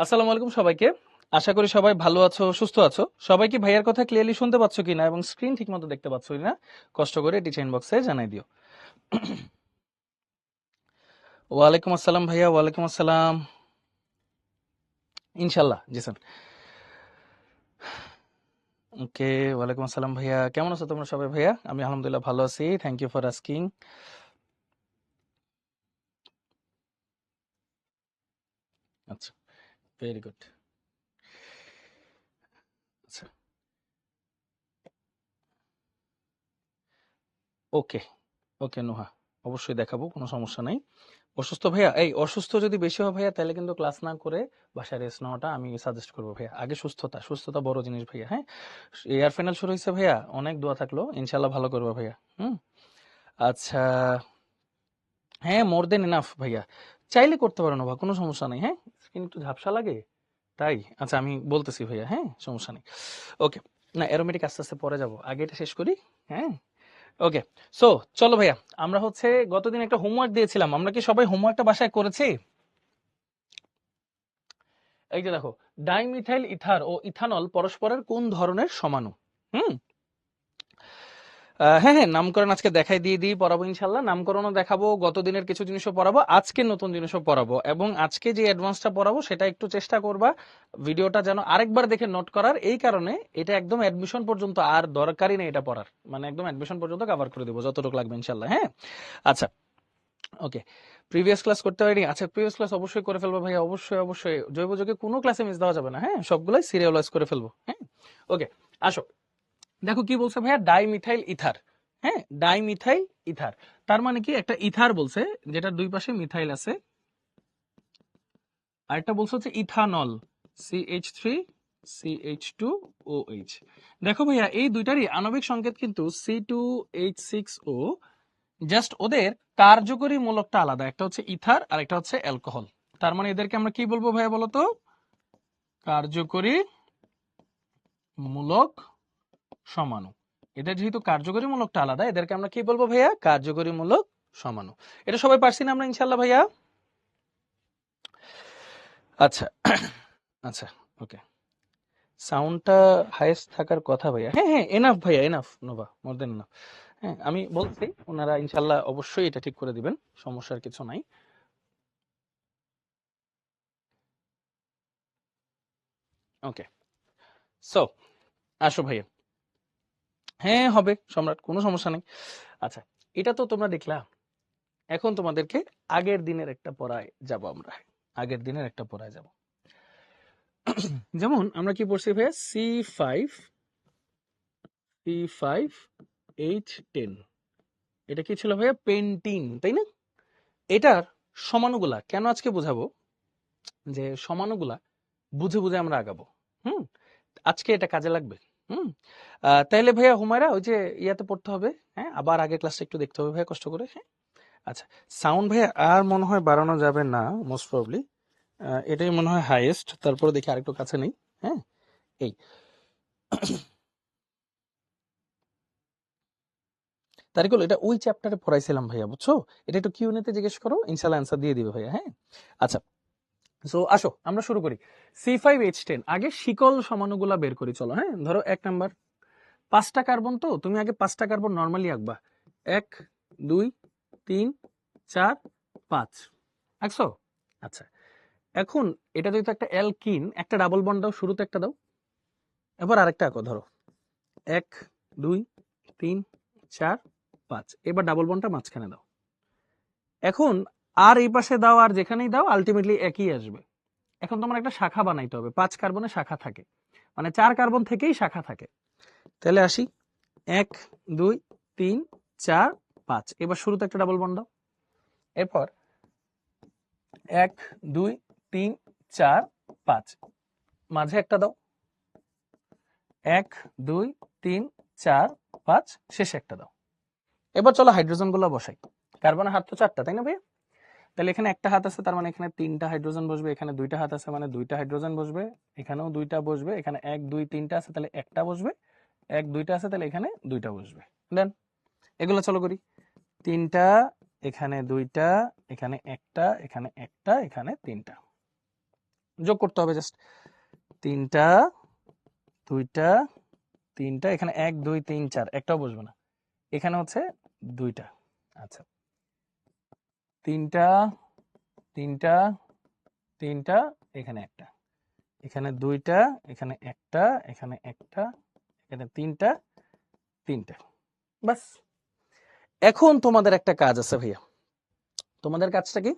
আসসালামু আলাইকুম সবাইকে। আশা করি সবাই ভালো আছো, সুস্থ আছো। সবাই কি ভাইয়ার কথা ক্লিয়ারলি শুনতে পাচ্ছ কিনা এবং স্ক্রিন ঠিকমতো দেখতে পাচ্ছ কিনা কষ্ট করে টিচার ইনবক্সে জানাই দিও। ওয়ালাইকুম আসসালাম ভাইয়া, ওয়ালাইকুম আসসালাম। ইনশাল্লাহ জি স্যার। ওকে, ওয়ালাইকুম আসসালাম ভাইয়া, কেমন আছো তোমরা সবাই? ভাইয়া আমি আলহামদুলিল্লাহ ভালো আছি, থ্যাংক ইউ ফর আস্কিং। আচ্ছা, ভেরি গুড। আচ্ছা, ওকে ওকে নোহা, অবশ্যই দেখাবো, কোনো সমস্যা নাই। অসুস্থ ভাইয়া, এই অসুস্থ যদি বেশি হয় ভাইয়া তাহলে কিন্তু ক্লাস না করে বাসায় রেস্ট নেওয়াটা আমি সাজেস্ট করবো ভাইয়া। আগে সুস্থতা, সুস্থতা বড় জিনিস ভাইয়া। হ্যাঁ, এয়ার ফাইনাল শুরু হয়েছে ভাইয়া, অনেক দোয়া থাকলো, ইনশাল্লাহ ভালো করবো ভাইয়া। হুম। আচ্ছা, হ্যাঁ মোর দেন এনাফ ভাইয়া, চাইলে করতে পারো না ভাই, কোনো সমস্যা নেই। হ্যাঁ, স্কিন একটু ঝাপসা লাগে তাই। আচ্ছা আমি বলতেছি ভাইয়া, হ্যাঁ সমস্যা নেই। ওকে, না অ্যারোমেটিক আস্তে আস্তে পরে যাবো, আগে এটা শেষ করি। হ্যাঁ, ওকে। সো চলো ভাইয়া, আমরা হচ্ছে গতদিন একটা হোমওয়ার্ক দিয়েছিলাম, আমরা কি সবাই হোমওয়ার্কটা বাসায় করেছি? এই যে দেখো, ডাইমিথাইল ইথার ও ইথানল পরস্পরের কোন ধরনের সমাণু? হুম। হ্যাঁ হ্যাঁ, নামকরণ আজকে দেখাই দিয়ে দিয়ে পড়াবো ইনশাল্লাহ। নামকরণও দেখাবো, গত দিনের কিছু জিনিসও পড়াবো, আজকে নতুন জিনিসও পড়াবো, এবং আজকে যে অ্যাডভান্সটা পড়াবো সেটা একটু চেষ্টা করবা ভিডিওটা যেন আরেকবার দেখে নোট করার। এই কারণে এটা একদম অ্যাডমিশন পর্যন্ত আর দরকারই নেই এটা পড়ার, মানে একদম অ্যাডমিশন পর্যন্ত কভার করে দেবো যতটুকু লাগবে ইনশাল্লাহ। হ্যাঁ, আচ্ছা, ওকে। প্রিভিয়াস ক্লাস করতে পারিনি, আচ্ছা প্রিভিয়াস ক্লাস অবশ্যই করে ফেলবো ভাইয়া, অবশ্যই অবশ্যই, জৈব যুগে কোনো ক্লাসে মিস দেওয়া যাবে না। হ্যাঁ, সবগুলাই সিরিয়ালাইজ করে ফেলবো। হ্যাঁ, ওকে। আসো, দেখো কি বলছে ভাইয়া, ডাইমিথাইল ইথার। হ্যাঁ, ডাইমিথাইল ইথার, তার মানে কি একটা ইথার বলছে যেটার দুই পাশে মিথাইল আছে, আর একটা বলছে হচ্ছে ইথানল, CH3 CH2OH। দেখো ভাইয়া, এই দুইটারই আণবিক সংকেত কিন্তু C2H6O, জাস্ট ওদের কার্যকরী মূলকটা আলাদা, একটা হচ্ছে ইথার আর একটা হচ্ছে অ্যালকোহল। তার মানে এদেরকে আমরা কি বলবো ভাইয়া বলো তো? কার্যকরী মূলক সমাণু। এদের যেহেতু কার্যকরী মূলকটা আলাদা, এদেরকে আমরা কি বলবো ভাইয়া? কার্যকরী মূলক সমাণু। এটা সবাই পারছি না আমরা ইনশাল্লাহ ভাইয়া? আচ্ছা আচ্ছা, ওকে। সাউন্ডটা হাইয়েস্ট থাকার কথা ভাইয়া। হ্যাঁ হ্যাঁ, এনাফ ভাইয়া, এনাফ, নোভা, মোর দেন এনাফ। হ্যাঁ, আমি বলছি ওনারা ইনশাল্লাহ অবশ্যই এটা ঠিক করে দিবেন, সমস্যার কিছু নাই। ওকে, সো আসো ভাইয়া। হ্যাঁ হবে সম্রাট, কোনো সমস্যা নেই। আচ্ছা, এটা তো তোমরা দেখলা, এখন তোমাদেরকে আগের দিনের একটা পড়ায় যাব আমরা, আগের দিনের একটা পড়ায় যাব। যেমন আমরা কি পড়ছি ভাইয়া, C5H10, এটা কি ছিল ভাইয়া? পেন্টিন, তাই না? এটার সমানুগুলা কেন আজকে বোঝাবো, যে সমানুগুলা বুঝে বুঝে আমরা আগাবো। হুম, আজকে এটা কাজে লাগবে। হুম, তাইলে ভাইয়া হুমায়রা ওই যে ইয়াতে পড়তে হবে, হ্যাঁ আবার আগের ক্লাসটা একটু দেখতে হবে ভাইয়া কষ্ট করে। হ্যাঁ, আচ্ছা, সাউন্ড ভাইয়া আর মনে হয় বাড়ানো যাবে না মোস্ট প্রবলি, এটাই মনে হয় হাইয়েস্ট, তারপরে দেখি আরেকটু কাছে নেই। হ্যাঁ, এই তারিকুল, এটা ওই চ্যাপ্টারে পড়াইছিলাম ভাইয়া, বুঝছো? এটা একটু কিউএনএ তে জিজ্ঞেস করো, ইনশাল্লাহ অ্যান্সার দিয়ে দিবে ভাইয়া। হ্যাঁ, আচ্ছা, সো আসো আমরা শুরু করি। C5H10, আগে শিকল সমানুগুলা বের করি চলো। হ্যাঁ, ধরো 1 নাম্বার, 5টা কার্বন, তো তুমি আগে 5টা কার্বন নর্মালি আঁকবা, 1 2 3 4 5, আঁকছো? আচ্ছা, এখন এটা যেহেতু একটা অ্যালকিন, একটা ডাবল বন্ড দাও, শুরুতে একটা দাও, এবার আরেকটা আঁকো, ধরো 1 2 3 4 5, এবার ডাবল বন্ডটা মাঝখানে দাও। এখন আর এই পাশে দাও আর যেখানেই দাও আলটিমেটলি একই আসবে। এখন তোমার একটা শাখা বানাইতে হবে, 5 কার্বনে শাখা থাকে, মানে 4 কার্বন থেকেই শাখা থাকে। তাহলে আসি, 1 2 3 4 5, এবার শুরুতে একটা ডাবল বন্ড দাও, এরপর 1 2 3 4 5, মাঝে একটা দাও, 1 2 3 4 5, শেষে একটা দাও। এবার চলো হাইড্রোজেন গুলো বসাই। কার্বনের হাত তো 4টা, তাই না ভাইয়া? তাহলে এখানে একটা হাত আছে, তার মানে এখানে 3টা হাইড্রোজেন বসবে, এখানে 2টা হাত আছে মানে 2টা হাইড্রোজেন বসবে, এখানেও 2টা বসবে, এখানে 1 2 3টা আছে তাহলে একটা বসবে, 1 2টা আছে তাহলে এখানে 2টা বসবে। দেন এগুলো চলো করি, 3টা, এখানে 2টা, এখানে একটা, এখানে একটা, এখানে 3টা। যোগ করতে হবে জাস্ট। 3টা 2টা 3টা, এখানে 1 2 3 4, একটাও বসবে না, এখানে হচ্ছে 2টা। আচ্ছা, 3টা 3টা 3টা, এখানে একটা, এখানে 2টা, এখানে একটা, এখানে একটা, এখানে 3টা 3টা, বাস। এখন তোমাদের একটা কাজ আছে ভাইয়া। তোমাদের কাজটা কি?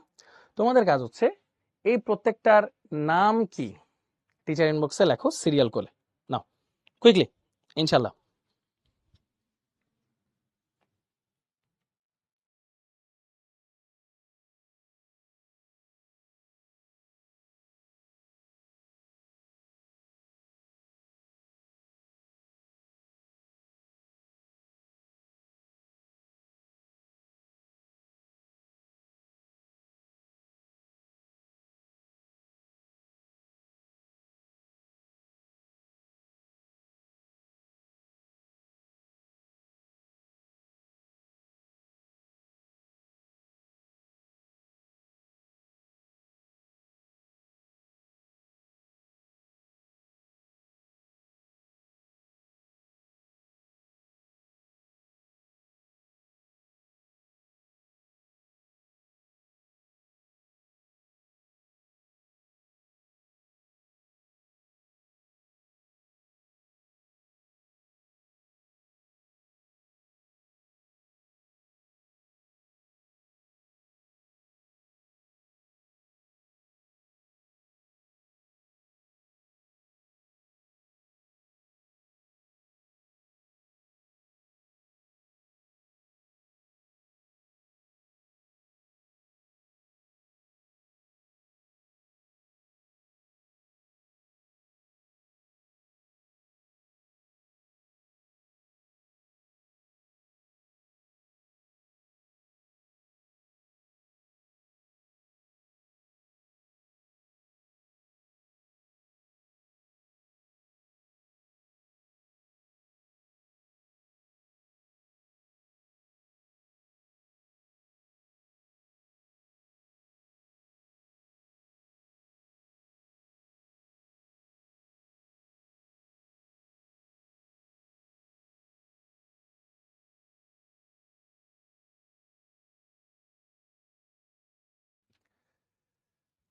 তোমাদের কাজ হচ্ছে এই প্রত্যেকটার নাম কি টিচার ইনবক্সে লেখো সিরিয়াল করে নাও, কুইকলি ইনশাল্লাহ।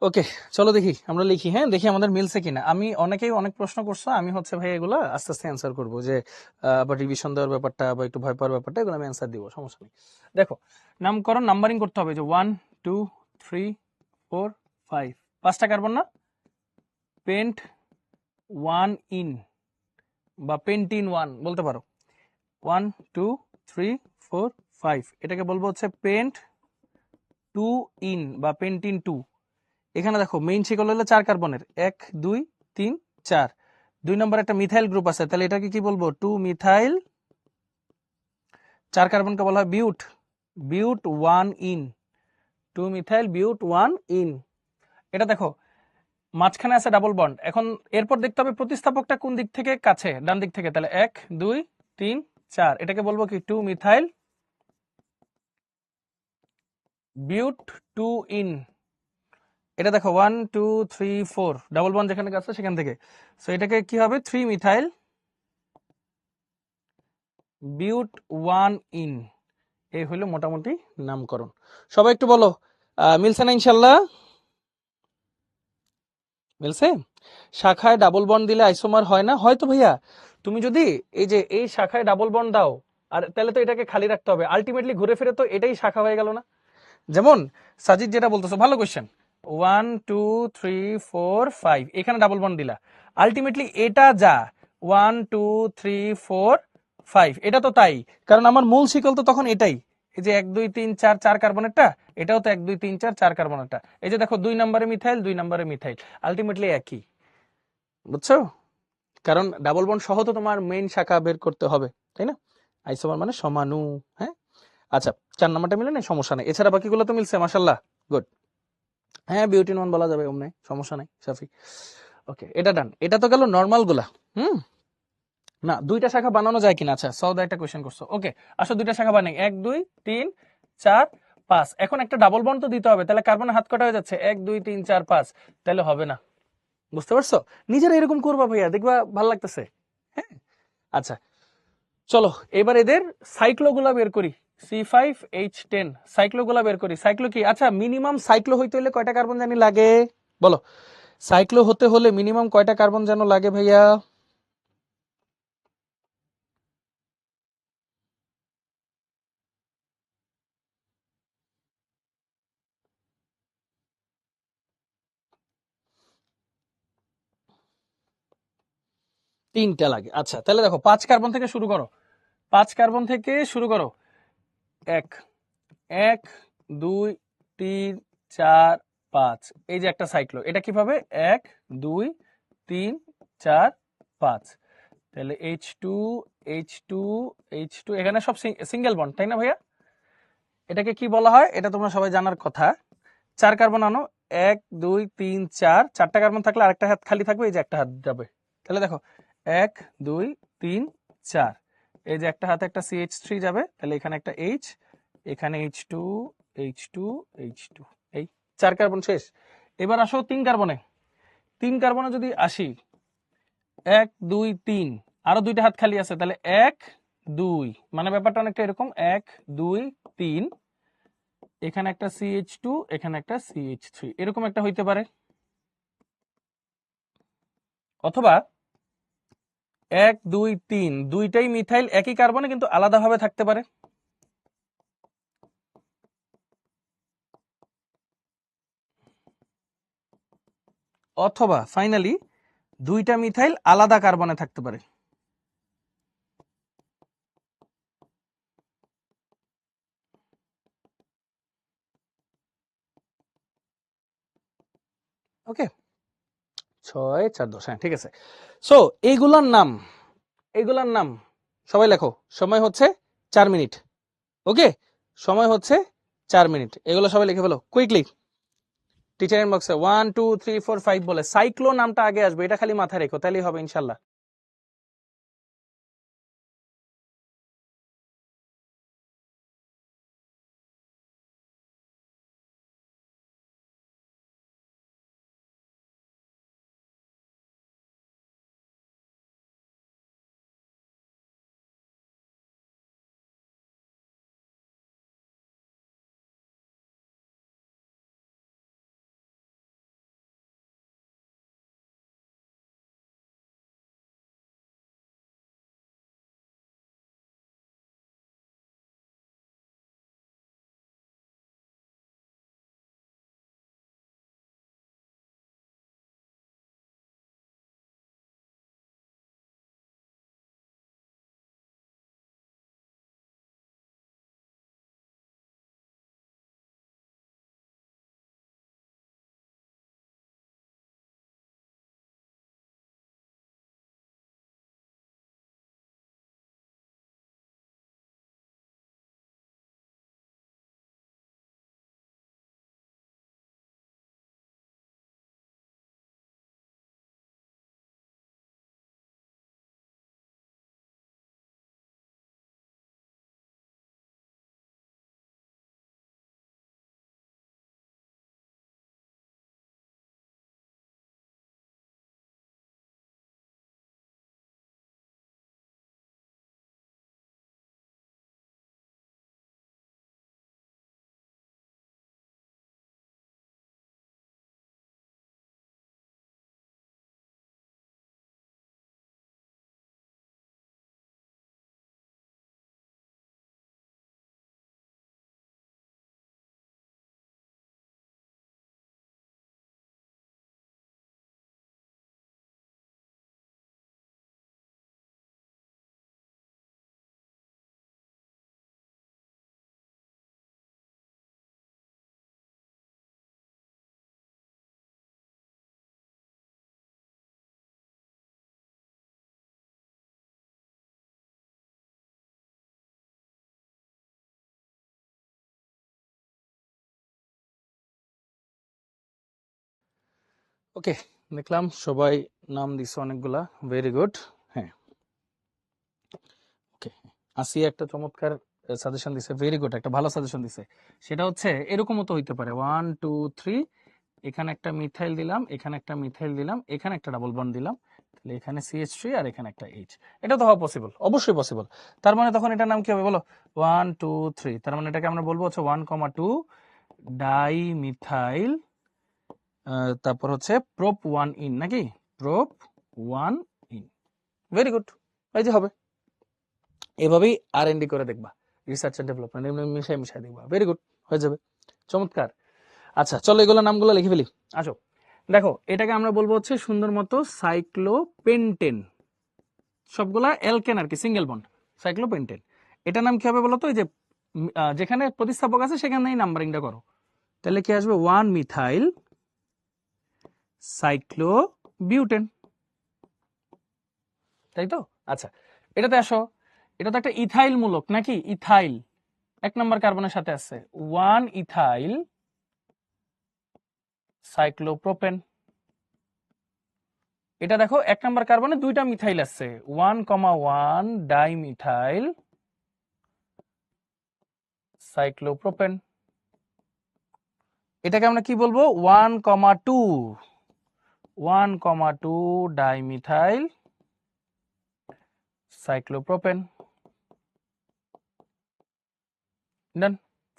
ওকে, চলো দেখি আমরা লিখি, হ্যাঁ দেখি আমাদের মিলছে কিনা। আমি অনেকেই অনেক প্রশ্ন করছো, আমি হচ্ছে ভাই এগুলো আস্তে আস্তে অ্যান্সার করবো, যে আবার রিভিশন দেওয়ার ব্যাপারটা বা একটু ভয় পাওয়ার ব্যাপারটা, এগুলো আমি অ্যান্সার দিব, সমস্যা নেই। দেখো, নামকরণ নাম্বারিং করতে হবে, যে 1 2 3 4 5, 5টা কার্বন না, পেন্ট 1 ইন বা পেন্টিন 1 বলতে পারো। 1 2 3 4 5, এটাকে বলবো হচ্ছে পেন্ট 2 ইন বা পেন্টিন 2। এখানে দেখো মেইন শিকল হলো 4 কার্বনের, 1 2 3 4, 2 নম্বর একটা মিথাইল গ্রুপ আছে, তাহলে এটাকে কি বলবো? 2 মিথাইল। 4 কার্বনকে বলা হয় বিউট, বিউট 1 ইন, 2 মিথাইল বিউট 1 ইন। এটা দেখো মাঝখানে আছে ডাবল বন্ড। এখন এরপর দেখতে হবে প্রতিস্থাপকটা কোন দিক থেকে কাছে, ডান দিক থেকে, তাহলে 1 2 3 4, এটাকে বলবো কি 2 মিথাইল বিউট 2 ইন। এটা দেখো 1 2 3 4, ডাবল বন্ড যেখানে আছে সেখান থেকে, সো এটাকে কি হবে? 3 মিথাইল বিউট 1 ইন। এই হলো মোটামুটি নামকরণ। সবাই একটু বলো মিলছে না? ইনশাল্লাহ মিলছে। শাখায় ডাবল বন্ড দিলে আইসোমার হয় না? হয়তো ভাইয়া, তুমি যদি এই যে এই শাখায় ডাবল বন্ড দাও, আর তাহলে তো এটাকে খালি রাখতে হবে, আলটিমেটলি ঘুরে ফিরে তো এটাই শাখা হয়ে গেল না? যেমন সাজিদ যেটা বলতেছো, ভালো কোয়েশ্চেন, 1 2 3 4 5, এখানে ডাবল বন্ড দিলা, আলটিমেটলি এটা যা 1 2 3 4 5, এটা তো তাই, কারণ আমার মূল শিকল তো তখন এটাই। এই যে 1 2 3 4, 4 কার্বনেরটা, এটাও তো 1 2 3 4, 4 কার্বনেরটা। এই যে দেখো 2 নম্বরে মিথাইল, 2 নম্বরে মিথাইল, আলটিমেটলি একই, বুঝছো? কারণ ডাবল বন্ড সহ তো তোমার মেইন শাখা বের করতে হবে, তাই না? আইসোমার মানে সমানু। হ্যাঁ, আচ্ছা, 4 নাম্বারটা মিলে নেই, সমস্যা নেই, এছাড়া বাকিগুলো তো মিলছে, মাশাআল্লাহ, গুড। হ্যাঁ, বিউটিন 1 বলা যাবে, অমনে সমস্যা নাই শাফি। ওকে, এটা ডান। এটা তো গেল নরমাল গুলা। না, 2টা শাখা বানানো যায় কিনা? আচ্ছা, সৌদা একটা কোয়েশ্চেন করছো, ওকে, আসো 2টা শাখা বানাই, 1 2 3 4 5। এখন একটা ডাবল বন্ড তো দিতে হবে, তাহলে কার্বনের হাত কটা হয়ে যাচ্ছে? 1 2 3 4 5, তাহলে হবে না, বুঝতে পারছো? নিজেরা এরকম করবা ভাইয়া, দেখবা ভালো লাগতেছে। হ্যাঁ, আচ্ছা চলো এবার এদের সাইক্লোগুলা বের করি। C5H10 সাইক্লোগুলা বের করি। সাইক্লো কি? আচ্ছা মিনিমাম সাইক্লো হইতে হলে কয়টা কার্বন জানি লাগে বলো? সাইক্লো হতে হলে মিনিমাম কয়টা কার্বন যেন লাগে ভাইয়া? তিনটা লাগে। আচ্ছা তাহলে দেখো 5 কার্বন থেকে শুরু করো। 5 কার্বন থেকে শুরু করো। এক, 1 2 3 4 5, এই যে একটা সাইক্লো, এটা কিভাবে? 1 2 3 4 5, তাহলে H2 এখানে সব সিঙ্গেল বন্ড, তাই না ভাইয়া? এটাকে কি বলা হয় এটা তোমরা সবাই জানার কথা। 4 কার্বন আনো, 1 2 3 4, 4টা কার্বন থাকলে আরেকটা হাত খালি থাকবে, এই যে একটা হাত যাবে। তাহলে দেখো 1 2 3 4, এই যে একটা হাতে একটা CH3 যাবে, তাহলে এখানে একটা H, এখানে H2 এই 4 কার্বন শেষ। এবার আসো 3 কার্বনে। 3 কার্বনে যদি আসি, 1 2 3, আরো দুইটা হাত খালি আছে, তাহলে 1 2, মানে ব্যাপারটা অনেকটা এরকম 1 2 3, এখানে একটা CH2, এখানে একটা CH3, এরকম একটা হইতে পারে। অথবা 1 2 3, দুইটাই মিথাইল একই কার্বনে কিন্তু আলাদাভাবে থাকতে পারে। অথবা ফাইনালি দুইটা মিথাইল আলাদা কার্বনে থাকতে পারে। ওকে, 6 4 10, হ্যাঁ ঠিক আছে। সো এইগুলার নাম সবাই লেখো। সময় হচ্ছে 4 মিনিট। ওকে, সময় হচ্ছে 4 মিনিট। এগুলো সবাই লিখে ফেলো কুইকলি। টিচার ইনবক্সে 1 2 3 4 5 বলে সাইক্লো নামটা আগে আসবে, এটা খালি মাথায় রেখো, তাহলেই হবে ইনশাল্লাহ। ওকে, দেখলাম সবাই নাম দিছে অনেকগুলা, ভেরি গুড। হ্যাঁ ওকে, আসিয়া একটা চমৎকার সাজেশন দিছে, ভেরি গুড, একটা ভালো সাজেশন দিছে। সেটা হচ্ছে এরকমও তো হইতে পারে 1 2 3, এখানে একটা মিথাইল দিলাম, এখানে একটা মিথাইল দিলাম, এখানে একটা ডাবল বন্ড দিলাম, তাহলে এখানে CH3 আর এখানে একটা H। এটা তো হওয়া পসিবল, অবশ্যই পসিবল। তার মানে তখন এটার নাম কি হবে বলো? 1 2 3। তার মানে এটাকে আমরা বলবো হচ্ছে 1,2 ডাইমিথাইল, তারপর হচ্ছে প্রোপ 1 ইন, নাকি প্রোপ 1 ইন। ভেরি গুড, এই যে হবে। এভাবেই R&D করে দেখবা, রিসার্চ এন্ড ডেভেলপমেন্ট, মিশাই মিশাই দেখবা। ভেরি গুড, হয়ে যাবে, চমৎকার। আচ্ছা চলো এগুলো নামগুলো লিখে ফেলি। আসো দেখো, এটাকে আমরা বলবো হচ্ছে সুন্দর মতো সাইক্লোপেন্টেন। সবগুলা অ্যালকেন আর কি, সিঙ্গেল বন্ড, সাইক্লোপেন্টেন। এটার নাম কি হবে বলো তো? এই যে যেখানে প্রতিস্থাপক আছে সেখানেই নাম্বারিংটা করো। তাহলে কি আসবে? 1 মিথাইল সাইক্লোবিউটেন, তাই তো? আচ্ছা এটাতে আসো, এটা তো একটা ইথাইল মূলক নাকি? ইথাইল 1 নম্বর কার্বনের সাথে আছে, 1 ইথাইল সাইক্লোপ্রোপেন। এটা দেখো 1 নম্বর কার্বনে 2টা মিথাইল আছে, 1,1 ডাইমিথাইল সাইক্লোপ্রোপেন। এটাকে আমরা কি বলবো? 1,2 ডাইমিথাইল সাইক্লোপ্রোপেন। ডান,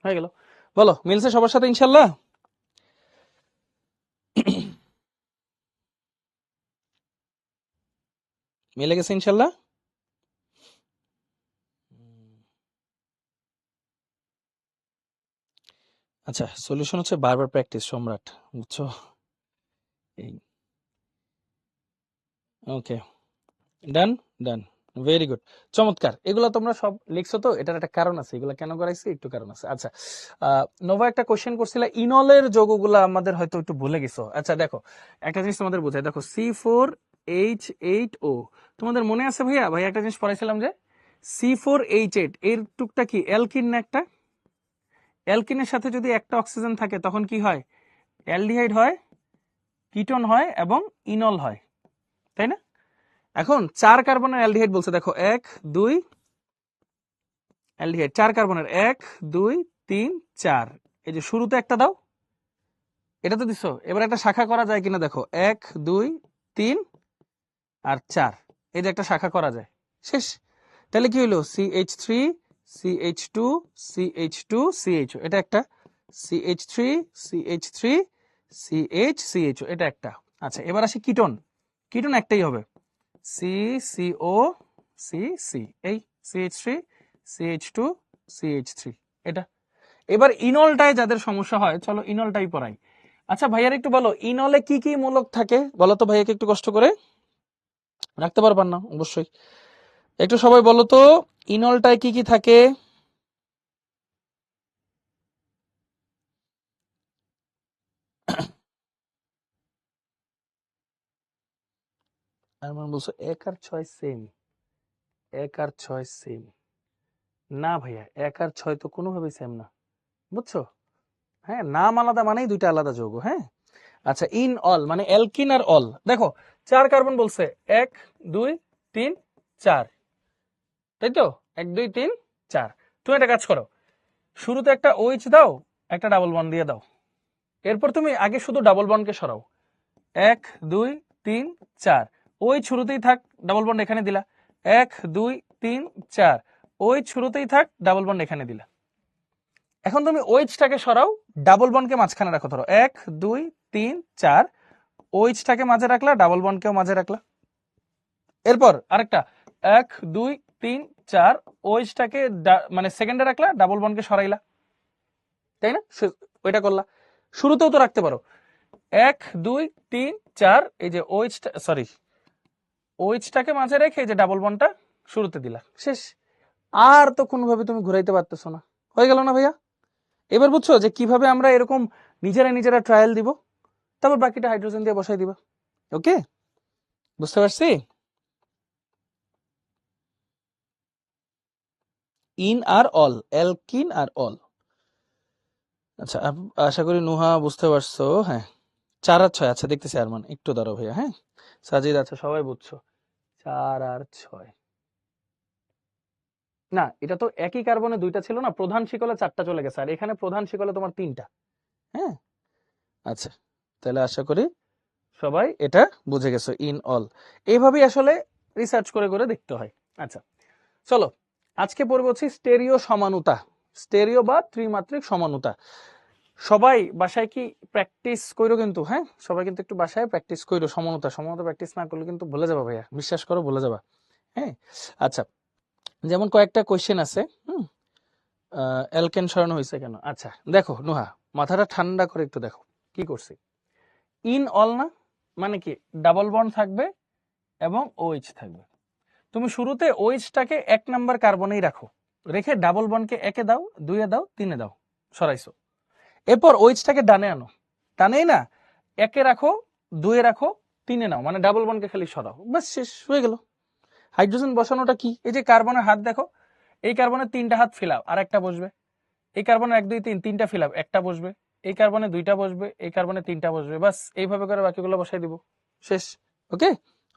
হয়ে গেল। বলো মিলছে সবার সাথে ইনশাল্লাহ? মিলে গেছে ইনশাল্লাহ? আচ্ছা সলিউশন হচ্ছে বারবার প্র্যাকটিস, সম্রাট, বুঝছো? ওকে, ডান ডান, ভেরি গুড, চমৎকার। এগুলো তোমরা সব লিখছো তো, এটার একটা কারণ আছে, এগুলো কেন করাইছি একটু কারণ আছে। আচ্ছা নোভা একটা কোশ্চেন করছিল, ইনলের যৌগগুলো আমাদের হয়তো একটু ভুলে গেছো। আচ্ছা দেখো একটা জিনিস তোমাদের বোঝাই, দেখো C4H8O, তোমাদের মনে আছে ভাইয়া? ভাই একটা জিনিস পড়াইছিলাম যে C4H8 এর টুকটা কি অ্যালকিন না? একটা অ্যালকিনের সাথে যদি একটা অক্সিজেন থাকে তখন কি হয়? অ্যালডিহাইড হয়, কিটোন হয় এবং ইনল হয়, তাই না? এখন 4 কার্বনের অ্যালডিহাইড বলছে, দেখো 1 2 অ্যালডিহাইড 4 কার্বনের, 1 2 3 4। এই যে শুরুতে একটা দাও, এটা তো দিছো, এবার একটা শাখা করা যায় কিনা দেখো, 1 2 3 আর 4, এই যে একটা শাখা করা যায়, শেষ। তাহলে কি হলো? CH3 CH2 CH2 CHO, এটা একটা CH3 CH3 CHO, এটা একটা। আচ্ছা এবার আসি কিটোন, কিটোন একটাই হবে, CCO CC, এই CH3 CH2 CH3, এটা। এবার ইনলটায় যাদের সমস্যা হয়, চলো ইনলটাই পড়াই। আচ্ছা ভাইয়ার একটু বলো, ইনলে কি কি মূলক থাকে বলো তো, ভাইয়াকে একটু কষ্ট করে রাখতে পারবার না? অবশ্যই একটু সবাই বলো তো, ইনলটায় কি কি থাকে? আর মানে বলছো 1 আর 6 সেম, 1 আর 6 সেম না ভাইয়া, 1 আর 6 তো কোনোভাবেই সেম না, বুঝছো? হ্যাঁ, নাম আলাদা মানেই দুইটা আলাদা যৌগ। হ্যাঁ, আচ্ছা ইন অল মানে অ্যালকিন আর অল। দেখো 4 কার্বন বলছে, 1 2 3 4, তাই তো? 1 2 3 4। তুমি একটা কাজ করো, শুরুতে একটা OH দাও, একটা ডাবল বন্ড দিয়ে দাও। এরপর তুমি আগে শুধু ডাবল বন্ডকে সরাও, 1 2 3 4, OH শুরুতেই থাক, ডাবল বন্ড এখানে দিলা, 1 2 3 4, OH শুরুতেই থাক, ডাবল বন্ড এখানে দিলা। এখন তুমি OH-টাকে সরাও, ডাবল বন্ডকে মাঝখানে রাখো, ধরো 1 2 3 4, OH-টাকে মাঝে রাখলা, ডাবল বন্ডকেও মাঝে রাখলা। এরপর আরেকটা 1 2 3 4, OH-টাকে মানে সেকেন্ডে রাখলা, ডাবল বন্ডকে সরাইলা, তাই না? ওইটা করলা। শুরুতেও তো রাখতে পারো, 1 2 3 4, এই যে OH-টা, সরি, OH-টাকে মাঝে রেখে এই যে ডাবল বন্ডটা শুরুতে দিলা, শেষ। আর তো কোনোভাবে তুমি ঘুরাইতে পারতেছো না, হয়ে গেল না ভাইয়া? এবার বুঝছো যে কিভাবে আমরা এরকম নিজেরা নিজেরা ট্রায়াল দিব, তারপর বাকিটা হাইড্রোজেন দিয়ে বসাই দিবা। ওকে, বুঝতে পারছি? ইন আর অল, অ্যালকিন আর অল। আচ্ছা আশা করি নুহা বুঝতে পারছো। হ্যাঁ 4 আর 6, আচ্ছা দেখতেছি আরমান, একটু দাঁড়াও ভাইয়া। হ্যাঁ সাজিদ, আচ্ছা সবাই বুঝছো, 4 আর 6 না, এটা তো একই কার্বনে 2টা ছিল না, প্রধান শিকলে 4টা চলে গেছে, আর এখানে প্রধান শিকলে তোমার 3টা। হ্যাঁ আচ্ছা, তাহলে আশা করি সবাই এটা বুঝে গেছো, ইন অল। এইভাবেই আসলে রিসার্চ করে করে দেখতে হয়। আচ্ছা চলো, আজকে পড়বো হচ্ছে স্টেরিও সমানুতা, স্টেরিও বা ত্রিমাত্রিক সমানুতা। সবাই বাসায় কি প্র্যাকটিস করো কিন্তু, হ্যাঁ সবাই কিন্তু একটু বাসায় প্র্যাকটিস করো, সমানুতা সমানুতা প্র্যাকটিস না করলে কিন্তু ভুলে যাবা ভাইয়া, বিশ্বাস করো ভুলে যাবা। হ্যাঁ আচ্ছা, যেমন কয়েকটা কোয়েশ্চেন আছে। অ্যালকেন সরানো হয়েছে কেন? আচ্ছা দেখো নুহা, মাথাটা ঠান্ডা করে একটু দেখো কি করছি। ইন অল না মানে কি, ডাবল বন্ড থাকবে এবং ওএইচ থাকবে। তুমি শুরুতে ওএইচটাকে 1 নাম্বার কার্বনেই রাখো, রেখে ডাবল বন্ডকে 1-এ দাও, 2-এ দাও, 3-এ দাও, সরাইছো। এরপর ওএইচটাকে ডানে আনো, টানেই না, 1-এ রাখো, 2-এ রাখো, 3-এ নাও, মানে ডাবল বন্ডকে খালি সরাও, বাস শেষ হয়ে গেল। হাইড্রোজেন বসানোটা কি, এই যে কার্বনের হাত দেখো, এই কার্বনের 3টা হাত ফিলাও, আর একটা বসবে। এই কার্বনের 1 2 3 3টা ফিলাপ, একটা বসবে। এই কার্বনে 2টা বসবে, এই কার্বনে 3টা বসবে, বাস এইভাবে করে বাকিগুলো বসাই দিব, শেষ। ওকে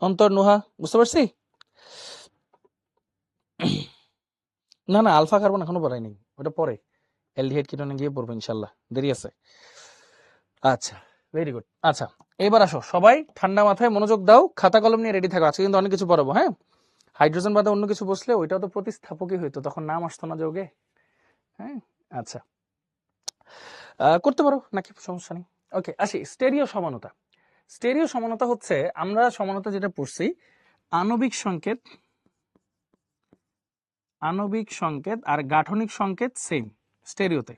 অন্তর, নুহা, বুঝতে পারছি? না না, আলফা কার্বন এখনো পড়াইনি, ওটা পরে অ্যালডিহাইড কিটোনে গিয়ে পড়বো ইনশাল্লাহ, দেরি আছে। আচ্ছা ভেরি গুড। আচ্ছা এবার আসো, সবাই ঠান্ডা মাথায় মনোযোগ দাও, খাতা কলম নিয়ে রেডি থাকো, আজকে কিন্তু অনেক কিছু পড়াবো। হ্যাঁ হাইড্রোজেন বাদে অন্য কিছু বসলে ওইটাও তো প্রতিস্থাপকই হইতো, তখন নাম আসতো না যোগে। হ্যাঁ আচ্ছা করতে পারো নাকি, সমস্যা নেই। ওকে আসি, স্টেরিও সমানতা। স্টেরিও সমানতা হচ্ছে, আমরা সমানতা যেটা পড়ছি, আণবিক সংকেত, আণবিক সংকেত আর গাঠনিক সংকেত সেম স্টেরিওতে,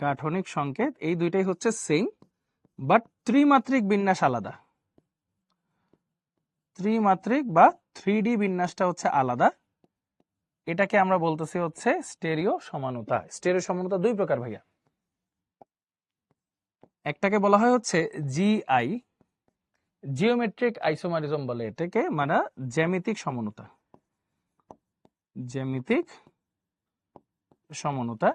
গাঠনিক সংকেত এই দুইটাই হচ্ছে সেম, বাট ত্রিমাত্রিক বিন্যাস আলাদা। ত্রিমাত্রিক বা 3D বিন্যাসটা হচ্ছে আলাদা, এটাকে আমরা বলতেছি হচ্ছে স্টেরিও সমানতা। স্টেরিও সমানতা দুই প্রকার ভাইয়া, একটাকে বলা হয় হচ্ছে জিআই, জিওমেট্রিক আইসোমারিজম বলে এটাকে, মানে জ্যামিতিক সমানতা, জ্যামিতিক সমানতা।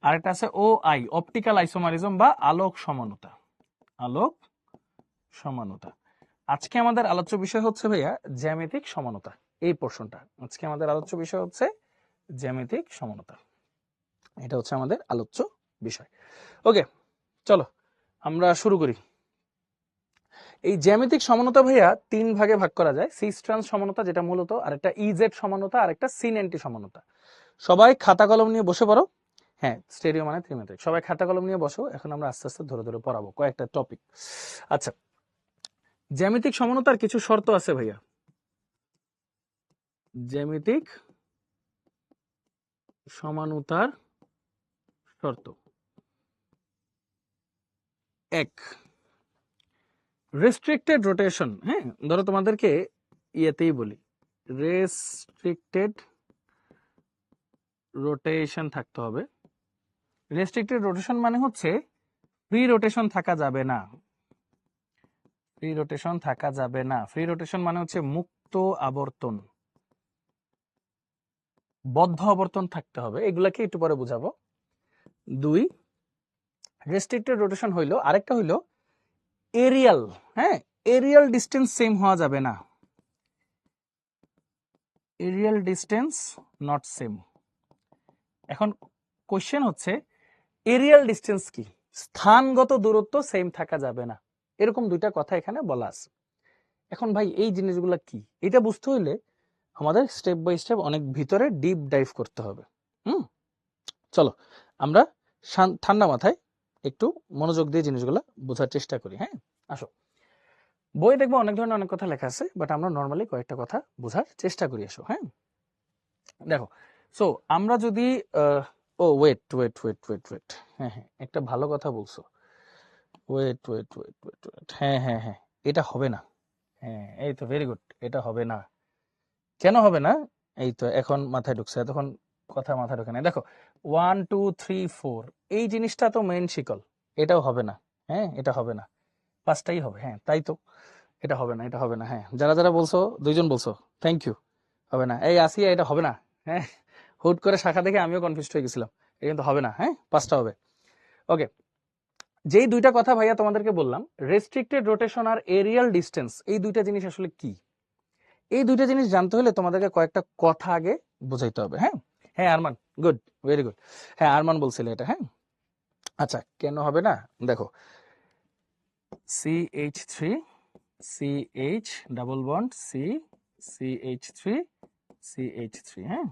আরেকটা আছে ওআই, অপটিক্যাল আইসোমারিজম বা আলোক সমানতা, আলোক সমানতা। আজকে আমাদের আলোচ্য বিষয় হচ্ছে ভাইয়া জ্যামিতিক সমানতা, এই পোর্শনটা আজকে আমাদের আলোচ্য বিষয় হচ্ছে জ্যামিতিক সমানতা, এটা হচ্ছে আমাদের আলোচ্য বিষয়। ওকে চলো আমরা শুরু করি। এই জ্যামিতিক সমানতা ভাইয়া 3 ভাগে ভাগ করা যায়, সিস্ট্রান্স সমানতা যেটা মূলত, আরেকটা ইজেড সমানতা, আরেকটা সিন অ্যান্টি সমানতা। সবাই খাতা কলম নিয়ে বসে পড়ো। হ্যাঁ স্টেরিও মানে ত্রিমাত্রিক, সবাই খাতা কলম নিয়ে বসো, এখন আমরা আস্তে আস্তে ধরে ধরে পড়াবো কয়েকটা টপিক। আচ্ছা জ্যামিতিক সমানতার কিছু শর্ত আছে ভাইয়া। জ্যামিতিক সমানতার শর্ত 1, রেস্ট্রিক্টেড রোটেশন। হ্যাঁ ধরো তোমাদেরকে ইয়েতেই বলি, রেস্ট্রিক্টেড রোটেশন থাকতে হবে। রেস্ট্রিক্টেড রোটেশন মানে হচ্ছে ফ্রি রোটেশন থাকা যাবে না, ফ্রি রোটেশন থাকা যাবে না। ফ্রি রোটেশন মানে হচ্ছে মুক্ত আবর্তন, বদ্ধ আবর্তন থাকতে হবে, এগুলাকে একটু পরে বুঝাবো। 2, রেস্ট্রিক্টেড রোটেশন হইলো, আরেকটা হইলো এরিয়াল। হ্যাঁ এরিয়াল ডিস্টেন্স সেম হওয়া যাবে না, এরিয়াল ডিস্টেন্স নট সেম। এখন কোশ্চেন হচ্ছে এরিয়াল ডিস্টেন্স কি, স্থানগত দূরত্ব সেম থাকা যাবে না, এরকম দুইটা কথা এখানে বলা আছে। এখন ভাই এই জিনিসগুলো কি, এটা বুঝতে হইলে আমাদের স্টেপ বাই স্টেপ অনেক ভিতরে ডিপ ডাইভ করতে হবে। চলো আমরা ঠান্ডা মাথায় একটু মনোযোগ দিয়ে জিনিসগুলো বোঝার চেষ্টা করি। হ্যাঁ আসো, বই দেখবো অনেক ধরনের অনেক কথা লেখা আছে, বাট আমরা নর্মালি কয়েকটা কথা বোঝার চেষ্টা করি। আসো হ্যাঁ দেখো, সো আমরা যদি ও wait wait wait wait wait, হ্যাঁ হ্যাঁ একটা ভালো কথা বলছো, wait wait wait wait wait, হ্যাঁ হ্যাঁ হ্যাঁ এটা হবে না। হ্যাঁ এই তো ভেরি গুড, এটা হবে না। কেন হবে না? এই তো এখন মাথায় ঢুকছে, এতক্ষণ কথা মাথায় ঢুকে না। দেখো 1 2 3 4 এই জিনিসটা তো মেইন শিকল, এটাও হবে না। হ্যাঁ এটা হবে না, 5টাই হবে। হ্যাঁ তাই তো, এটা হবে না, এটা হবে না। হ্যাঁ যারা যারা বলছো, 2জন বলছো, থ্যাংক ইউ। হবে না, এই আসিয়া এটা হবে না। হ্যাঁ হুট করে শাখা দেখে আমিও কনফিউজ হয়ে গেছিলাম, এটা কিন্তু হবে না। হ্যাঁ 5টা হবে। ওকে, যেই দুইটা কথা ভাইয়া তোমাদেরকে বললাম, রেস্ট্রিক্টেড রোটেশন আর এরিয়াল ডিস্টেন্স, এই দুইটা জিনিস আসলে কি, এই দুইটা জিনিস জানতে হলে তোমাদেরকে কয়েকটা কথা আগে বুঝাইতে হবে। হ্যাঁ হ্যাঁ আরমান, গুড, ভেরি গুড। হ্যাঁ আরমান বলছিল এটা। হ্যাঁ আচ্ছা কেন হবে না, দেখো CH3 CH double bond CH3 CH3, হ্যাঁ,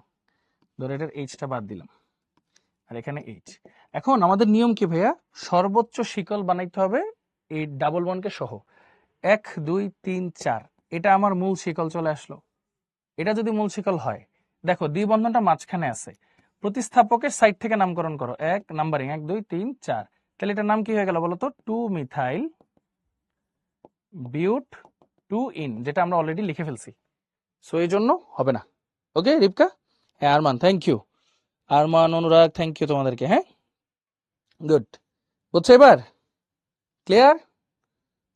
ধরো এটার এইচটা বাদ দিলাম আর এখানে এইচ। এখন আমাদের নিয়ম কি ভাইয়া, সর্বোচ্চ শিকল বানাইতে হবে এই ডাবল বন্ডকে সহ। 1 2 3 4, এটা আমার মূল শিকল চলে আসলো। এটা যদি মূল শিকল হয়, দেখো দ্বিবন্ধনটা মাঝখানে আছে, প্রতিস্থাপকের সাইড থেকে নামকরণ করো, 1 নাম্বারিং 1 2 3 4, তাহলে এটার নাম কি হয়ে গেল বলো তো, 2 মিথাইল বিউট 2 ইন, যেটা আমরা অলরেডি লিখে ফেলছি। সো এই জন্য হবে না। ওকে রিপকা, হ্যাঁ Arman thank you, Arman Anurag thank you তোমাদেরকে, হ্যাঁ গুড। বুঝছো এবার, ক্লিয়ার?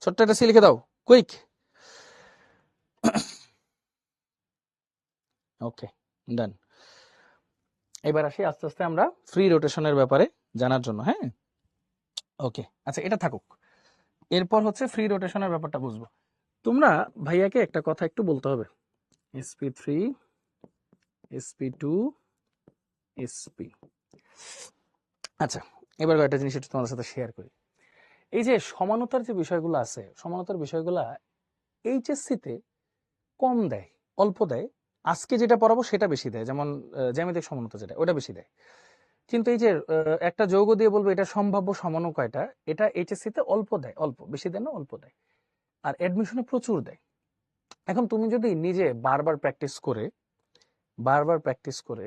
ছোট্ট একটা সি লিখে দাও কুইক। ওকে ডান। এবার আসি আস্তে আস্তে আমরা ফ্রি রোটেশনের ব্যাপারে জানার জন্য, হ্যাঁ ওকে আচ্ছা এটা থাকুক, এরপর হচ্ছে ফ্রি রোটেশনের ব্যাপারটা বুঝবো। তোমরা ভাইয়াকে একটা কথা একটু বলতে হবে, sp3 sp2 sp। আচ্ছা এবার কয়েকটা জিনিস একটু তোমাদের সাথে শেয়ার করি। এই যে সমানতার যে বিষয়গুলো আছে, সমানতার বিষয়গুলো এইচএসসিতে কম দেয়, অল্প দেয়। আজকে যেটা পড়াবো সেটা বেশি দেয়, যেমন জ্যামিতিক সমানতা যেটা, ওটা বেশি দেয়। কিন্তু এই যে একটা যৌগ দিয়ে বলবো এটা সম্ভাব্য সমাণু কয়টা, এটা এইচএসসিতে অল্প দেয়, অল্প, বেশি দেয় না, অল্প দেয়। আর অ্যাডমিশনে প্রচুর দেয়। এখন তুমি যদি নিজে বারবার প্র্যাকটিস করে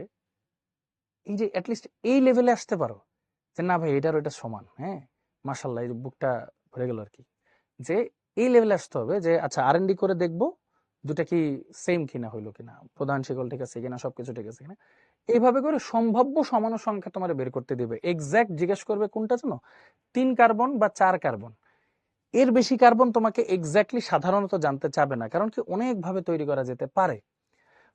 এই যে অ্যাটলিস্ট এই লেভেলে আসতে পারো যে না ভাই এটার ওইটা সমান, হ্যাঁ মাশাল্লাহ, এই বুকটা ভরে গেল আর কি, যে এই লেভেলে আসতে হবে যে আচ্ছা আর&ডি করে দেখবো দুটা কি সেম কিনা, হইলো কিনা, প্রধান শিকল ঠিক আছে কিনা, সবকিছু ঠিক আছে কিনা, এইভাবে করে সম্ভাব্য সমাণু সংখ্যা তোমার বের করতে দিবে। এক্সাক্ট জিজ্ঞেস করবে কোনটা জানো, 3 কার্বন বা 4 কার্বন, এর বেশি কার্বন তোমাকে এক্স্যাক্টলি সাধারণত জানতে চাবে না, কারণ কি অনেক ভাবে তৈরি করা যেতে পারে।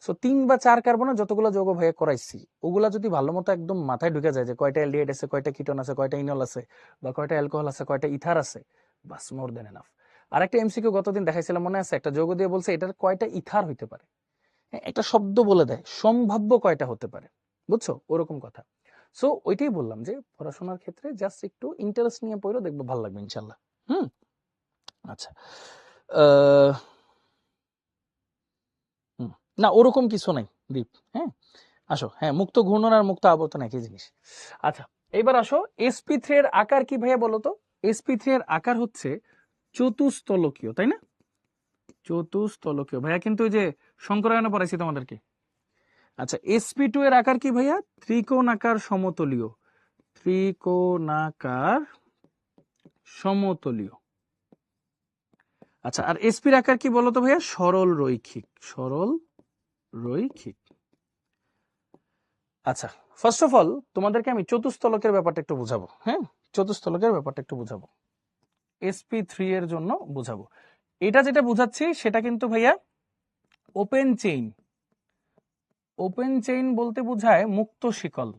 সো 3 বা 4 কার্বনে যতগুলো যৌগ ভাইয়া করাইছি, ওগুলা যদি ভালো মতো একদম মাথায় ঢুকে যায় যে কয়টা অ্যালডিহাইড আছে, কয়টা কিটোন আছে, কয়টা ইনল আছে, বা কয়টা অ্যালকোহল আছে, কয়টা ইথার আছে, বাস মোর দেন এনাফ। আর একটা এমসিকিউ গতদিন দেখাইছিলাম মনে আছে, একটা যৌগ দিয়ে বলছে এটার কয়টা ইথার হইতে পারে, একটা শব্দ বলে দেয় সম্ভাব্য কয়টা হতে পারে, বুঝছো ওরকম কথা। সো ওইটাই বললাম যে পড়াশোনার ক্ষেত্রে জাস্ট একটু ইন্টারেস্ট নিয়ে পড়ো, দেখবো ভালো লাগবে ইনশাল্লাহ। আচ্ছা না ওরকম কিছু নাই দীপ, হ্যাঁ আসো, হ্যাঁ মুক্ত ঘূর্ণন আর মুক্ত আবর্তন একই জিনিস। আচ্ছা এবার আসো, sp3 এর আকার কি ভাইয়া বলো তো? sp3 এর আকার হচ্ছে চতুস্তলকীয়, তাই না? চতুস্তলকীয় ভাইয়া, কিন্তু ওই যে শঙ্করায়নে পড়াইছি তোমাদেরকে। আচ্ছা sp2 এর আকার কি ভাইয়া? ত্রিকোণাকার সমতলীয়, ত্রিকোণাকার সমতলীয়। আচ্ছা আর sp-র আকার কি বলতো ভাইয়া? সরল রৈখিক, সরল রৈখিক। আচ্ছা ফার্স্ট অফ অল তোমাদেরকে আমি চতুস্তলকের ব্যাপারটা একটু বুঝাবো, হ্যাঁ চতুস্তলকের ব্যাপারটা একটু বুঝাবো, sp3 এর জন্য বুঝাবো। এটা যেটা বুঝাচ্ছি সেটা কিন্তু ভাইয়া ওপেন চেইন, ওপেন চেইন বলতে বোঝায় মুক্ত শিকল,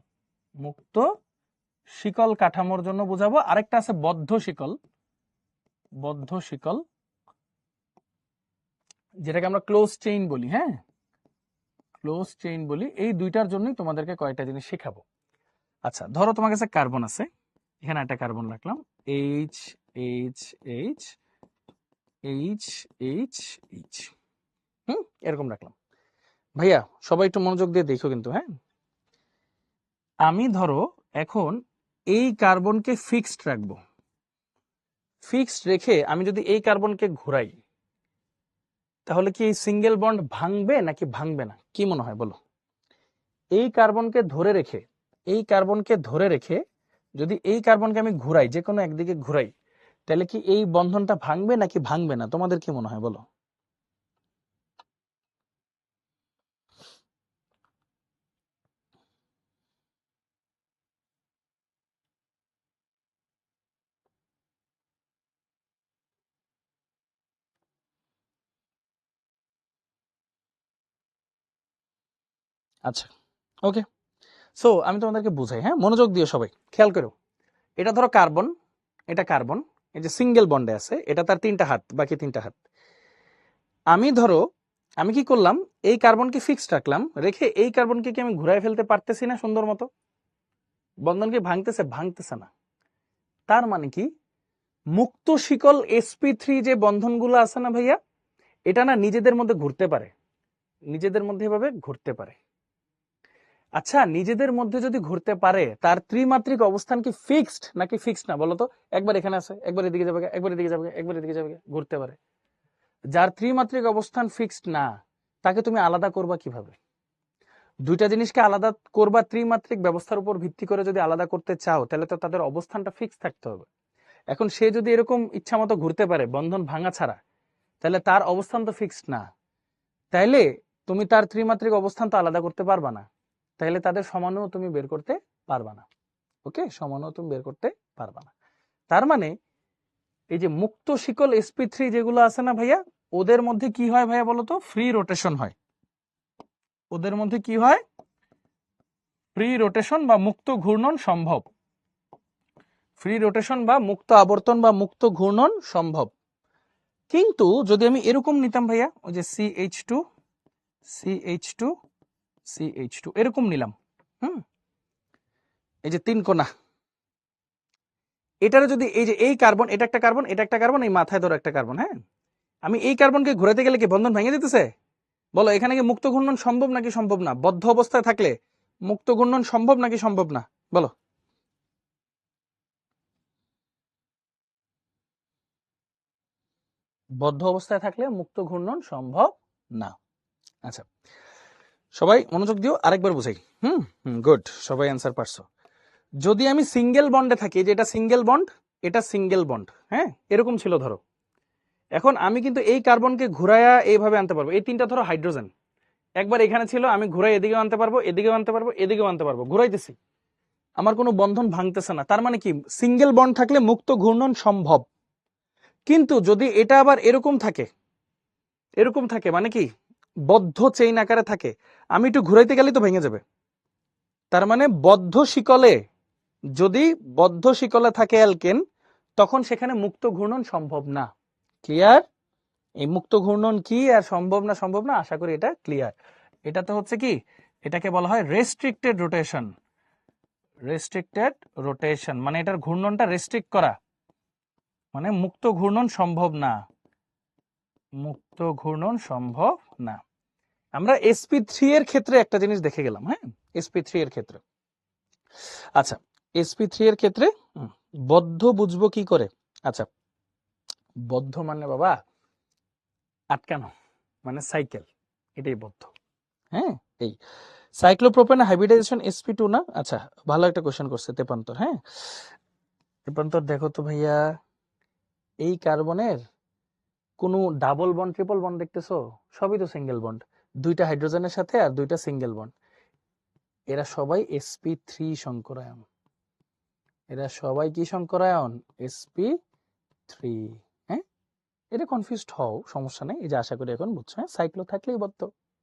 মুক্ত শিকল কাঠামোর জন্য বুঝাবো। আরেকটা আছে বদ্ধ শিকল, বদ্ধ শিকল যেটাকে আমরা ক্লোজ চেইন বলি, হ্যাঁ ক্লোজ চেইন বলি। এই দুইটার জন্যই তোমাদেরকে কয়েকটা জিনিস শেখাবো। আচ্ছা ধরো তোমার কাছে কার্বন আছে, এখানে একটা কার্বন রাখলাম, H H H H H H, এরকম রাখলাম। ভাইয়া সবাই একটু মনোযোগ দিয়ে দেখো কিন্তু, হ্যাঁ আমি ধরো এখন এই কার্বনকে ফিক্সড রাখবো, ফিক্সড রেখে আমি যদি এই কার্বনকে ঘোরাই, তাহলে কি এই সিঙ্গেল বন্ড ভাঙবে নাকি ভাঙবে না, কি মনে হয় বলো? এই কার্বনকে ধরে রেখে, এই কার্বনকে ধরে রেখে যদি এই কার্বনকে আমি ঘুরাই, যে কোনো একদিকে ঘুরাই, তাহলে কি এই বন্ধনটা ভাঙবে নাকি ভাঙবে না, তোমাদের কি মনে হয় বলো? আচ্ছা ওকে, সো আমি তোমাদেরকে বুঝাই, হ্যাঁ মনোযোগ দিও সবাই, খেয়াল করো। এটা ধরো কার্বন, এটা কার্বন, এই যে সিঙ্গেল বন্ডে আছে, এটা তার 3টা হাত, বাকি 3টা হাত। আমি ধরো আমি কি করলাম, এই কার্বনকে ফিক্সড রাখলাম, রেখে এই কার্বনকে কি আমি ঘুরাই ফেলতে পারতেছি না সুন্দর মতো? বন্ধন কি ভাঙতেছে? ভাঙতেছে না। তার মানে কি, মুক্ত শিকল sp3 যে বন্ধনগুলো আছে না ভাইয়া, এটা না নিজেদের মধ্যে ঘুরতে পারে, নিজেদের মধ্যে এভাবে ঘুরতে পারে। আচ্ছা, নিজেদের মধ্যে যদি ঘুরতে পারে, তার ত্রিমাত্রিক অবস্থান কি ফিক্সড নাকি ফিক্সড না বলতো? একবার এখানে আছে, একবার এদিকে যাবে, একবার এদিকে যাবে, একবার এদিকে যাবে, ঘুরতে পারে। যার ত্রিমাত্রিক অবস্থান ফিক্সড না, তাকে তুমি আলাদা করবা কিভাবে? দুইটা জিনিসকে আলাদা করবা ত্রিমাত্রিক ব্যবস্থার উপর ভিত্তি করে। যদি আলাদা করতে চাও, তাহলে তো তাদের অবস্থানটা ফিক্স থাকতে হবে। এখন সে যদি এরকম ইচ্ছা মতো ঘুরতে পারে বন্ধন ভাঙা ছাড়া, তাহলে তার অবস্থান তো ফিক্সড না। তাইলে তুমি তার ত্রিমাত্রিক অবস্থান তো আলাদা করতে পারবা না, তাহলে তাদের সমানুও তুমি বের করতে পারবা না। ওকে, সমানুও তুমি বের করতে পারবা না। তার মানে এই যে মুক্ত শিকল sp3 যেগুলো আছে না ভাইয়া, ওদের মধ্যে কি হয় ভাইয়া বলতো? ফ্রি রোটেশন হয়। ওদের মধ্যে কি হয়? ফ্রি রোটেশন বা মুক্ত ঘূর্ণন সম্ভব। ফ্রি রোটেশন বা মুক্ত আবর্তন বা মুক্ত ঘূর্ণন সম্ভব। কিন্তু যদি আমি এরকম নিতাম ভাইয়া, ওই যে CH2 CH2 CH2 এরকম নিলাম, এই যে তিন কোণা, এটারে যদি এই যে এই কার্বন, এটা একটা কার্বন, এটা একটা কার্বন, এই মাথায় ধরো একটা কার্বন, হ্যাঁ, আমি এই কার্বনকে ঘোরাতে গেলে কি বন্ধন ভেঙে যেতেছে? বলো, এখানে কি মুক্ত ঘূর্ণন সম্ভব নাকি সম্ভব না? বদ্ধ অবস্থায় থাকলে মুক্ত ঘূর্ণন সম্ভব নাকি সম্ভব না? বলো। বদ্ধ অবস্থায় থাকলে মুক্ত ঘূর্ণন সম্ভব না। আচ্ছা, সবাই মনোযোগ দিও, আরেকবার বুঝাই। গুড, সবাই অ্যান্সার পারছো। যদি আমি সিঙ্গেল বন্ডে থাকি, যে এটা সিঙ্গেল বন্ড, এটা সিঙ্গেল বন্ড, হ্যাঁ, এরকম ছিল ধরো। এখন আমি কিন্তু এই কার্বনকে ঘুরাইয়া এইভাবে আনতে পারবো। এই তিনটা ধরো হাইড্রোজেন, একবার এখানে ছিল, আমি ঘুরাই এদিকেও আনতে পারবো, এদিকেও আনতে পারবো, এদিকেও আনতে পারবো, ঘুরাইতেছি, আমার কোনো বন্ধন ভাঙতেছে না। তার মানে কি, সিঙ্গেল বন্ড থাকলে মুক্ত ঘূর্ণন সম্ভব। কিন্তু যদি এটা আবার এরকম থাকে, এরকম থাকে মানে কি, বদ্ধ চেইন আকারে থাকে, আমি একটু ঘুরাইতে গেলেই তো ভেঙে যাবে। তার মানে বদ্ধ শিকলে, যদি বদ্ধ শিকলে থাকে অ্যালকেন, তখন সেখানে মুক্ত ঘূর্ণন সম্ভব না। ক্লিয়ার? এই মুক্ত ঘূর্ণন কি আর সম্ভব না সম্ভব না, আশা করি এটা ক্লিয়ার। এটা তো হচ্ছে কি, এটাকে বলা হয় রেস্ট্রিক্টেড রোটেশন। রেস্ট্রিক্টেড রোটেশন মানে এটার ঘূর্ণনটা রেস্ট্রিক্ট করা, মানে মুক্ত ঘূর্ণন সম্ভব না, মুক্ত ঘূর্ণন সম্ভব না। আমরা sp3 এর ক্ষেত্রে একটা জিনিস দেখে গেলাম, হ্যাঁ, sp3 এর ক্ষেত্রে। আচ্ছা, sp3 এর ক্ষেত্রে বদ্ধ বুঝবো কি করে? আচ্ছা, বদ্ধ মানে বাবা আটকানো, মানে সাইকেল, এটাই বদ্ধ। হ্যাঁ, এই সাইক্লোপ্রোপেন হাইব্রিডাইজেশন sp2 না? আচ্ছা, ভালো একটা কোশ্চেন করছে তেপান্তর। হ্যাঁ, তেপান্তর দেখো তো ভাইয়া, এই কার্বনের কোনো ডাবল বন্ড ট্রিপল বন্ড দেখতেছো? সবই তো সিঙ্গেল বন্ড, দুইটা হাইড্রোজেনের সাথে আর দুইটা সিঙ্গেল বন্ড। এরা সবাই sp3 সংকরায়ন। এরা সবাই কি সংকরায়ন? sp3। হ্যাঁ, এটা কনফিউজড হও, সমস্যা নেই, এই যে আশা করি এখন বুঝছো। হ্যাঁ, সাইক্লো থাকলেই বদ্ধ।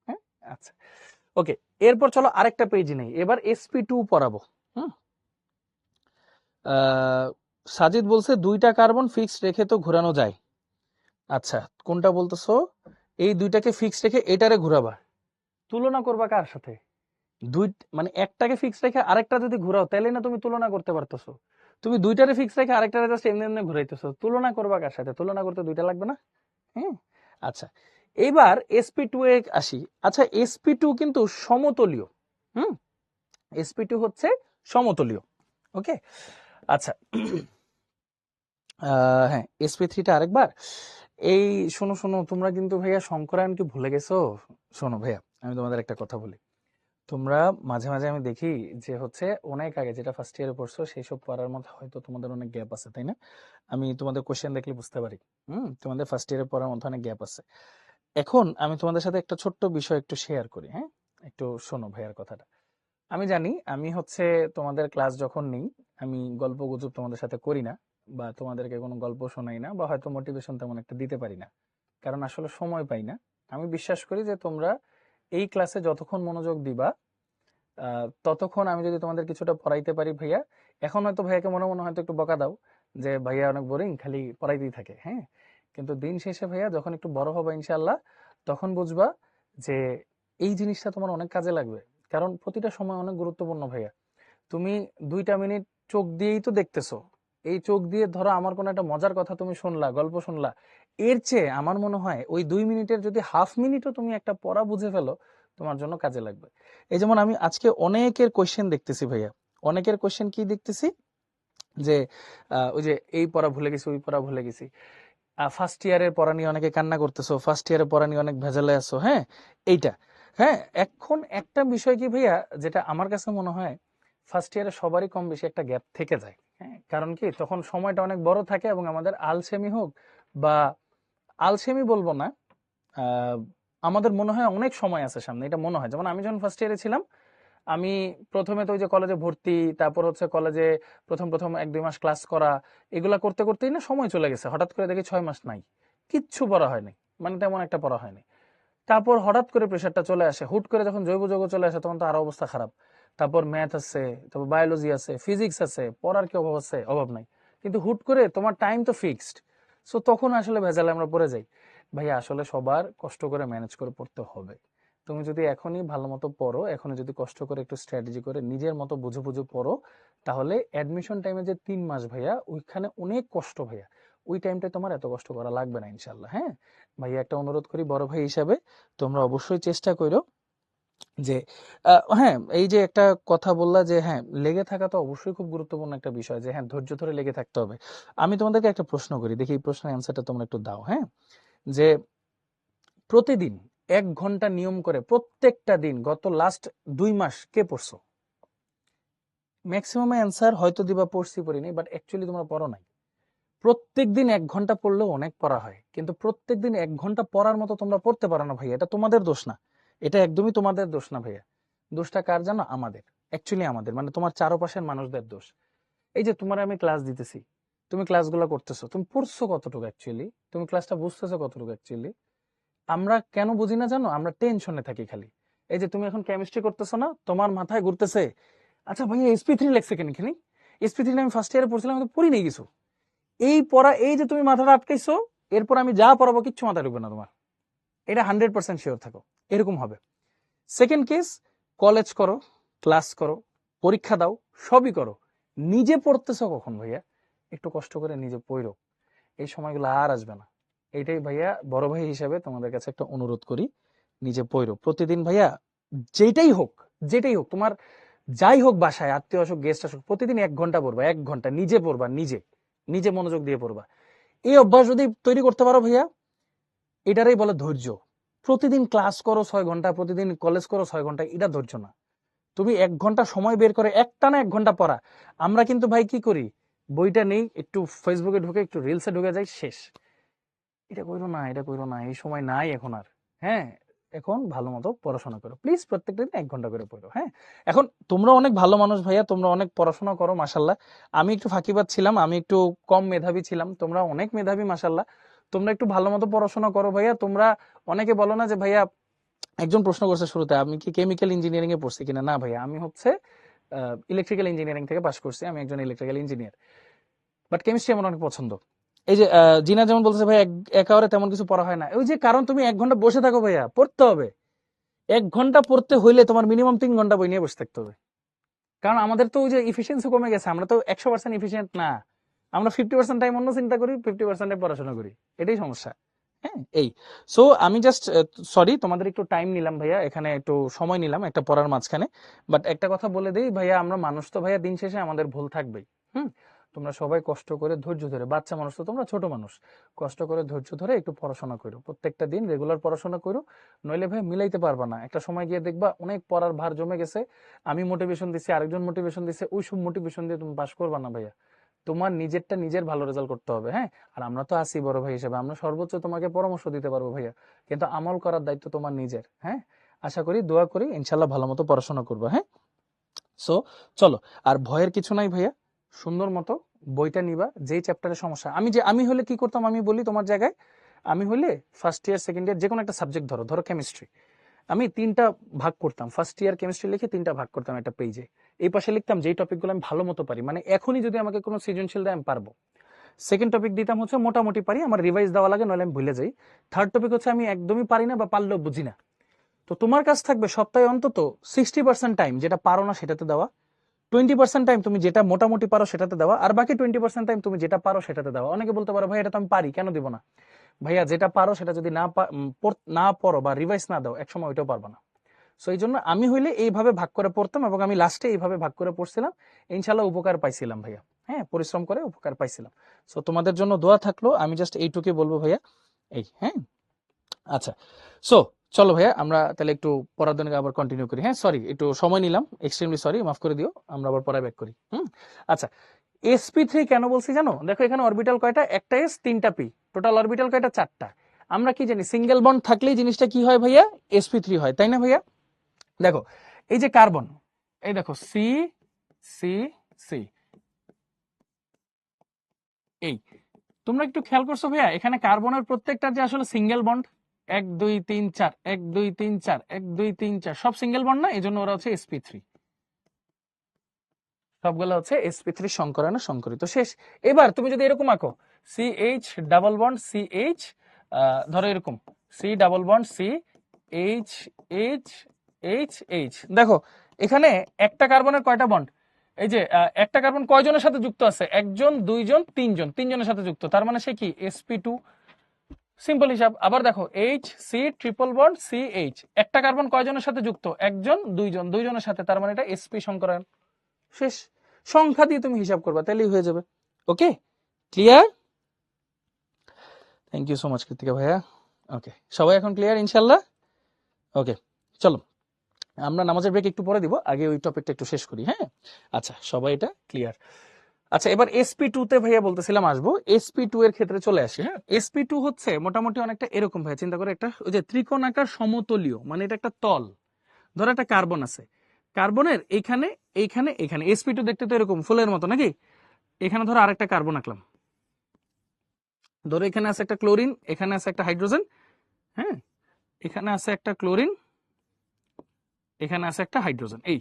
হ্যাঁ, আচ্ছা, ওকে। এরপর চলো আরেকটা পেজ নেই, এবার sp2 পড়াবো। সাজিদ বলছে দুইটা কার্বন ফিক্সড রেখে তো ঘোরানো যায়। আচ্ছা, কোনটা বলতেছো? এই দুইটাকে ফিক্সড রেখে এটারে ঘুরাবা, তুলনা করবা কার সাথে? দুই মানে একটাকে ফিক্স রেখে আরেকটা যদি ঘুরাও, তাহলে না তুমি তুলনা করতে পারতেছো। তুমি দুইটারে ফিক্স রেখে আরেকটারে জাস্ট এমনি এমনি ঘুরাইতেছো, তুলনা করবা কার সাথে? তুলনা করতে দুইটা লাগবে না? হ্যাঁ, আচ্ছা, এবার sp2 এ আসি। আচ্ছা, sp2 কিন্তু সমতলীয়। sp2 হচ্ছে সমতলীয়। ওকে, আচ্ছা, হ্যাঁ, sp3টা আরেকবার। এই শোনো শোনো, তোমরা কিন্তু ভাইয়া সংকরায়ন কি ভুলে গেছো? শোনো ভাইয়া, আমি তোমাদের একটা কথা বলি। তোমরা মাঝে মাঝে আমি দেখি যে হচ্ছে অনেক আগে যেটা ফার্স্ট ইয়ারে পড়ছো, সেই সব পড়ার মধ্যে হয়তো তোমাদের অনেক গ্যাপ আছে, তাই না? আমি তোমাদের কোশ্চেন দেখলে বুঝতে পারি, তোমাদের ফার্স্ট ইয়ারে পড়ার মধ্যে অনেক গ্যাপ আছে। এখন আমি তোমাদের সাথে একটা ছোট্ট বিষয় একটু শেয়ার করি। হ্যাঁ, একটু শোনো ভাইয়ার কথাটা। আমি জানি আমি হচ্ছে তোমাদের ক্লাস যখন নেই, আমি গল্প গুজব তোমাদের সাথে করি না, বা তোমাদেরকে কোনো গল্প শোনাই না, বা হয়তো মোটিভেশন তেমন একটা দিতে পারি না, কারণ আসলে সময় পাই না। আমি বিশ্বাস করি যে তোমরা এই ক্লাসে যতক্ষণ মনোযোগ দিবা, ততক্ষণ আমি যদি তোমাদের কিছুটা পড়াইতে পারি ভাইয়া। এখন হয়তো ভাইয়াকে মনে মনে হয়তো একটু বকা দাও যে ভাইয়া অনেক বোরিং, খালি পড়াইতেই থাকে। হ্যাঁ, কিন্তু দিন শেষে ভাইয়া যখন একটু বড় হবে ইনশাআল্লাহ, তখন বুঝবা যে এই জিনিসটা তোমার অনেক কাজে লাগবে। কারণ প্রতিটা সময় অনেক গুরুত্বপূর্ণ ভাইয়া। তুমি 2টা মিনিট চোখ দিয়েই তো দেখতেছো, এই চোখ দিয়ে ধরো আমার কোনো একটা মজার কথা তুমি শুনলা, গল্প শুনলা, এর চেয়ে আমার মনে হয় ওই 2 মিনিটের যদি হাফ মিনিটও তুমি একটা পড়া বুঝে ফেলো, তোমার জন্য কাজে লাগবে। এই যেমন আমি আজকে অনেকের কোয়েশ্চেন দেখতেছি ভাইয়া, অনেকের কোয়েশ্চেন কি দেখতেছি যে ওই যে এই পড়া ভুলে গেছি, ওই পড়া ভুলে গেছি। ফার্স্ট ইয়ারের পড়া নিয়ে অনেকে কান্না করতেছো, ফার্স্ট ইয়ারের পড়া নিয়ে অনেক ভেজালে আছো, হ্যাঁ এইটা। হ্যাঁ, এখন একটা বিষয় কি ভাইয়া, যেটা আমার কাছে মনে হয় ফার্স্ট ইয়ারে সবারই কম বেশি একটা গ্যাপ থেকে যায়। হ্যাঁ, কারণ কি তখন সময়টা অনেক বড় থাকে এবং আমাদের আলসেমি হোক বা আলসেমি বলবো না, আহ, আমাদের মনে হয় অনেক সময় আছে সামনে, এটা মনে হয়। যেমন আমি যখন ফার্স্ট ইয়ারে ছিলাম, আমি প্রথমে তো ওই যে কলেজে ভর্তি, তারপর হচ্ছে কলেজে প্রথম প্রথম 1-2 মাস ক্লাস করা, এগুলা করতে করতেই না সময় চলে গেছে। হঠাৎ করে দেখি 6 মাস নাই, কিচ্ছু পড়া হয়নি, মানে তেমন একটা পড়া হয়নি। তারপর হঠাৎ করে প্রেশারটা চলে আসে, হুট করে যখন জৈব যৌগ চলে আসে তখন তো আরো অবস্থা খারাপ। তারপর ম্যাথ আছে, তারপর বায়োলজি আছে, ফিজিক্স আছে, পড়ার কি অভাব আছে? অভাব নাই। কিন্তু হুট করে তোমার টাইম তো ফিক্সড, সো তখন আসলে ভেজালে আমরা পড়ে যাই। ভাইয়া আসলে সবার কষ্ট করে ম্যানেজ করে পড়তে হবে। তুমি যদি এখনই ভালো মতো পড়ো, এখনই যদি কষ্ট করে একটু স্ট্র্যাটেজি করে নিজের মতো বুঝে বুঝে পড়ো, তাহলে অ্যাডমিশন টাইমে যে 3 মাস ভাইয়া, ওইখানে অনেক কষ্ট ভাইয়া, ওই টাইমটা তোমার এত কষ্ট করা লাগবে না ইনশাল্লাহ। হ্যাঁ ভাইয়া, একটা অনুরোধ করি বড় ভাই হিসাবে, তোমরা অবশ্যই চেষ্টা করো যে হ্যাঁ, এই যে একটা কথা বললা যে হ্যাঁ লেগে থাকা তো অবশ্যই খুব গুরুত্বপূর্ণ একটা বিষয়, যে হ্যাঁ ধৈর্য ধরে লেগে থাকতে হবে। আমি তোমাদেরকে একটা প্রশ্ন করি, দেখি এই প্রশ্নের অ্যান্সারটা তোমরা একটু দাও। হ্যাঁ, যে প্রতিদিন 1 ঘন্টা নিয়ম করে প্রত্যেকটা দিন গত লাস্ট 2 মাস কে পড়ছো? ম্যাক্সিমাম অ্যান্সার হয়তো দিবা পড়ছি পড়িনি, বাট অ্যাকচুয়ালি তোমরা পড়ো নাই। প্রত্যেকদিন 1 ঘন্টা পড়লেও অনেক পড়া হয়, কিন্তু প্রত্যেকদিন 1 ঘন্টা পড়ার মতো তোমরা পড়তে পারো না ভাইয়া, এটা তোমাদের দোষ না, এটা একদমই তোমাদের দোষ না ভাইয়া। দোষটা কার জানো? আমাদের, অ্যাকচুয়ালি আমাদের, মানে তোমার চারপাশের মানুষদের দোষ। এই যে তোমার আমি ক্লাস দিতেছি, তুমি ক্লাসগুলো করতেছো, তুমি পড়ছো কতটুকু অ্যাকচুয়ালি, তুমি ক্লাসটা বুঝতেছো কতটুকু অ্যাকচুয়ালি? আমরা কেন বুঝি না জানো? আমরা টেনশনে থাকি খালি। এই যে তুমি এখন কেমিস্ট্রি করতেছো না, তোমার মাথায় ঘুরতেছে, আচ্ছা ভাইয়া SP3 লেখছে কেন এখানে? SP3 আমি ফার্স্ট ইয়ারে পড়ছিলাম, আমি তো পড়ি নেই কিছু। এই পড়া, এই যে তুমি মাথাটা আটকাইছো, এরপর আমি যা পড়াবো কিচ্ছু মাথায় ঢুকবে না তোমার, এটা 100% শিওর থাকো, এরকম হবে। সেকেন্ড কেস, কলেজ করো, ক্লাস করো, পরীক্ষা দাও, সবই করো, নিজে পড়তেছো কখন ভাইয়া? একটু কষ্ট করে নিজে পড়ো, এই সময়গুলো আর আসবে না। এইটাই ভাইয়া বড় ভাই হিসাবে তোমাদের কাছে একটা অনুরোধ করি, নিজে পড়ো প্রতিদিন ভাইয়া। যেটাই হোক, যেটাই হোক তোমার, যাই হোক, বাসায় আত্মীয় আসুক, গেস্ট আসুক, প্রতিদিন 1 ঘন্টা পড়বা, 1 ঘন্টা নিজে পড়বা, নিজে নিজে মনোযোগ দিয়ে পড়বা। এই অভ্যাস যদি তৈরি করতে পারো ভাইয়া, এটারই বলে ধৈর্য। প্রতিদিন ক্লাস করো 6 ঘন্টা, প্রতিদিন কলেজ করো 6 ঘন্টা, এটা ধৈর্য না। তুমি 1 ঘন্টা সময় বের করে একটানা 1 ঘন্টা পড়া। আমরা কিন্তু ভাই কি করি, বইটা নেই, একটু ফেসবুকে ঢুকে, একটু রিলসে ঢুকে যাই, শেষ। এটা কইরো না, এটা কইরো না, এই সময় নাই এখন আর। হ্যাঁ, এখন ভালো মতো পড়াশোনা করো প্লিজ, প্রত্যেকটা দিন 1 ঘন্টা করে পড়ো। হ্যাঁ, এখন তোমরা অনেক ভালো মানুষ ভাইয়া, তোমরা অনেক পড়াশোনা করো মাশাল্লাহ। আমি একটু ফাঁকিবাজ ছিলাম, আমি একটু কম মেধাবী ছিলাম, তোমরা অনেক মেধাবী মাশাল্লাহ। তোমরা একটু ভালো মতো পড়াশোনা করো ভাইয়া। তোমরা অনেকে বলো না যে ভাইয়া, একজন প্রশ্ন করছে শুরুতে আমি কি কেমিক্যাল ইঞ্জিনিয়ারিং এ পড়ছি কিনা। না ভাইয়া, আমি হচ্ছে ইলেকট্রিক্যাল ইঞ্জিনিয়ারিং থেকে পাশ করছি, আমি একজন ইলেকট্রিক্যাল ইঞ্জিনিয়ার, বাট কেমিস্ট্রি আমার অনেক পছন্দ। এই যে জিনা যেমন বলতেছে ভাই একেবারে তেমন কিছু পড়া হয় না, ওই যে কারণ তুমি 1 ঘন্টা বসে থাকো ভাইয়া, পড়তে হবে। 1 ঘন্টা পড়তে হইলে তোমার মিনিমাম 3 ঘন্টা বই নিয়ে বসে থাকতে হবে। কারণ আমাদের তো ওই যে ইফিসিয়েন্সি কমে গেছে, আমরা তো 100% ইফিসিয়েন্ট না। আমরা 50% টাইম অন্য চিন্তা করি, 50% পড়াশোনা করি, এটাই সমস্যা। হ্যাঁ, এই সো আমি জাস্ট সরি তোমাদের একটু টাইম নিলাম ভাইয়া, এখানে একটু সময় নিলাম একটা পড়ার মাঝখানে। বাট একটা কথা বলে দিই ভাইয়া, আমরা মানুষ তো ভাইয়া, দিন শেষে আমাদের ভুল থাকবেই। হুম, তোমরা সবাই কষ্ট করে ধৈর্য ধরে, বাচ্চা মানুষ তো তোমরা, ছোট মানুষ, কষ্ট করে ধৈর্য ধরে একটু পড়াশোনা করো, প্রত্যেকটা দিন রেগুলার পড়াশোনা করো। নইলে ভাই মিলাইতে পারবা না, একটা সময় গিয়ে দেখবা অনেক পড়ার ভার জমে গেছে, আমি মোটিভেশন দিচ্ছি, আরেকজন মোটিভেশন দিচ্ছে, ওই সব মোটিভেশন দিয়ে তুমি পাস করবা না ভাইয়া। তোমার নিজেরটা নিজের ভালো রেজাল্ট করতে হবে। হ্যাঁ, আর আমরা তো আছি বড় ভাই হিসেবে, আমরা সর্বোচ্চ তোমাকে পরামর্শ দিতে পারবো ভাইয়া, কিন্তু আমল করার দায়িত্ব তোমার নিজের। হ্যাঁ, আশা করি, দোয়া করি ইনশাল্লাহ ভালো মতো পড়াশোনা করবো। হ্যাঁ, সো চলো, আর ভয়ের কিছু নাই ভাইয়া, সুন্দর মতো বইটা নিবা, যেই চ্যাপ্টারের সমস্যা। আমি হলে কি করতাম, আমি বলি তোমার জায়গায়, আমি হলে ফার্স্ট ইয়ার সেকেন্ড ইয়ার যে কোনো একটা সাবজেক্ট ধরো, ধরো কেমিস্ট্রি, আমি 3টা ভাগ করতাম, ফার্স্ট ইয়ার কেমিস্ট্রি লিখে 3টা ভাগ করতাম একটা পেজে। এই পাশে লিখতাম যেই টপিকগুলো আমি ভালো মতো পারি, মানে এখনই যদি আমাকে কোনো সৃজনশীল দেয় আমি পারবো। সেকেন্ড টপিক দিতাম হচ্ছে মোটামুটি পারি, আমার রিভাইজ দেওয়া লাগে, নইলে আমি ভুলে যাই। থার্ড টপিক হচ্ছে আমি একদমই পারি না বা পারলেও বুঝি না। তো তোমার কাছ থাকবে সপ্তাহে অন্তত 60% টাইম যেটা পারো না সেটাতে দেওয়া, 20% টাইম তুমি যেটা মোটামুটি পারো সেটাতে দেওয়া, আর বাকি 20% টাইম তুমি যেটা পারো সেটাতে দেওয়া। অনেকে বলতে পারো ভাই এটা তো আমি পারি, কেন দিব না? ভাইয়া যেটা পারো সেটা যদি না পড়ো বা রিভাইজ না দাও, একসময় ওইটাও পারবা না। সো এই জন্য আমি হইলে এইভাবে ভাগ করে পড়তাম, এবং আমি লাস্টে এইভাবে ভাগ করে পড়ছিলাম, ইনশাল্লাহ উপকার পাইছিলাম ভাইয়া। হ্যাঁ, পরিশ্রম করে উপকার পাইছিলাম। সো তোমাদের জন্য দোয়া থাকলো, আমি জাস্ট এইটুকুই বলবো ভাইয়া। এই হ্যাঁ, আচ্ছা। সো চলো ভাইয়া, আমরা তাহলে একটু পড়ার জন্য আবার কন্টিনিউ করি। হ্যাঁ, সরি একটু সময় নিলাম, এক্সট্রিমলি সরি, মাফ করে দিও। আমরা আবার পড়ায় ব্যাক করি। আচ্ছা, sp3 কেন বলছি জানো? দেখো এখানে অরবিটাল কয়টা, একটা s, তিনটা p, টোটাল অরবিটাল কয়টা, চারটা। আমরা কি জানি সিঙ্গেল বন্ড থাকলেই জিনিসটা কি হয় ভাইয়া, sp3 হয়, তাই না ভাইয়া? দেখো এই যে কার্বন, এই দেখো সি সি সি, এই তোমরা একটু খেয়াল করছো ভাইয়া, এখানে কার্বনের প্রত্যেকটা যে আসলে সিঙ্গেল বন্ড, 1 2 3 4, 1 2 3 4, 1 2 3 4, সব সিঙ্গেল বন্ড না, এই জন্য ওরা হচ্ছে sp3, সবগুলো হচ্ছে sp3 সংকরানো সংকরিত। শেষ। এবার তুমি যদি এরকম আঁকো, CH ডাবল বন্ড CH, ধরো এরকম C double bond C H H H H, দেখো এখানে একটা কার্বনের কয়টা বন্ড? এই যে একটা কার্বন কয়জনের সাথে যুক্ত আছে? একজন, দুইজন, তিনজন, তিনজনের সাথে যুক্ত, তার মানে সে কি sp2। সিম্পল হিসাব। আবার দেখো H C triple bond CH, একটা কার্বন কয়জনের সাথে যুক্ত? একজন, দুইজন, দুইজনের সাথে, তার মানে এটা sp সংকরায়ন। শেষ। সংখ্যা দিয়ে তুমি হিসাব করবা, তাহলেই হয়ে যাবে। Okay, clear? Thank you so much Kritika ভাইয়া। ওকে, সবাই এখন ক্লিয়ার ইনশাল্লাহ? ওকে, চলো আমরা নামাজের ব্রেক একটু পরে দিব, আগে ওই টপিকটা একটু শেষ করি। হ্যাঁ, আচ্ছা সবাই এটা ক্লিয়ার? আচ্ছা, এবার sp2 তে ভাইয়া বলতেছিলাম আসবো, sp2 এর ক্ষেত্রে চলে আসি। হ্যাঁ, sp2 হচ্ছে মোটামুটি অনেকটা এরকম ভাইয়া, চিন্তা করে একটা ওই যে ত্রিকোণাকার সমতলীয়, মানে এটা একটা তল। ধরো একটা কার্বন আছে, কার্বনের এইখানে এইখানে এখানে, sp2 দেখতে তো এরকম ফুলের মতো নাকি? এখানে ধরো আরেকটা কার্বন আঁকলাম, ধরো এখানে আছে একটা ক্লোরিন, এখানে আছে একটা হাইড্রোজেন, হ্যাঁ, এখানে আছে একটা ক্লোরিন, এখানে আছে একটা হাইড্রোজেন। এই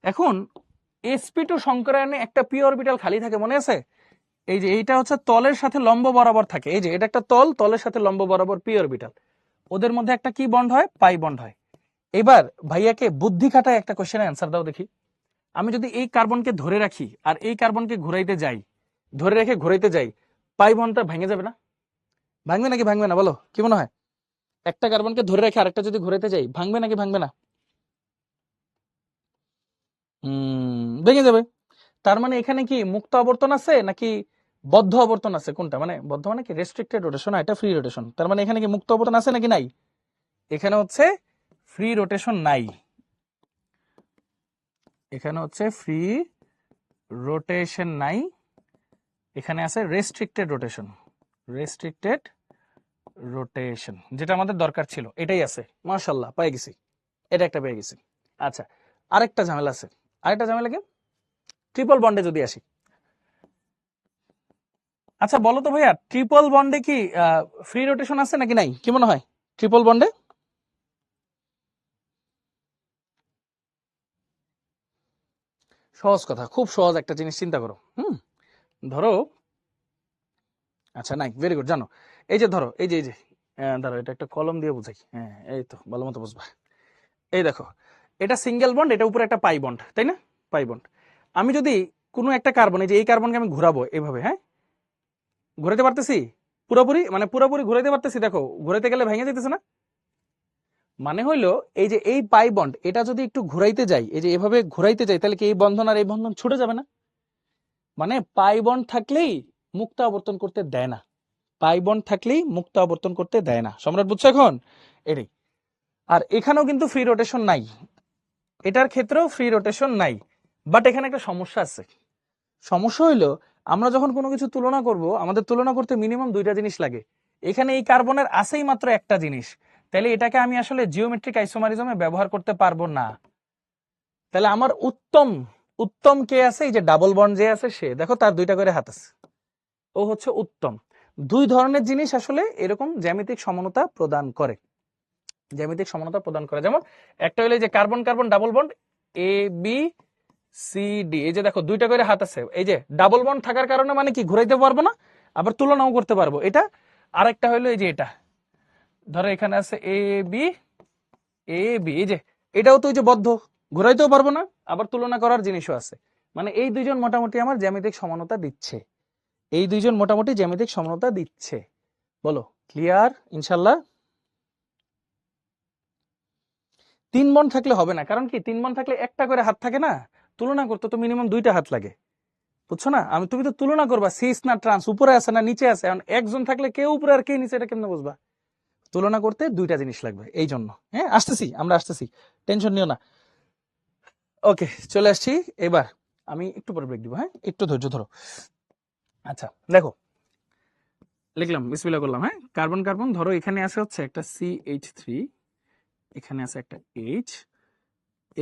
এখন sp2 সংকরায়নে একটা পি অরবিটাল খালি থাকে, মনে আছে? এই যে এইটা হচ্ছে তলের সাথে লম্ব বরাবর থাকে, এই যে এটা একটা তল, তলের সাথে লম্ব বরাবর পি অরবিটাল, ওদের মধ্যে একটা কি বন্ড হয়, পাই বন্ড হয়। এবার ভাইয়াকে বুদ্ধি খাটায় একটা কোশ্চেনের অ্যান্সার দাও দেখি। আমি যদি এই কার্বনকে ধরে রাখি আর এই কার্বনকে ঘুরাইতে যাই, ধরে রেখে ঘুরাইতে যাই, পাই বন্ডটা ভেঙে যাবে না? ভাঙবে নাকি ভাঙবে না বলো, কি মনে হয়? একটা কার্বনকে ধরে রেখে আরেকটা যদি ঘুরাইতে যাই, ভাঙবে নাকি ভাঙবে না? ভেঙে যাবে। তার মানে এখানে কি মুক্ত আবর্তন আছে নাকি বদ্ধ আবর্তন আছে? কোনটা? মানে বদ্ধ মানে কি রেস্ট্রিক্টেড রোটেশন, এটা ফ্রি রোটেশন। তার মানে এখানে কি মুক্ত আবর্তন আছে নাকি নাই? এখানে হচ্ছে ফ্রি রোটেশন নাই, এখানে হচ্ছে ফ্রি রোটেশন নাই, এখানে আছে রেস্ট্রিক্টেড রোটেশন। রেস্ট্রিক্টেড রোটেশন, যেটা আমাদের দরকার ছিল, এটাই আছে। মাশাআল্লাহ, পেয়ে গেছি, এটা একটা পেয়ে গেছি। আচ্ছা, আরেকটা ঝামেলা আছে। আরেকটা ঝামেলা কি? ট্রিপল বন্ডে যদি আসি। আচ্ছা বলো তো ভাইয়া, ট্রিপল বন্ডে কি ফ্রি রোটেশন আছে নাকি নাই? কি মনে হয় ট্রিপল বন্ডে? সহজ কথা, খুব সহজ একটা জিনিস চিন্তা করো। ধরো, আচ্ছা নাই, ভেরি গুড, জানো এই যে ধরো, এই যে ধরো এটা একটা কলম দিয়ে বুঝাই। হ্যাঁ, এই তো ভালো মতো বুঝবা। এই দেখো, এটা সিঙ্গেল বন্ড, এটা উপরে একটা পাই বন্ড, তাই না? Pi bond. আমি যদি কোনো একটা কার্বন, এই যে এই কার্বনকে আমি ঘুরাবো এভাবে, হ্যাঁ, ঘুরাইতে পারতেছি পুরোপুরি, মানে পুরোপুরি ঘুরাইতে পারতেছি। দেখো ঘুরাইতে গেলে ভেঙে যেতেছে না? মানে হইলো এই যে এই পাই বন্ড, এটা যদি একটু ঘুরাইতে যাই, এই যে এভাবে ঘুরাইতে যাই, তাহলে কি এই বন্ধন আর এই বন্ধন ছুটে যাবে না? মানে পাই বন্ড থাকলেই মুক্ত আবর্তন করতে দেয় না, পাই বন্ড থাকলেই মুক্ত আবর্তন করতে দেয় না। সম্রাট বুঝছো এখন? এটাই। আর এখানেও কিন্তু ফ্রি রোটেশন নাই, এটার ক্ষেত্রেও ফ্রি রোটেশন নাই। বাট এখানে একটা সমস্যা আছে। সমস্যা হইলো, আমরা যখন কোনো কিছু তুলনা করব, আমাদের তুলনা করতে মিনিমাম দুইটা জিনিস লাগে। এখানে এই কার্বনের আছেই মাত্র একটা জিনিস, তাহলে এটাকে আমি আসলে জিওমেট্রিক আইসোমারিজমে ব্যবহার করতে পারবো না। তাহলে আমার উত্তম উত্তম কে আছে? এই যে ডাবল বন্ড যে আছে সে, দেখো তার দুইটা করে হাত আছে, ও হচ্ছে উত্তম। দুই ধরনের জিনিস আসলে এরকম জ্যামিতিক সমানতা প্রদান করে, জ্যামিতিক সমানতা প্রদান করে। যেমন একটা হলো যে carbon carbon double bond A B C D, এই যে দেখো দুইটা করে হাত আছে, এই যে ডাবল বন্ড থাকার কারণে মানে কি ঘুরাইতে পারবো না, আবার তুলনাও করতে পারবো এটা। আরেকটা হলো এই যে এটা, ধরো এখানে আছে এ বি এ বি, এই যে এটাও তো ওই যে বদ্ধ, ঘুরাইতেও পারবো না, আবার তুলনা করার জিনিসও আছে। মানে এই দুইজন মোটামুটি আমার জ্যামিতিক সমানতা দিচ্ছে, এই দুইজন মোটামুটি জ্যামিতিক সমানতা দিচ্ছে। বলো ক্লিয়ার ইনশাল্লাহ? 3 বন থাকলে হবে না, কারণ কি 3 বন থাকলে একটা করে হাত থাকে না, তুলনা করতে তো মিনিমাম 2টা হাত লাগে, বুঝছো না? তুমি তো তুলনা করবা সিস না ট্রান্স, উপরে আছে না নিচে আছে, এখন একজন থাকলে কে উপরে আর কে নিচে, এটা কেমনে বুঝবা? তুলনা করতে 2টা জিনিস লাগবে, এই জন্য। হ্যাঁ আসতেছি, আমরা আসতেছি, টেনশন নিও না। ওকে চলে আসছি। এবার আমি একটু পরে ব্রেক দিব, হ্যাঁ একটু ধৈর্য ধরো। আচ্ছা দেখো, লিখলাম, বিসমিল্লাহ করলাম। হ্যাঁ কার্বন কার্বন, ধরো এখানে আছে হচ্ছে একটা CH3, এখানে আছে একটা H,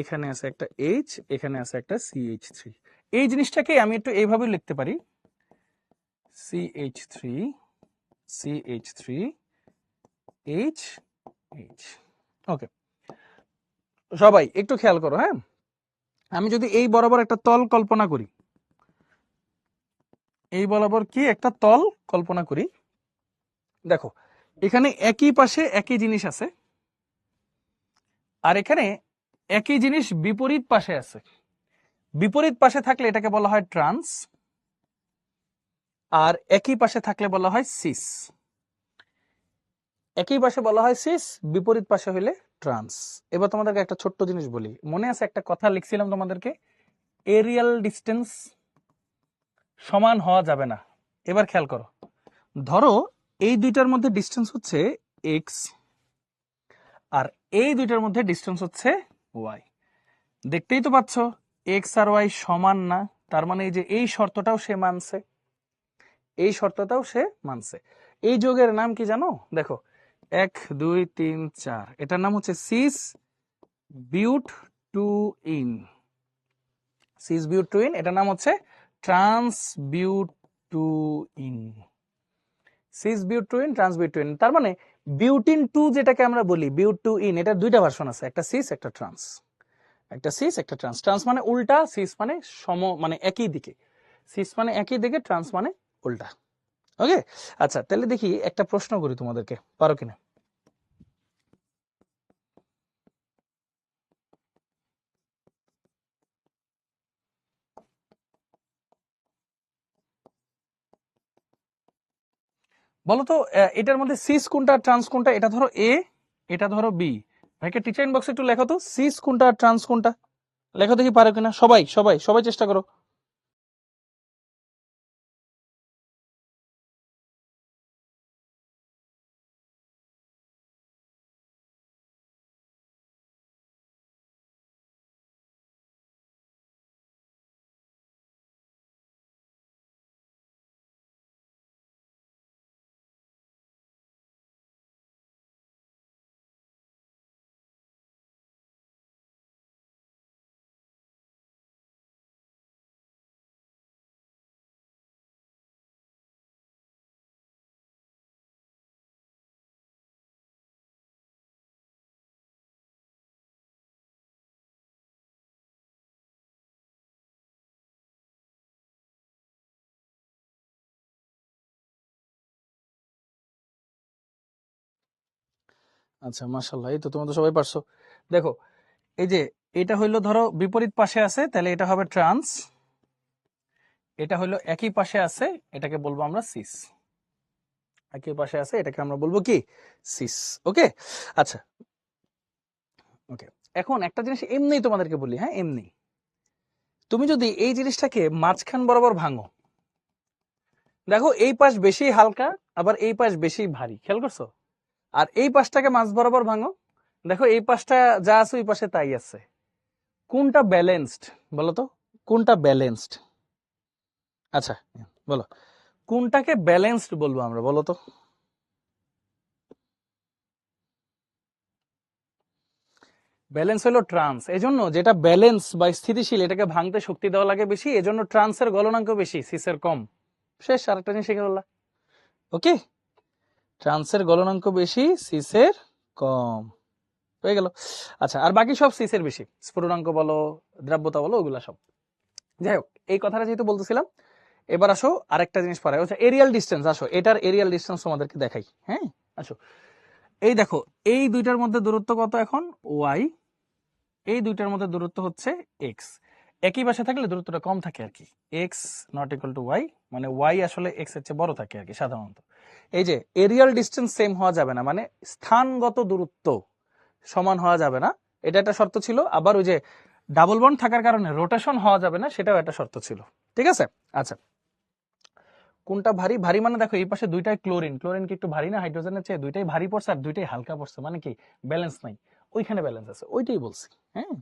এখানে আছে একটা H, এখানে আছে একটা CH3। এই জিনিসটাকে আমি একটু এইভাবে লিখতে পারি, CH3 CH3 H H। ওকে সবাই একটু খেয়াল করো। হ্যাঁ আমি যদি এই বরাবর একটা তল কল্পনা করি, এই বরাবর কি একটা তল কল্পনা করি, দেখো এখানে একই পাশে একই জিনিস আছে, আর এখানে একই জিনিস বিপরীত পাশে আছে। বিপরীত পাশে থাকলে এটাকে বলা হয় ট্রান্স, আর একই পাশে থাকলে বলা হয় সিস। একই পাশে বলা হয় সিস, বিপরীত পাশে হইলে ট্রান্স। এবার তোমাদেরকে একটা ছোট্ট জিনিস বলি, মনে আছে একটা কথা লিখছিলাম তোমাদেরকে, এরিয়াল ডিস্টেন্স সমান হওয়া যাবে না। এবার খেয়াল করো, ধরো এই দুইটার মধ্যে ডিস্টেন্স হচ্ছে এক্স, আর এই দুইটার মধ্যে ডিস্টেন্স হচ্ছে ওয়াই। দেখতেই তো পাচ্ছ এক্স আর ওয়াই সমান না, তার মানে এই যে এই শর্তটাও সে মানছে, এই শর্তটাও সে মানছে। এই যোগের নাম কি জানো? দেখো 1 2 3 4, এটার নাম হচ্ছে cis but two ene. Cis but two ene, এটার নাম হচ্ছে trans but two ene. Cis but two ene, trans but two ene, তার মানে বিউটিন টু যেটাকে আমরা বলি বিউট টু ইন, এটার দুইটা ভার্সন আছে, একটা সিস একটা ট্রান্স। একটা সিস একটা ট্রান্স। ট্রান্স মানে উল্টা, সিস মানে মানে একই দিকে। সিস মানে একই দিকে, ট্রান্স মানে উল্টা। ওকে আচ্ছা তাহলে দেখি একটা প্রশ্ন করি তোমাদেরকে, পারো কিনা। বলো তো এটার মধ্যে সিস কোনটা ট্রান্স কোনটা? এটা ধরো এ, এটা ধরো বি। ভাইকে টিচার ইনবক্সে একটু লেখো তো সিস কোনটা ট্রান্স কোনটা, লেখো দেখি পারো কিনা। সবাই সবাই সবাই চেষ্টা করো। আচ্ছা মাশাআল্লাহ, এই তো তোমরা তো সবাই পারছো। দেখো এই যে এটা হইলো ধরো বিপরীত পাশে আছে, তাহলে এটা হবে ট্রান্স। এটা হইলো একই পাশে আছে, এটাকে বলবো আমরা সিস। একই পাশে আছে, এটাকে আমরা বলবো কি? সিস। ওকে আচ্ছা ওকে। এখন একটা জিনিস এমনি তোমাদেরকে বলি, হ্যাঁ এমনি তুমি যদি এই জিনিসটাকে মাঝখান বরাবর ভাঙো, দেখো এই পাশ বেশি হালকা, আবার এই পাশ বেশি ভারী, খেয়াল করছো? আর এই পাশটাকে মাঝ বরাবর ভাঙো, দেখো এই পাশটা যা আছে ওই পাশে তাই আছে। কোনটা ব্যালেন্সড বলো তো? কোনটা ব্যালেন্সড? আচ্ছা বলো কোনটাকে ব্যালেন্সড বলবো আমরা, বলো তো? ব্যালেন্স হলো ট্রান্স। এজন্য যেটা ব্যালেন্স বা স্থিতিশীল এটাকে ভাঙতে শক্তি দেওয়া লাগে বেশি, এজন্য ট্রান্সের গলনাঙ্ক বেশি, সিসের কম। শেষ, আরেকটা জিনিস শিখে বললা। ওকে ট্রান্সের গলনাঙ্ক বেশি, সিসের কম, হয়ে গেল। আচ্ছা আর বাকি সব সিসের বেশি, স্ফুটনাঙ্ক বলো দ্রাব্যতা বলো ওগুলা সব। যাই হোক এই কথাটা যেহেতু বলতেছিলাম, এবার আসো আরেকটা জিনিস পড়াই, হচ্ছে এরিয়াল ডিস্টেন্স। আসো এটার এরিয়াল ডিস্টেন্স তোমাদেরকে দেখাই। হ্যাঁ আসো, এই দেখো এই দুইটার মধ্যে দূরত্ব কত এখন? ওয়াই। এই দুইটার মধ্যে দূরত্ব হচ্ছে এক্স। একই পাশে থাকলে দূরত্বটা কম থাকে আর কি, x not equal to y, মানে ওয়াই আসলে এক্স এর চেয়ে বড় থাকে আর কি সাধারণত। এই যে এরিয়াল ডিস্টেন্স সেম হওয়া যাবে না, মানে স্থানগত দূরত্ব সমান হওয়া যাবে না, এটা একটা শর্ত ছিল। আবার ওই যে ডাবল বন্ড থাকার কারণে রোটেশন হওয়া যাবে না, সেটাও একটা শর্ত ছিল। ঠিক আছে, আচ্ছা কোনটা ভারী? ভারী মানে দেখো এই পাশে দুইটাই ক্লোরিন, ক্লোরিন কি একটু ভারী না হাইড্রোজেনের চেয়ে? দুইটাই ভারী পড়ছে আর দুইটাই হালকা পড়ছে, মানে কি ব্যালেন্স নাই, ওইখানে ব্যালেন্স আছে, ওইটাই বলছি। হ্যাঁ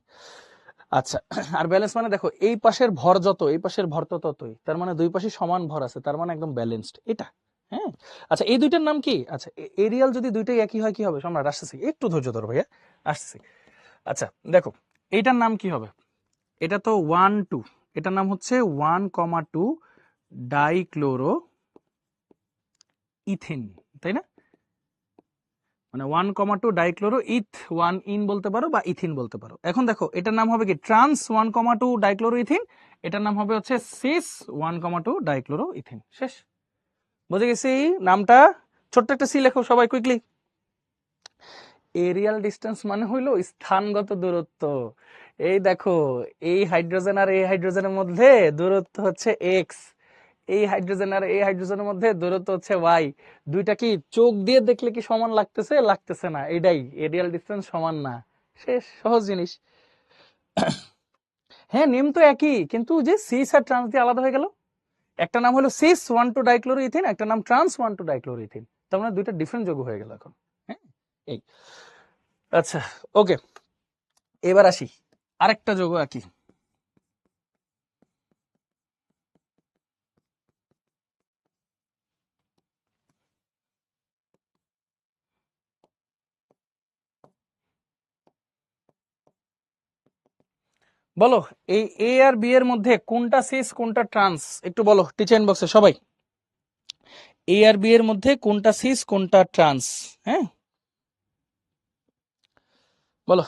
আচ্ছা, আর ব্যালেন্স মানে দেখো এই পাশের ভর যত এই পাশের ভর তো ততই, তার মানে দুই পাশে সমান ভর আছে, তার মানে একদম ব্যালেন্সড এটা। হ্যাঁ আচ্ছা, এই দুইটার নাম কি? আচ্ছা এরিয়াল যদি দুইটাই একই হয় কি হবে? সম্রাট আসতেছি, একটু ধৈর্য ধরো ভাইয়া, আসতেছি। আচ্ছা দেখো এইটার নাম কি হবে? এটা তো 1 2, এটার নাম হচ্ছে 1,2 ডাইক্লোরো ইথিন, তাই না? মানে 1,2 ডাইক্লোরো ইথ 1 ইন বলতে পারো বা ইথিন বলতে পারো। এখন দেখো এটার নাম হবে কি? ট্রান্স 1,2 ডাইক্লোরো ইথিন, এটার নাম হবে হচ্ছে সিস 1,2 ডাইক্লোরো ইথিন। শেষ, বুঝে গেছি নামটা। ছোট্ট একটা সি লেখো সবাই কুইকলি। এরিয়াল ডিস্টেন্স মানে হইলো স্থানগত দূরত্ব। এই দেখো এই হাইড্রোজেন আর এই হাইড্রোজেনের মধ্যে দূরত্ব হচ্ছে এক্স, এই হাইড্রোজেন আর এই হাইড্রোজেনের মধ্যে দূরত্ব হচ্ছে ওয়াই। দুইটা কি চোখ দিয়ে দেখলে কি সমান লাগতেছে? লাগতেছে না, এটাই এরিয়াল ডিস্টেন্স সমান না। শেষ, সহজ জিনিস। হ্যাঁ নেম তো একই, কিন্তু যে সিস আর ট্রান্স দিয়ে আলাদা হয়ে গেল। একটা নাম হলো সিস 1,2 ডাইক্লোরো ইথিন, একটা নাম ট্রান্স 1,2 ডাইক্লোরো ইথিন, তার মানে দুইটা ডিফারেন্ট যৌগ হয়ে গেল এখন। হ্যাঁ এই, আচ্ছা ওকে, এবার আসি আরেকটা যৌগ আঁকি। বলো এই এ আর বি এর মধ্যে কোনটা সিস কোনটা ট্রান্স, একটু বলো টিচার ইনবক্সে সবাই। এ আর বি এর মধ্যে কোনটা সিস কোনটা ট্রান্স? হ্যাঁ বলো।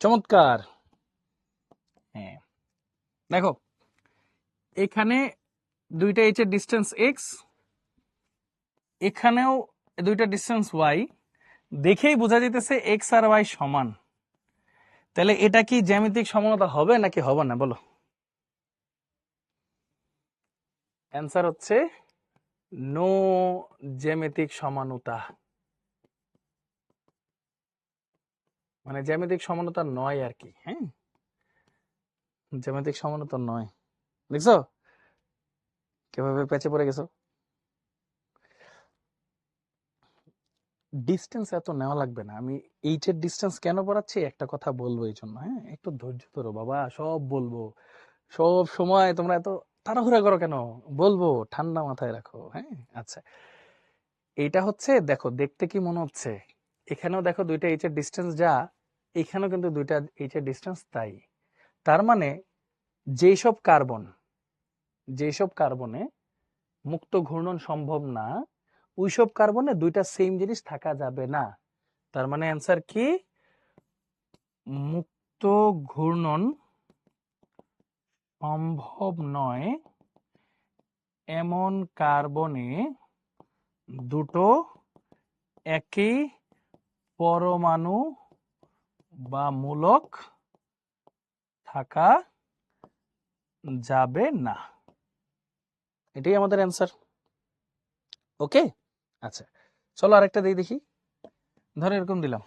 চমৎকার। হ্যাঁ দেখো এখানে দুইটা এইচ এর ডিস্টেন্স এক্স, এখানেও দুইটা ডিস্টেন্স ওয়াই, দেখেই বোঝা যেতেছে এক্স আর ওয়াই সমান। তাহলে এটা কি জ্যামিতিক সমানতা হবে নাকি হবে না বলো? অ্যান্সার হচ্ছে নো জ্যামিতিক সমানতা, মানে জ্যামিতিক সমানতা নয় আর কি। হ্যাঁ জ্যামিতিক সমানতা নয়, দেখছো কিভাবে পেঁচে পড়ে গেছো। ডিস্টেন্স এত নেওয়া লাগবে না, আমি এইচ এর ডিস্টেন্স কেন পড়াচ্ছি একটা কথা বলবো এই জন্য। হ্যাঁ একটু ধৈর্য ধরো বাবা, সব বলবো, সব সময় তোমরা এত তাড়াহুড়া করো কেন? বলবো, ঠান্ডা মাথায় রাখো। হ্যাঁ আচ্ছা এইটা হচ্ছে দেখো দেখতে কি মনে হচ্ছে, এখানেও দেখো দুইটা এইচ এর ডিস্টেন্স যা, এখানেও কিন্তু দুইটা এইচ এর ডিস্টেন্স তাই। তার মানে যেসব কার্বন, যেসব কার্বনে মুক্ত ঘূর্ণন সম্ভব না, ওইসব কার্বনে দুইটা সেম জিনিস থাকা যাবে না। তার মানে অ্যান্সার কি? মুক্ত ঘূর্ণন সম্ভব নয় এমন কার্বনে দুটো একই পরমাণু বা মূলক থাকা যাবে না, এটাই আমাদের অ্যান্সার। ওকে আচ্ছা চলো আরেকটা দিয়ে দেখি। ধরো এরকম দিলাম,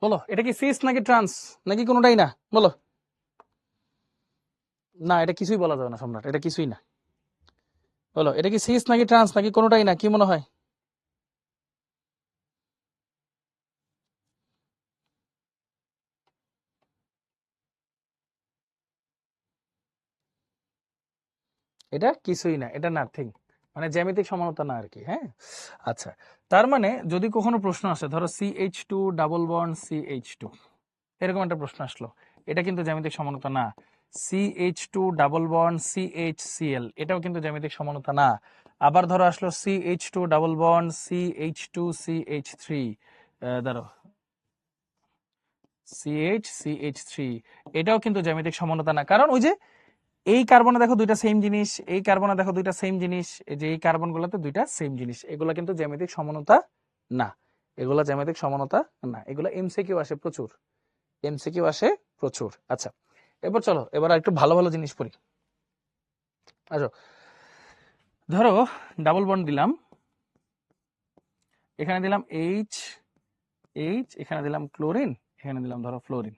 বলো এটা কি সিস নাকি ট্রান্স নাকি কোনোটাই না? বলো। না এটা কিছুই বলা যাবে না সম্রাট, এটা কিছুই না। বলো এটা কি সিস নাকি ট্রান্স নাকি কোনোটাই না, কি মনে হয়? এটা কিছুই না, এটা নাথিং, মানে জ্যামিতিক সমানতা না আর কি। হ্যাঁ আচ্ছা তার মানে যদি কখনো প্রশ্ন আসে, ধরো CH2 ডাবল বন্ড CH2, এরকম একটা প্রশ্ন আসলো, এটা কিন্তু জ্যামিতিক সমানতা না। CH2 ডাবল বন্ড CHCl, এটাও কিন্তু জ্যামিতিক সমানতা না। আবার ধরো আসলো CH2 ডাবল বন্ড CH2CH3, ধরো CH3, এটাও কিন্তু জ্যামিতিক সমানতা না। কারণ ওই যে এই কার্বনে দেখো দুইটা সেম জিনিস, এই কার্বনে দেখো দুইটা সেম জিনিস, এই যে এই কার্বন গুলোতে দুইটা সেম জিনিস, এগুলা কিন্তু জ্যামিতিক সমানতা না। এগুলা জ্যামিতিক সমানতা না, এগুলা এমসিকিউ আসে প্রচুর, এমসিকিউ আসে প্রচুর। আচ্ছা, এবার চলো এবার একটু ভালো ভালো জিনিস পড়ি। আচ্ছা, ধরো ডাবল বন্ড দিলাম, এখানে দিলাম এইচ এইচ, এখানে দিলাম ক্লোরিন, এখানে দিলাম ধরো fluorine,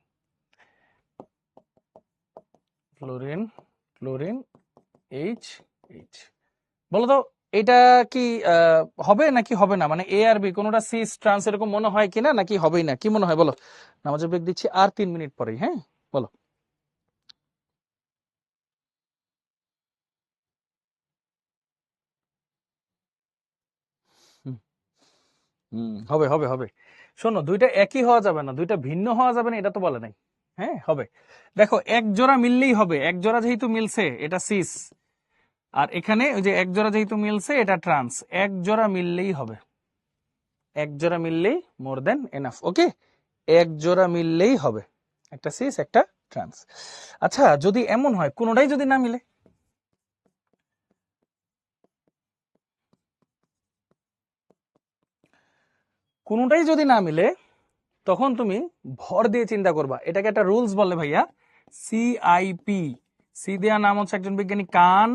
fluorine chlorine H H. বলো তো এটা কি হবে নাকি হবে না? মানে এ আর বি কোনোটা সিস ট্রান্স এরকম মনে হয় কিনা, নাকি হবেই না? কি মনে হয় বলো? নামাজের ব্রেক দিচ্ছি আর 3 মিনিট পরেই, হ্যাঁ বলো। হুম, হবে হবে হবে। শোনো, দুইটা একই হওয়া যাবে না, দুইটা ভিন্ন হওয়া যাবে না, এটা তো বলে নাই। হ্যাঁ হবে। দেখো এক জোড়া মিললেই হবে, এক জোড়া যেহেতু মিলছে এটা সিস, আর এখানে ওই যে এক জোড়া যেহেতু মিলছে এটা ট্রান্স, এক জোড়া মিললেই হবে, এক জোড়া মিললেই মোর দেন এনাফ। ওকে, এক জোড়া মিললেই হবে, একটা সিস একটা ট্রান্স। আচ্ছা, যদি এমন হয় কোনোটাই যদি না মিলে, কোনোটাই যদি না মিলে, তখন তুমি ভর দিয়ে চিন্তা করবা। এটাকে একটা রুলস বলে ভাইয়া, CIP। সি দেওয়া নাম হচ্ছে একজন বিজ্ঞানী কান,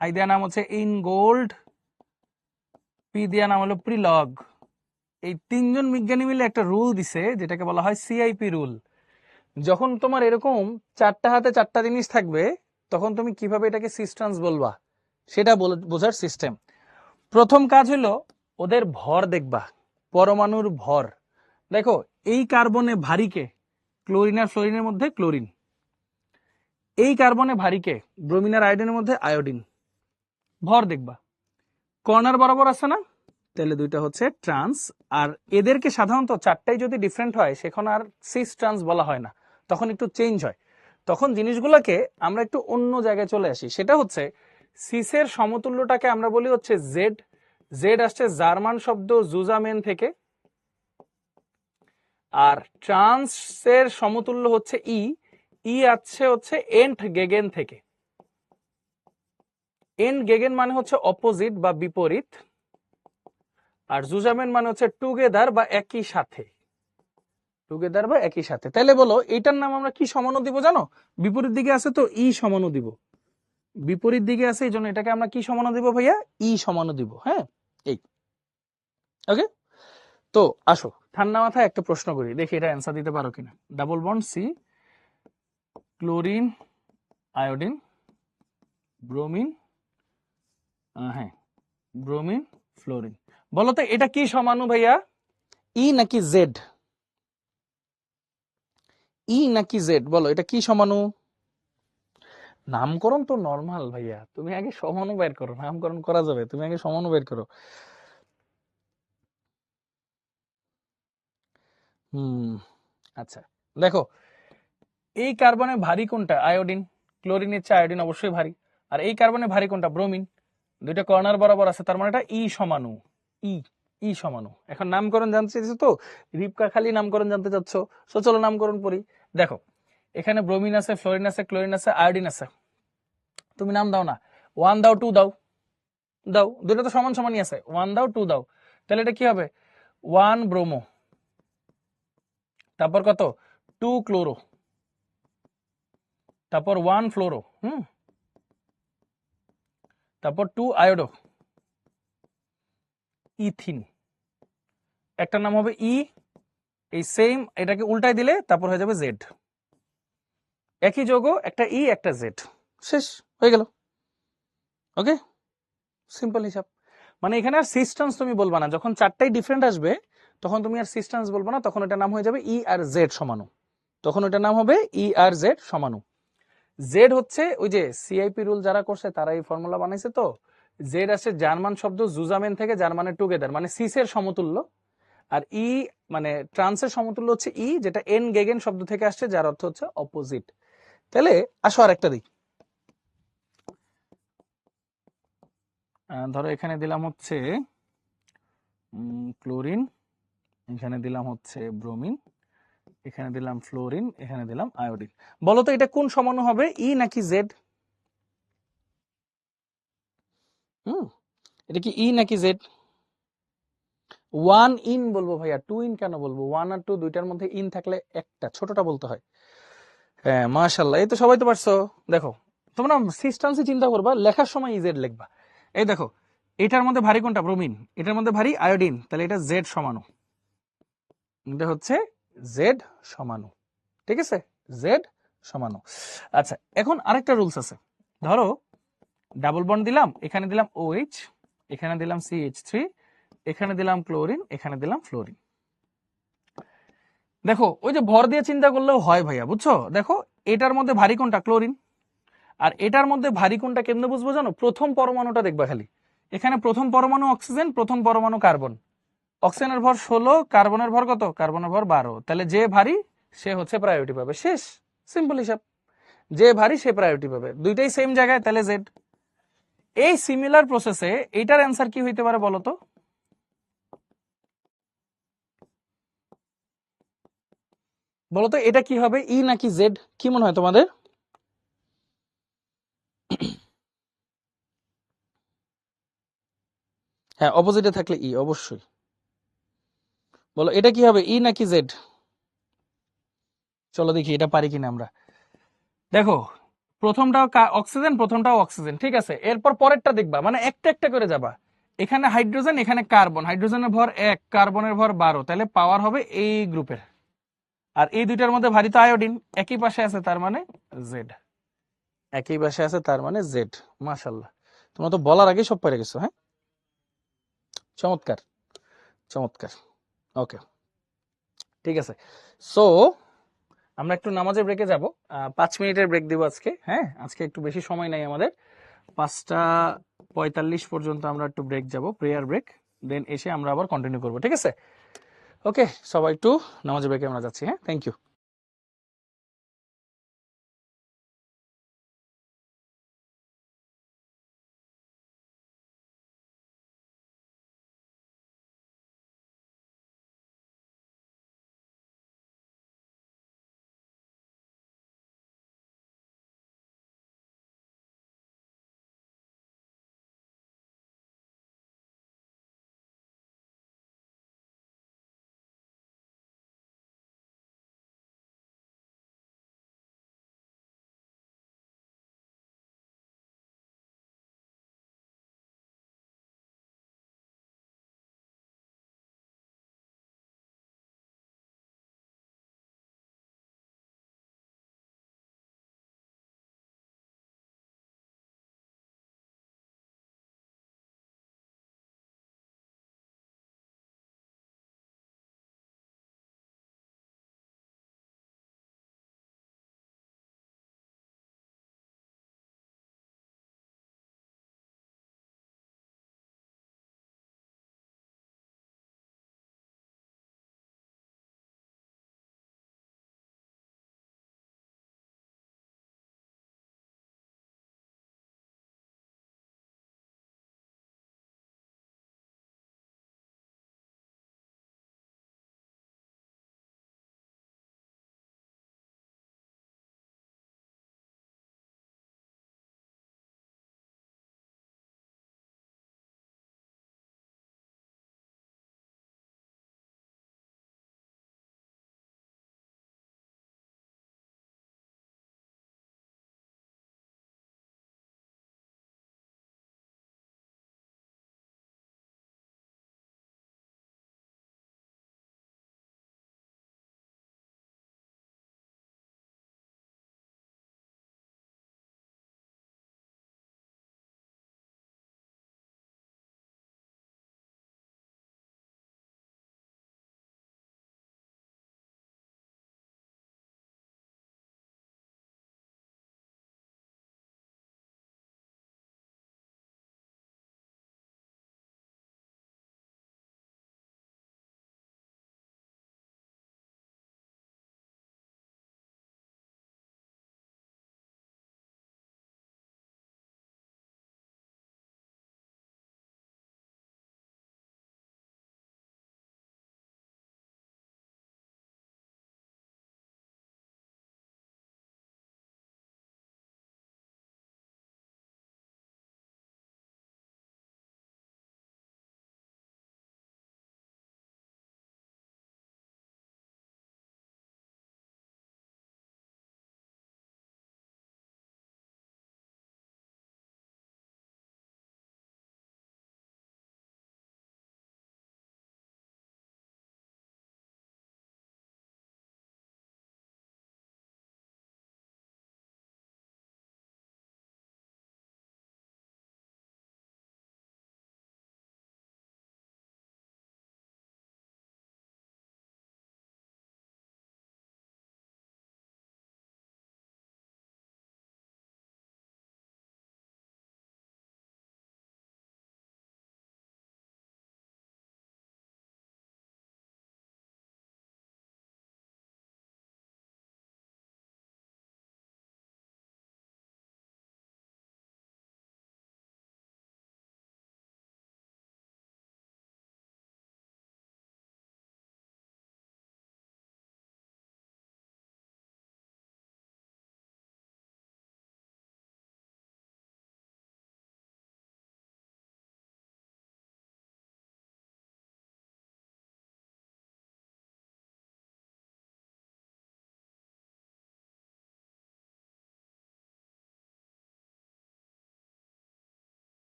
আই দেওয়া নাম হচ্ছে ইন গোল্ড, পি দেওয়া নাম হলো প্রিলগ। এই তিনজন বিজ্ঞানী মিলে একটা রুল দিছে যেটাকে বলা হয় CIP রুল। যখন তোমার এরকম চারটা হাতে চারটা জিনিস থাকবে, তখন তুমি কিভাবে এটাকে সিস্টেন্স বলবা সেটা বোঝার সিস্টেম। প্রথম কাজ হলো ওদের ভর দেখবা, পরমাণুর ভর। দেখো এই কার্বনে ভারীকে, ক্লোরিন আর ফ্লোরিনের মধ্যে ক্লোরিন, এই কার্বনে ভারীকে, ব্রোমিন আর আয়োডিনের মধ্যে আয়োডিন, ভর দেখবা। কর্নার বরাবর আছে না, তাহলে দুইটা হচ্ছে ট্রান্স। আর এদেরকে সাধারণত চারটাই যদি ডিফারেন্ট হয় সেখানে আর সিস ট্রান্স বলা হয় না, তখন একটু চেঞ্জ হয়। তখন জিনিসগুলোকে আমরা একটু অন্য জায়গায় চলে আসি, সেটা হচ্ছে সিসের সমতুল্যটাকে আমরা বলি হচ্ছে জেড। জেড আসছে জার্মান শব্দ জুজামেন থেকে। আর ট্রান্সের সমতুল্য হচ্ছে ই, ই আসছে হচ্ছে এন্ট গেগেন থেকে। এন্ট গেগেন মানে হচ্ছে অপোজিট বা বিপরীত, আর জুজামেন মানে হচ্ছে টুগেদার বা একই সাথে, টুগেদার বা একই সাথে। তাহলে বলো এটার নাম আমরা কি সমানু দিব জানো? বিপরীত দিকে আছে তো ই সমানু দিব, বিপরীত দিকে আছে এই জন্য এটাকে আমরা কি সমানু দিব ভাইয়া? ই সমানু দিব। হ্যাঁ, এই ওকে। তো আসো ঠান্ডা মাথায় একটা প্রশ্ন করি, দেখি এটা অ্যান্সার দিতে পারো কিনা। Double bond C, chlorine iodine, bromine, হ্যাঁ ব্রোমিন ফ্লোরিন। বলো তো এটা কি সমানু ভাইয়া? ই নাকি জেড? ই নাকি জেড? বলো এটা কি সমানু? নামকরণ তো নর্মাল ভাইয়া, তুমি আগে সমানু বের করো, নামকরণ করা যাবে, তুমি আগে সমানু বের করো। হুম, আচ্ছা দেখো এই কার্বনে ভারী কোনটা? আয়োডিন। ক্লোরিনের চেয়ে আয়োডিন অবশ্যই ভারী। আর এই কার্বনে ভারী কোনটা? ব্রোমিন। দুইটা কর্নার বরাবর আছে, তার মানে এটা ই সমানু। ই, ই সমানু। এখন নামকরণ জানতে চাইছো তো, রিপকা খালি নামকরণ জানতে চাচ্ছ, তো চলো নামকরণ পড়ি। দেখো এখানে ব্রোমিন আছে, ফ্লোরিন আছে, ক্লোরিন আছে, আয়োডিন আছে। তুমি নাম দাও না, 1 দাও, 2 দাও, দাও, দুটো তো সমান সমানই আছে, 1 দাও 2 দাও। তাহলে এটা কি হবে? 1 ব্রোমো, তারপর কত? 2 ক্লোরো, তারপর 1 ফ্লোরো, তারপর 2 আয়োডো, ইথিন। একটা নাম হবে ই, এই সেম এটাকে উল্টাই দিলে তারপর হয়ে যাবে জেড। একই যৌগ, একটা ই একটা জেড, শেষ হয়ে গেল। ওকে, সিম্পল হিসাব। মানে এখানে আর সিস্টেন্স তুমি বলবা না, যখন চারটাই ডিফারেন্ট আসবে তখন তুমি আর সিস্টেন্স বলবো না, তখন এটা নাম হয়ে যাবে ই আর জেড সমানু। তখন ওটার নাম হবে ই আর জেড সমানু। জেড হচ্ছে ওই যে সিআইপি রুল যারা করছে তারা এই ফর্মুলা বানাইছে, তো জেড আসে জার্মান শব্দ জুজামেন থেকে, জার্মানের টুগেদার, মানে সিসের সমতুল্য। আর ই মানে ট্রান্সের সমতুল্য হচ্ছে ই, যেটা এন গেগেন শব্দ থেকে আসছে, যার অর্থ হচ্ছে অপোজিট। তাহলে আসো আরেকটা দিই। ধরো এখানে দিলাম হচ্ছে ক্লোরিন, এখানে দিলাম হচ্ছে ব্রোমিন, এখানে দিলাম ফ্লোরিন, এখানে দিলাম আয়োডিন। বলো তো এটা কোন সমাণু হবে, ই নাকি জেড? এটা কি ই নাকি জেড? ওয়ান ইন বলবো ভাইয়া, টু ইন কেন বলবো? ওয়ান আর টু দুইটার মধ্যে ইন থাকলে একটা ছোটটা বলতে হয়। হ্যাঁ মাশাল্লাহ, এই তো সবাই তো পারছো। দেখো তোমরা সিস্টেন্সে চিন্তা করবা, লেখার সময় ইজেড লিখবা। এই দেখো এটার মধ্যে ভারী কোনটা? ব্রোমিন। এটার মধ্যে ভারী আয়োডিন, তাহলে এটা জেড সমাণু। এটা হচ্ছে জেড সমাণু, ঠিক আছে, জেড সমাণু। আচ্ছা এখন আরেকটা রুলস আছে। ধরো ডাবল বন্ড দিলাম, এখানে দিলাম OH, এখানে দিলাম CH3, এখানে দিলাম ক্লোরিন, এখানে দিলাম ফ্লোরিন। দেখো ওই যে ভর দিয়ে চিন্তা করলেও হয় ভাইয়া, বুঝছো? দেখো এটার মধ্যে ভারী কোনটা? ক্লোরিন। আর এটার মধ্যে ভারী কোনটা কেমনে বুঝবো জানো? প্রথম পরমাণুটা দেখবা খালি। এখানে প্রথম পরমাণু অক্সিজেন, প্রথম পরমাণু কার্বন। অক্সিজেনের ভর 16, কার্বনের ভর কত? কার্বনের ভর 12। তাহলে যে ভারী সে হচ্ছে প্রায়োরিটি পাবে, শেষ, সিম্পল হিসাব। যে ভারী সে প্রায়োরিটি পাবে, দুইটাই সেম জায়গায়, তাহলে জেড। এই সিমিলার প্রসেসে এইটার অ্যান্সার কি হইতে পারে বলো তো? বলতো এটা কি হবে, ই নাকি জেড? কি মনে হয় তোমাদের? হ্যাঁ অপোজিটে থাকলে ই অবশ্যই। বলো এটা কি হবে, ই নাকি জেড? চলো দেখি এটা পারি কিনা আমরা। দেখো প্রথমটাও অক্সিজেন, প্রথমটাও অক্সিজেন, ঠিক আছে। এরপর পরেরটা দেখবা, মানে একটা একটা করে যাবা। এখানে হাইড্রোজেন, এখানে কার্বন, হাইড্রোজেনের ভর 1, কার্বনের ভর 12, তাহলে পাওয়ার হবে এই গ্রুপের। আর এই দুইটার মধ্যে ভারী তো আয়োডিন, একই পাশে আছে, তার মানে জেড। একই পাশে আছে, তার মানে জেড। মাশাল্লাহ, তোমরা তো বলার আগে সব পেরে গেছো। হ্যাঁ চমৎকার, চমৎকার। ওকে ঠিক আছে। সো আমরা একটু নামাজের ব্রেকে যাব, 5 মিনিটের ব্রেক দিব আজকে। হ্যাঁ আজকে একটু বেশি সময় নাই আমাদের, 5টা 45 পর্যন্ত আমরা একটু ব্রেক যাব, প্রেয়ার ব্রেক। দেন এসে আমরা আবার কন্টিনিউ করবো, ঠিক আছে? ওকে সবাই একটু নামাজের ব্রেকে আমরা যাচ্ছি। হ্যাঁ থ্যাংক ইউ।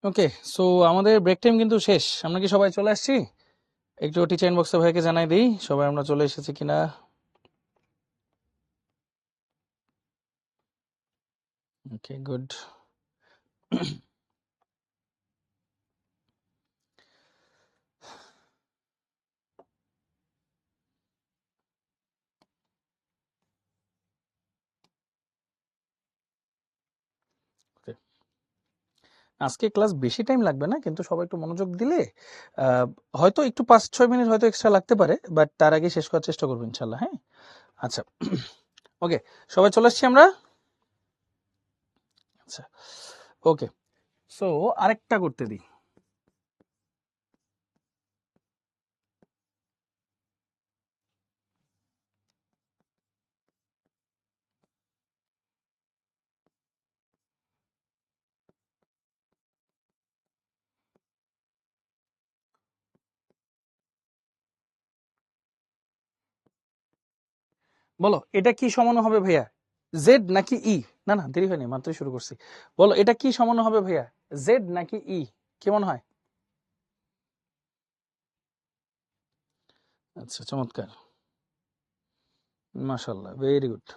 ওকে, সো আমাদের ব্রেক টাইম কিন্তু শেষ। আমরা কি সবাই চলে আসছি? একটু টিচার ইনবক্সে ভাইকে জানাই দিই সবাই আমরা চলে এসেছি কিনা। ওকে, গুড। আজকে ক্লাস বেশি টাইম লাগবে না, কিন্তু সবাই একটু মনোযোগ দিলে আহ, হয়তো একটু 5-6 মিনিট হয়তো এক্সট্রা লাগতে পারে, বাট তার আগে শেষ করার চেষ্টা করবো ইনশাল্লাহ। হ্যাঁ, আচ্ছা। ওকে, সবাই চলে আসছি আমরা। আচ্ছা, ওকে, সো আরেকটা করতে দিই। বলো এটা কি সমান হবে ভাইয়া, জেড নাকি ই? না না, দেরি হয়নি, মাত্রই শুরু করছি। বলো এটা কি সমান হবে ভাইয়া, জেড নাকি ই? কেমন হয়? আচ্ছা, চমৎকার, মাশাল্লাহ, ভেরি গুড।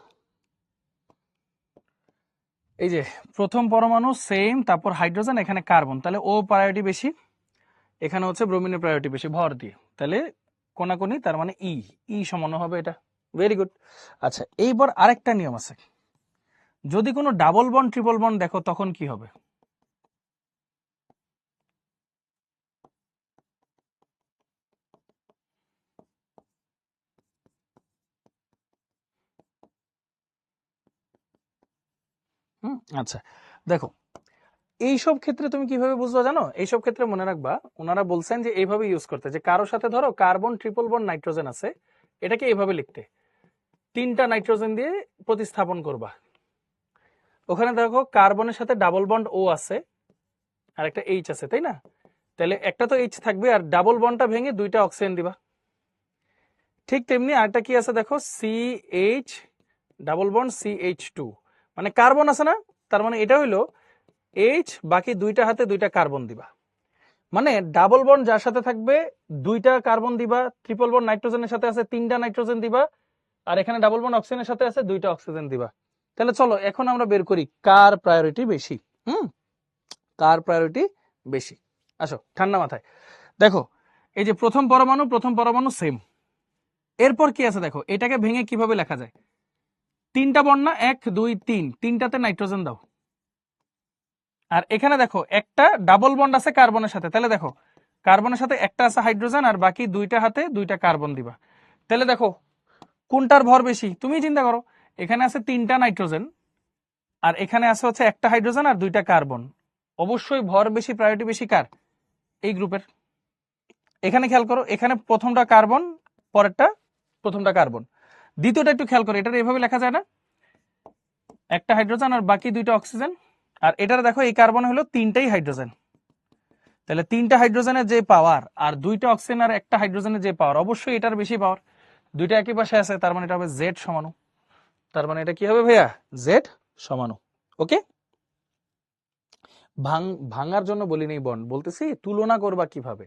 এই যে প্রথম পরমাণু সেম, তারপর হাইড্রোজেন, এখানে কার্বন, তাহলে ও প্রায়োরিটি বেশি, এখানে হচ্ছে ব্রোমিনের প্রায়োরিটি বেশি ভর দিয়ে, তাহলে কোনাকুনি, তার মানে ই, ই সমান হবে এটা। Very good. আচ্ছা, এইবার আরেকটা নিয়ম আছে, যদি কোনো ডাবল বন্ড ট্রিপল বন্ড দেখো তখন কি হবে? আচ্ছা, দেখো এইসব ক্ষেত্রে তুমি কিভাবে বুঝবা জানো? এইসব ক্ষেত্রে মনে রাখবা, ওনারা বলছেন যে এইভাবে ইউজ করতে, যে কারোর সাথে ধরো কার্বন ট্রিপল বন্ড নাইট্রোজেন আছে, এটাকে এইভাবে লিখতে, 3টা নাইট্রোজেন দিয়ে প্রতিস্থাপন করবা। ওখানে দেখো কার্বনের সাথে ডাবল বন্ড ও আছে আর একটা এইচ আছে, তাই না? তাহলে একটা তো এইচ থাকবে, আর ডাবল বন্ডটা ভেঙে 2টা অক্সিজেন দিবা। ঠিক তেমনি আরেকটা কি আছে দেখো, C H double bond CH2, মানে কার্বন আছে না, তার মানে এটা হইলো এইচ, বাকি 2টা হাতে 2টা কার্বন দিবা। মানে ডাবল বন্ড যার সাথে থাকবে 2টা কার্বন দিবা, ট্রিপল বন্ড নাইট্রোজেনের সাথে আছে 3টা নাইট্রোজেন দিবা, আর এখানে ডাবল বন্ড অক্সিজেনের সাথে আছে 2টা অক্সিজেন দিবা। তাহলে চলো এখন আমরা বের করি কার প্রায়োরিটি বেশি। কার প্রায়োরিটি বেশি? আসো ঠান্ডা মাথায় দেখো, এই যে প্রথম পরমাণু সেম, এরপর কি আছে দেখো, এটাকে ভেঙে কিভাবে লেখা যায়? 3টা বন্ড না, 1 2 3, 3টাতে নাইট্রোজেন দাও। আর এখানে দেখো একটা ডাবল বন্ড আছে কার্বনের সাথে, তাহলে দেখো কার্বনের সাথে একটা আছে হাইড্রোজেন, আর বাকি 2টা হাতে 2টা কার্বন দিবা। তাহলে দেখো কোনটার ভর বেশি, তুমি চিন্তা করো। এখানে আছে 3টা নাইট্রোজেন, আর এখানে আছে হচ্ছে একটা হাইড্রোজেন আর 2টা কার্বন। অবশ্যই ভর বেশি, প্রায়োরিটি বেশি কার? এই গ্রুপের। এখানে খেয়াল করো, এখানে প্রথমটা কার্বন, পরেরটা প্রথমটা কার্বন, দ্বিতীয়টা একটু খেয়াল করো, এটা এভাবে লেখা যায় না, একটা হাইড্রোজেন আর বাকি 2টা অক্সিজেন। আর এটার দেখো এই কার্বন হলো 3টাই হাইড্রোজেন, তাহলে 3টা হাইড্রোজেনের যে পাওয়ার আর 2টা অক্সিজেন আর একটা হাইড্রোজেনের যে পাওয়ার, অবশ্যই এটার বেশি পাওয়ার। 2টা একই পাশে আছে, তার মানে এটা হবে জেড সমানু। তার মানে এটা কি হবে ভাইয়া? জেড সমানু। ওকে, ভাঙার জন্য বলি নেই বন্ড, বলতেছি তুলনা করবা কিভাবে।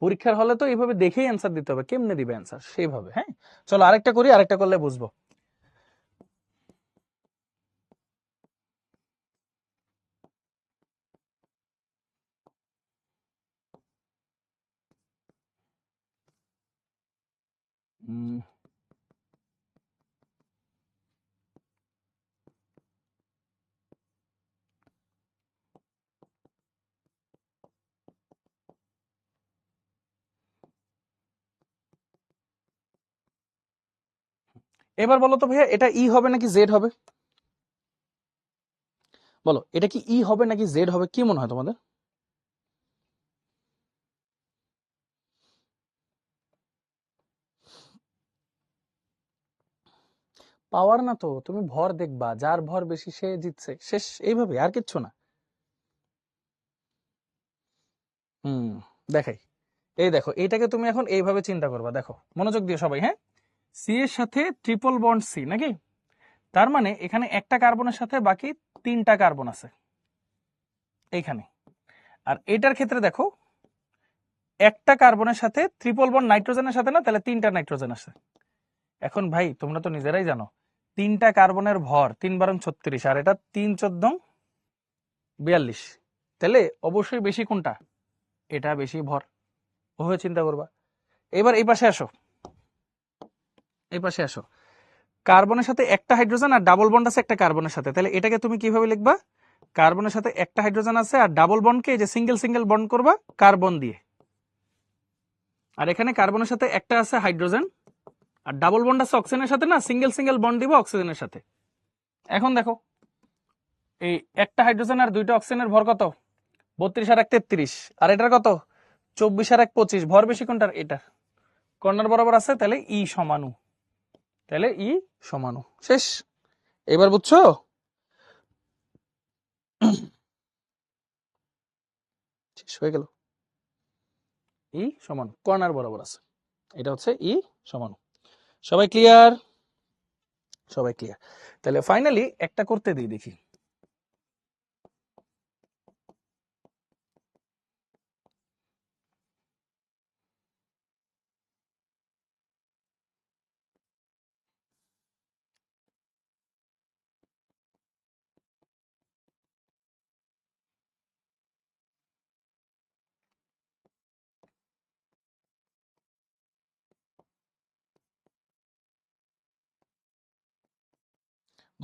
পরীক্ষার হলে তো এইভাবে দেখেই অ্যান্সার দিতে হবে, কেমনে দিবে অ্যান্সার সেইভাবে। হ্যাঁ, চলো আরেকটা করি, আরেকটা করলে বুঝবো। এবার বলো তো ভাইয়া, এটা ই হবে নাকি জেড হবে? বলো এটা কি ই হবে নাকি জেড হবে, কি মনে হয় তোমাদের? পাওয়ার না তো, তুমি ভর দেখবা, যার ভর বেশি সে জিতছে, শেষ, এইভাবে, আর কিচ্ছু না। হুম, দেখাই, এই দেখো এটাকে তুমি এখন এইভাবে চিন্তা করবা, দেখো মনোযোগ দিয়ে সবাই। হ্যাঁ, সি এর সাথে ট্রিপল বন্ড সি নাকি, তার মানে এখানে একটা কার্বনের সাথে বাকি 3টা কার্বন আছে এইখানে। আর এটার ক্ষেত্রে দেখো একটা কার্বনের সাথে ট্রিপল বন্ড নাইট্রোজেনের সাথে না, তাহলে 3টা নাইট্রোজেন আছে। এখন ভাই তোমরা তো নিজেরাই জানো 3টা কার্বনের ভর 3 বারং 36, আর এটা 3 14 42, তাহলে অবশ্যই বেশি কোনটা? এটা বেশি ভর। ওভাবে চিন্তা করবা। এবার এই পাশে আসো, এই পাশে আসো। কার্বনের সাথে একটা হাইড্রোজেন আর ডাবল বন্ড আছে একটা কার্বনের সাথে, তাহলে এটাকে তুমি কিভাবে লিখবা? কার্বনের সাথে একটা হাইড্রোজেন আছে আর ডাবল বন্ডকে এই যে সিঙ্গেল সিঙ্গেল বন্ড করবা কার্বন দিয়ে। আর এখানে কার্বনের সাথে একটা আছে হাইড্রোজেন আর ডাবল বন্ড আছে অক্সিজেনের সাথে, না সিঙ্গেল সিঙ্গেল বন্ড দিব অক্সিজেনের সাথে। এখন দেখো এই একটা হাইড্রোজেন আর 2টা অক্সিজেনের ভর কত? 32 আর 1 33, আর এটার কত? 24 আর 1 25। ভর বেশি কোনটার? এটার। কর্নার বরাবর আছে, তাহলে ই সমানু, তাহলে ই সমানু। শেষ। এবার বুঝছো? শেষ হয়ে গেল। ই সমান কর্নার বরাবর আছে, এটা হচ্ছে ই সমান। সবাই ক্লিয়ার? সবাই ক্লিয়ার? তাহলে ফাইনালি একটা করতে দিই দেখি।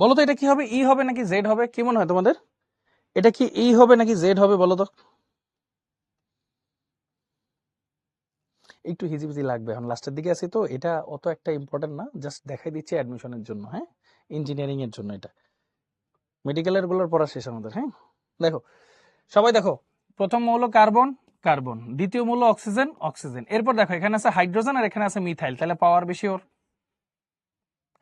বলো তো এটা কি হবে? ই হবে নাকি জেড হবে? কি মনে হয় তোমাদের? এটা কি ই হবে নাকি জেড হবে বলো তো? একটু হিজিবিজি লাগবে, এখন লাস্টের দিকে আছি তো, এটা অত একটা ইম্পর্টেন্ট না, জাস্ট দেখাই দিচ্ছি অ্যাডমিশনের জন্য। হ্যাঁ, ইঞ্জিনিয়ারিং এর জন্য এটা। মেডিকেলের গুলোর পড়া শেষ আমাদের। হ্যাঁ, দেখো সবাই দেখো, প্রথম মৌল কার্বন, কার্বন, দ্বিতীয় মৌল অক্সিজেন, অক্সিজেন। এরপর দেখো এখানে আছে হাইড্রোজেন আর এখানে আছে মিথাইল, তাহলে পাওয়ার বেশি ওর।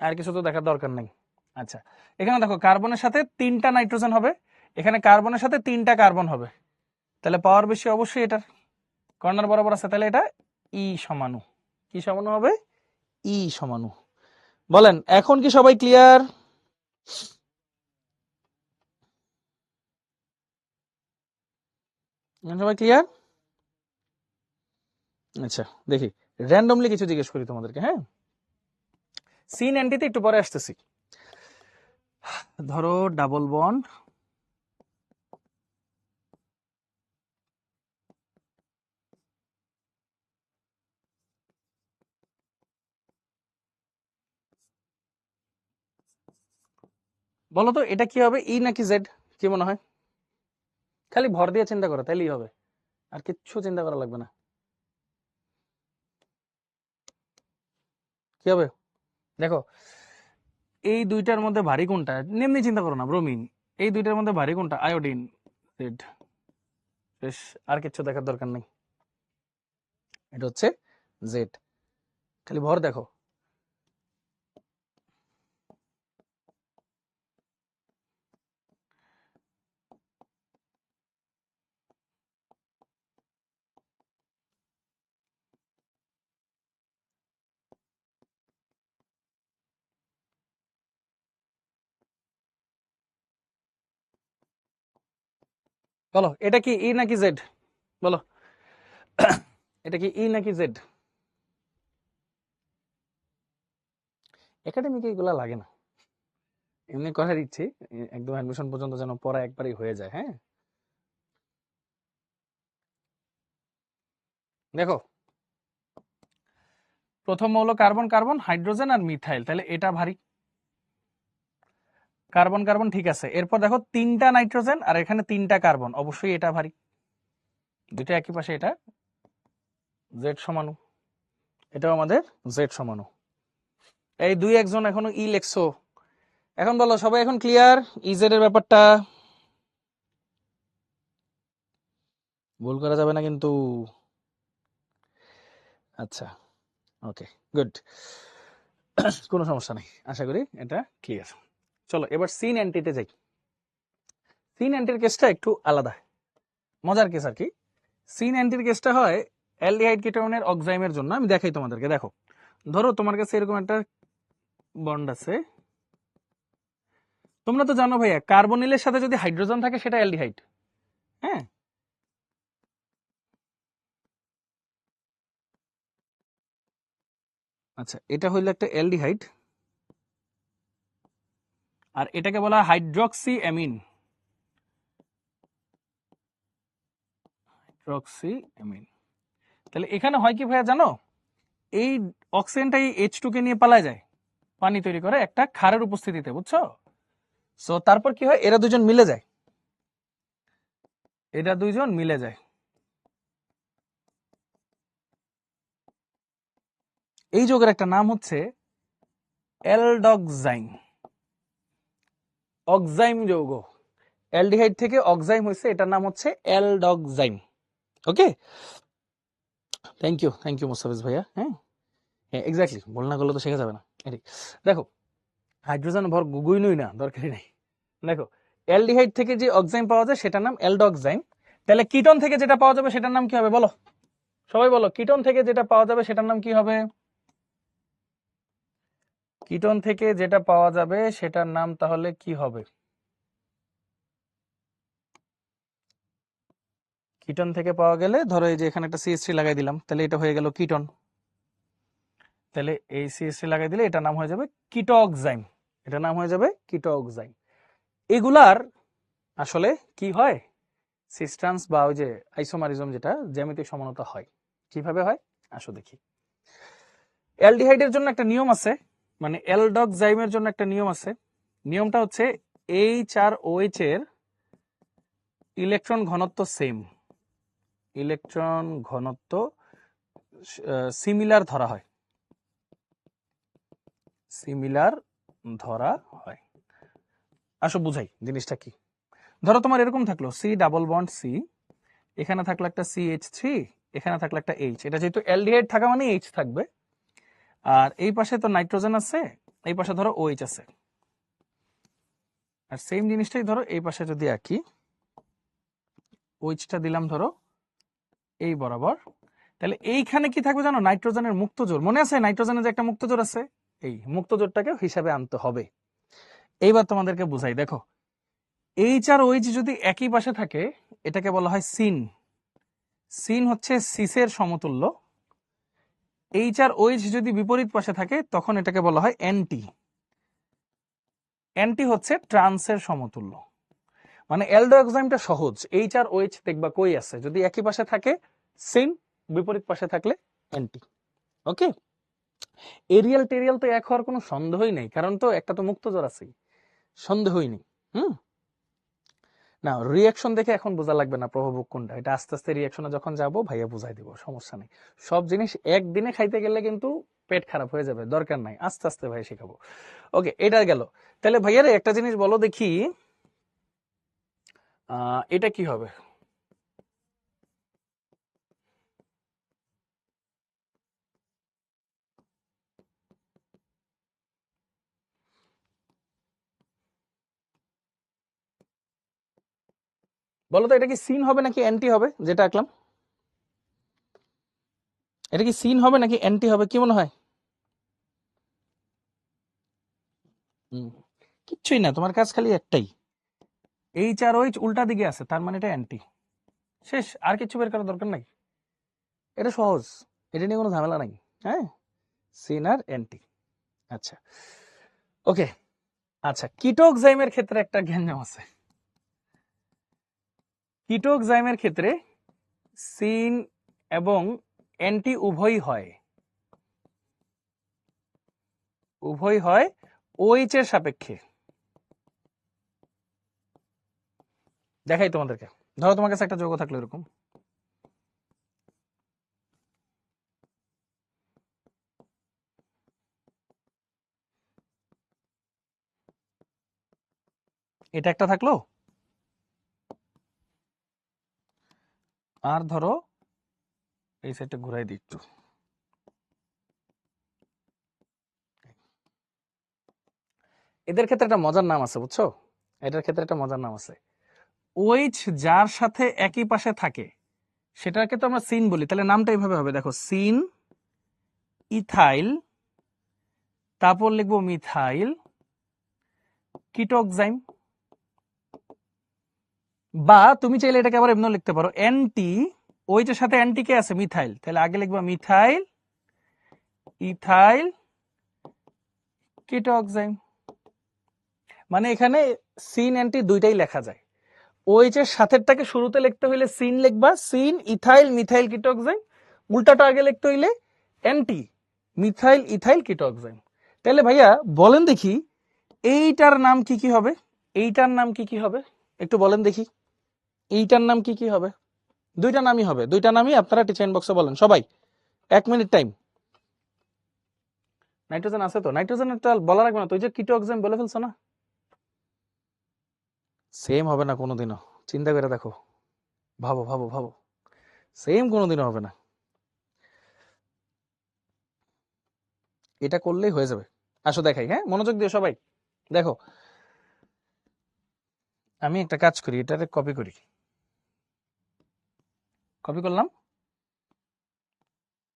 আর কিছু তো দেখার দরকার নেই। আচ্ছা, এখানে দেখো কার্বনের সাথে 3টা নাইট্রোজেন হবে, এখানে কার্বনের সাথে 3টা কার্বন হবে, তাহলে পাওয়ার বেশি অবশ্যই এটার। কর্নার বরাবর আছে, তাহলে এটা ই সমানু। কি সমানু হবে? ই সমানু। বলেন এখন কি সবাই ক্লিয়ার? সবাই ক্লিয়ার? আচ্ছা দেখি, র্যান্ডমলি কিছু জিজ্ঞেস করি তোমাদেরকে। হ্যাঁ, সিন অ্যান্টিতে একটু পরে আসতেছি। ধরো ডাবল বন্ড, বলো তো এটা কি হবে? ই নাকি জেড? কি মনে হয়? খালি ভর দিয়ে চিন্তা করো, তাইলেই হবে, আর কিচ্ছু চিন্তা করা লাগবে না। কি হবে? দেখো এই দুইটার মধ্যে ভারী কোনটা? এমনি চিন্তা করো না, ব্রোমিন। এই দুইটার মধ্যে ভারী কোনটা? আয়োডিন। জেড। বেশ, আর কিচ্ছু দেখার দরকার নেই, এটা হচ্ছে জেড। খালি ভর দেখো। বলো এটা কি ই নাকি জেড? বলো এটা কি ই নাকি জেড? একাডেমিকে এগুলা লাগে না, এমনি কথা দিচ্ছি, একদম অ্যাডমিশন পর্যন্ত যেন পড়া একবারই হয়ে যায়। হ্যাঁ, দেখো প্রথম মৌল কার্বন, কার্বন, হাইড্রোজেন আর মিথাইল, তাহলে এটা ভারী। কার্বন কার্বন ঠিক আছে। এরপর দেখো 3টা নাইট্রোজেন আর এখানে 3টা কার্বন, অবশ্যই এটা ভারী। দুইটা একই পাশে, এটা জেড সমানু, এটাও আমাদের জেড সমানু। এই দুই একজন এখনো ই লেখছো। এখন বলো সবাই এখন ক্লিয়ার ইজেড এর ব্যাপারটা? ভুল করা যাবে না কিন্তু। আচ্ছা, ওকে, গুড। কোনো সমস্যা নেই, আশা করি এটা ক্লিয়ার। চলো এবার সিন অ্যান্টিতে যাই। সিন অ্যান্টির কেসটা একটু আলাদা, মজার কেস আর কি। সিন অ্যান্টির কেসটা হয় অ্যালডিহাইড কিটোনের অক্সাইমের জন্য। আমি দেখাই তোমাদেরকে। দেখো ধরো তোমার কাছে এরকম একটা বন্ড আছে। তোমরা তো জানো ভাইয়া কার্বনিলের সাথে যদি হাইড্রোজেন থাকে সেটা অ্যালডিহাইড। হ্যাঁ, আচ্ছা, এটা হইলো একটা অ্যালডিহাইড, আর এটাকে বলা হয় হাইড্রক্সি অ্যামিন। Hydroxy amine. তাহলে এখানে হয় কি ভাইয়া জানো, এই অক্সিজেনটা এই H2 কে নিয়ে পালায় যায় পানি তৈরি করে একটা ক্ষারের উপস্থিতিতে, বুঝছো? সো তারপর কি হয়, এরা দুজন মিলে যায়, এরা দুইজন মিলে যায়। এই যৌগের একটা নাম হচ্ছে অ্যালডক্সাইম। অক্সাইম যৌগ, অ্যালডিহাইড থেকে অক্সাইম হয়েছে, এটার নাম হচ্ছে অ্যালডক্সাইম। ওকে, থ্যাংক ইউ মুস্তাফিজ ভাইয়া। হ্যাঁ হ্যাঁ, এক্স্যাক্টলি, বল না করলে তো শেখা যাবে না। এটাই দেখো, হাইড্রোজেন ভর গুগুইনই না, দরকারই নাই। দেখো, অ্যালডিহাইড থেকে যে অক্সাইম পাওয়া যায় সেটার নাম অ্যালডক্সাইম। তাহলে কিটোন থেকে যেটা পাওয়া যাবে সেটার নাম কি হবে বলো, সবাই বলো, কিটোন থেকে যেটা পাওয়া যাবে সেটার নাম কি হবে? কিটোন থেকে যেটা পাওয়া যাবে সেটার নাম তাহলে কি হবে? কিটোন থেকে পাওয়া গেলে ধরো এই যে এখানে একটা CH3 লাগাই দিলাম, তাহলে এটা হয়ে গেল কিটোন। তাহলে এই CH3 লাগাই দিলে এটার নাম হয়ে যাবে কিটোক্সাইম, এটার নাম হয়ে যাবে কিটোক্সাইম। এগুলার আসলে কি হয়, সিস্টেন্স বা ওই যে আইসোমারিজম, যেটা জ্যামিতিক সমানতা হয়। কিভাবে হয় আসো দেখি। অ্যালডিহাইডের জন্য একটা নিয়ম আছে, মানে অ্যালডক্সাইমের জন্য একটা নিয়ম আছে। নিয়মটা হচ্ছে H আর OH এর ইলেকট্রন ঘনত্ব সেম, ইলেকট্রন ঘনত্ব সিমিলার ধরা হয়, সিমিলার ধরা হয়। আসো বুঝাই জিনিসটা কি। ধরো তোমার এরকম থাকলো C ডাবল বন্ড C, এখানে থাকলো একটা CH3, এখানে থাকলো একটা H। এটা যেহেতু অ্যালডিহাইড থাকা মানে H থাকবে, আর এই পাশে তো নাইট্রোজেন আছে, এই পাশে ধরো OH আছে, আর সেম জিনিসটাই ধরো এই পাশে যদি আঁকি, OH টা দিলাম ধরো এই বরাবর, তাহলে এইখানে কি থাকবে জানো, নাইট্রোজেনের মুক্ত জোর। মনে আছে নাইট্রোজেনের যে একটা মুক্ত জোর আছে, এই মুক্ত জোরটাকে হিসাবে আনতে হবে। এইবার তোমাদেরকে বুঝাই, দেখো H আর OH যদি একই পাশে থাকে এটাকে বলা হয় সিন। সিন হচ্ছে সিসের সমতুল্য। H আর OH যদি বিপরীত পাশে থাকে তখন এটাকে বলা হয় অ্যান্টি। অ্যান্টি হচ্ছে ট্রান্সের সমতুল্য। মানে অ্যালডোক্সাইমটা সহজ, H আর OH দেখবা কই আছে, যদি একই পাশে থাকে সিন, বিপরীত পাশে থাকলে অ্যান্টি। ওকে, এরিয়াল টেরিয়াল তো এক হওয়ার কোনো সন্দেহই নেই, কারণ তো একটা তো মুক্ত জোর আছে, সন্দেহই নেই। না, রিয়াকশন দেখে এখন বোঝা লাগবে না প্রভাবক কোনটা, এটা আস্তে আস্তে রিয়াকশনে যখন যাব ভাইয়া বুঝাই দিব, সমস্যা নেই। সব জিনিস একদিনে খাইতে গেলে কিন্তু পেট খারাপ হয়ে যাবে, দরকার নাই, আস্তে আস্তে ভাই শেখাবো। ওকে, এটা গেল। তাহলে ভাইয়ারে একটা জিনিস বলো দেখি, এটা কি হবে? বলো তো, এটা কি সিন হবে নাকি অ্যান্টি হবে যেটা আঁকলাম? এটা কি সিন হবে নাকি অ্যান্টি হবে, কি মনে হয়? কিচ্ছুই না, তোমার কাজ খালি একটাই, H আর OH উল্টা দিকে আছে, তার মানে এটা অ্যান্টি, শেষ, আর কিছু বের করার দরকার নাই। এটা সহজ, এটা নিয়ে কোনো ঝামেলা নাই। হ্যাঁ, সিন আর অ্যান্টি। আচ্ছা ওকে, আচ্ছা কিটোক্সাইমের ক্ষেত্রে একটা গ্যাঞ্জাম আছে। কিটোক্সাইমের ক্ষেত্রে সিন এবং অ্যান্টি উভয়ই হয়, উভয় হয় OH এর সাপেক্ষে। দেখাই তোমাদেরকে, ধরো তোমার কাছে একটা যৌগ থাকলো এরকম, এটা একটা থাকলো, আর ধরো এই সাইডটা ঘুরাই দিই একটু, এদের ক্ষেত্রে একটা মজার নাম আছে বুঝছো, এটার ক্ষেত্রে একটা মজার নাম আছে। OH যার সাথে একই পাশে থাকে সেটাকে তো আমরা সিন বলি, তাহলে নামটা এইভাবে হবে, দেখো সিন ইথাইল, তারপর লিখবো মিথাইল কিটোক্সাইম। বা তুমি চাইলে এটাকে আবার এমন লিখতে পারো, অ্যান্টি, OH এর সাথে অ্যান্টি কে আছে, মিথাইল, তাহলে আগে লিখবা মিথাইল ইথাইল কিটোক্সাইম। মানে এখানে সিন অ্যান্টি দুইটাই লেখা যায়। OH এর সাথেরটাকে শুরুতে লিখতে হইলে সিন লিখবা, সিন ইথাইল মিথাইল কিটোক্সাইম। উল্টাটা আগে লিখতে হইলে অ্যান্টি মিথাইল ইথাইল কিটোক্সাইম। তাহলে ভাইয়া বলেন দেখি এইটার নাম কি কি হবে? এইটার নাম কি কি হবে একটু বলেন দেখি। এইটার নাম কি কি হবে? দুইটা নামই হবে, দুইটা নামই আপনারা টিচার ইনবক্সে বলেন সবাই। 1 মিনিট টাইম। নাইট্রোজেন আছে তো? নাইট্রোজেনটা বলা লাগবে না তো, ওই যে কিটোক্সাইম বলে ফেলছো না। সেম হবে না কোনোদিনও, চিন্তা করে দেখো, ভাবো ভাবো ভাবো, সেম কোনোদিনও হবে না। এটা করলেই হয়ে যাবে। আসো দেখাই, হ্যাঁ মনোযোগ দিও সবাই। দেখো আমি একটা কাজ করি, এটারে কপি করি, কপি করলাম,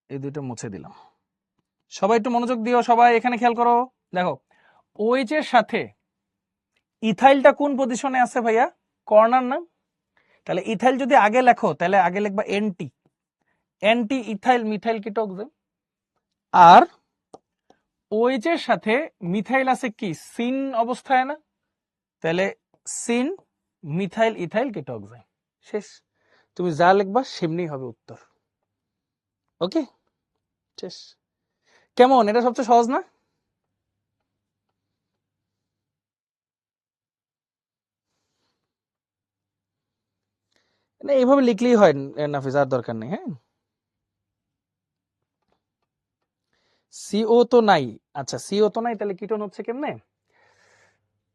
এই দুইটা মুছে দিলাম। সবাই একটু মনোযোগ দিও, সবাই এখানে খেয়াল করো। দেখো OH এর সাথে ইথাইলটা কোন পজিশনে আছে ভাইয়া? কর্নার না? তাহলে ইথাইল যদি আগে লেখো তাহলে আগে লিখবা এনটি, অ্যান্টি ইথাইল মিথাইল কিটোক্সাইম। আর OH এর সাথে মিথাইল আছে কি সিন অবস্থায় না, তাহলে সিন মিথাইল ইথাইল কিটোক্সাইম। শেষ, তুমি যা লিখবা সেমনি হবে উত্তর। ওকে শেষ। কেমন, এটা সবচেয়ে সহজ না? এইভাবে লিখলেই হয় নাফিস, আর দরকার নেই। হ্যাঁ সিও তো নাই, আচ্ছা সিও তো নাই, তাহলে কিটোন হচ্ছে কেমনে?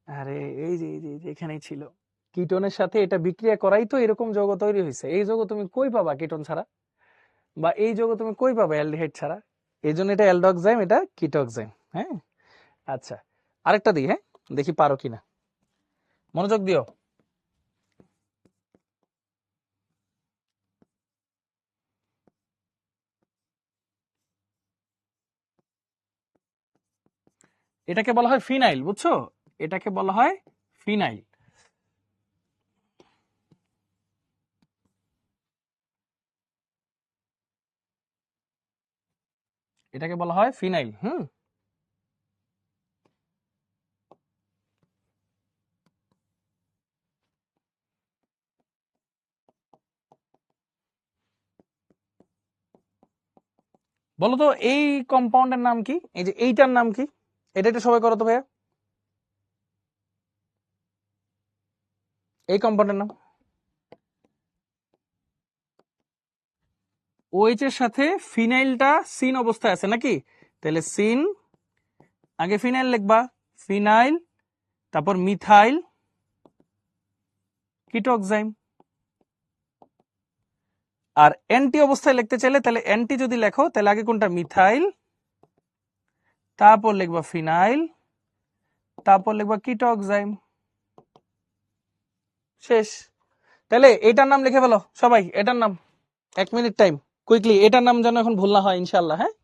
আরে এই যে এখানেই ছিল, কিটোনের সাথে এটা বিক্রিয়া করাই তো এরকম যৌগ তৈরি হয়েছে। এই যৌগ তুমি কই পাবা কিটোন ছাড়া, বা এই যৌগ তুমি কই পাবা অ্যালডিহাইড ছাড়া? এই জন্য এটা অ্যালডক্সাইম, এটা কিটোক্সাইম। হ্যাঁ আচ্ছা আরেকটা দিই, হ্যাঁ দেখি পারো কিনা, মনোযোগ দিও। এটাকে বলা হয় ফিনাইল, বুঝছো? এটাকে বলা হয় ফিনাইল। এটাকে বলা হয় ফিনাইল। বলো তো এই কম্পাউন্ডের নাম কি, এই যে এইটার নাম কি? এটা একটু সবাই করো তো ভাইয়া, এই কম্পাউন্ডের নাম। OH এর সাথে ফিনাইলটা সিন অবস্থায় আছে নাকি, তাহলে সিন, আগে ফিনাইল লিখবা, ফিনাইল, তারপর মিথাইল কিটোক্সাইম। আর অ্যান্টি অবস্থায় লিখতে চাইলে তাহলে অ্যান্টি যদি লেখো তাহলে আগে কোনটা, মিথাইল, তারপর লিখবা ফিনাইল, তারপর লিখবা কিটোক্সাইম। শেষ। তাহলে এটার নাম লিখে ফেলো সবাই, এটার নাম। 1 মিনিট টাইম, কুইকলি, এটার নাম যেন এখন ভুল না হয় ইনশাল্লাহ। হ্যাঁ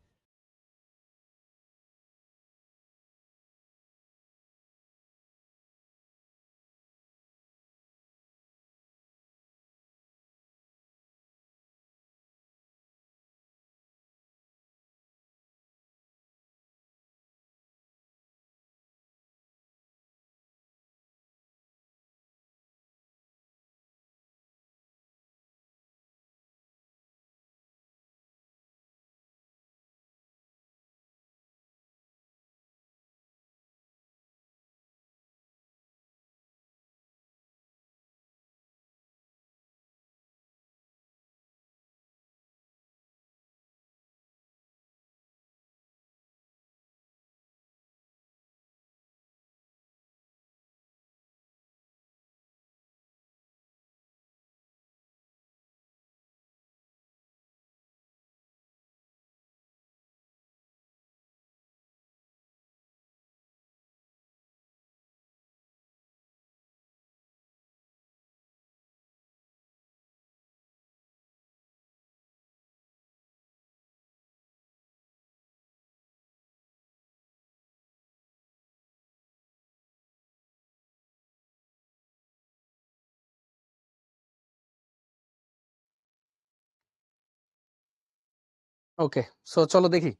ওকে, সো চলো দেখি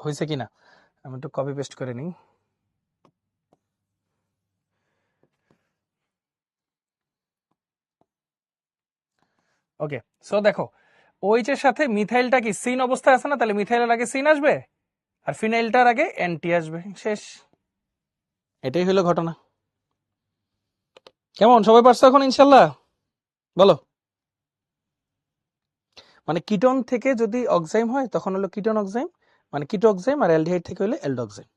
হয়েছে কিনা আমি একটু কপি পেস্ট করে নিই। ওকে, সো দেখো OH এর সাথে মিথাইলটা কি সিন অবস্থায় আছে না, তাহলে মিথাইলের আগে সিন আসবে আর ফিনাইলটার আগে এনটি আসবে, শেষ। এটাই হলো ঘটনা। কেমন, সবাই পারছো এখন ইনশাল্লাহ? বলো। মানে কিটোন থেকে যদি অক্সাইম হয় তখন হলো কিটোন অক্সাইম, মানে কিটো অক্সাইম, আর অ্যালডিহাইড থেকে হলে অ্যালডোক্সাইম।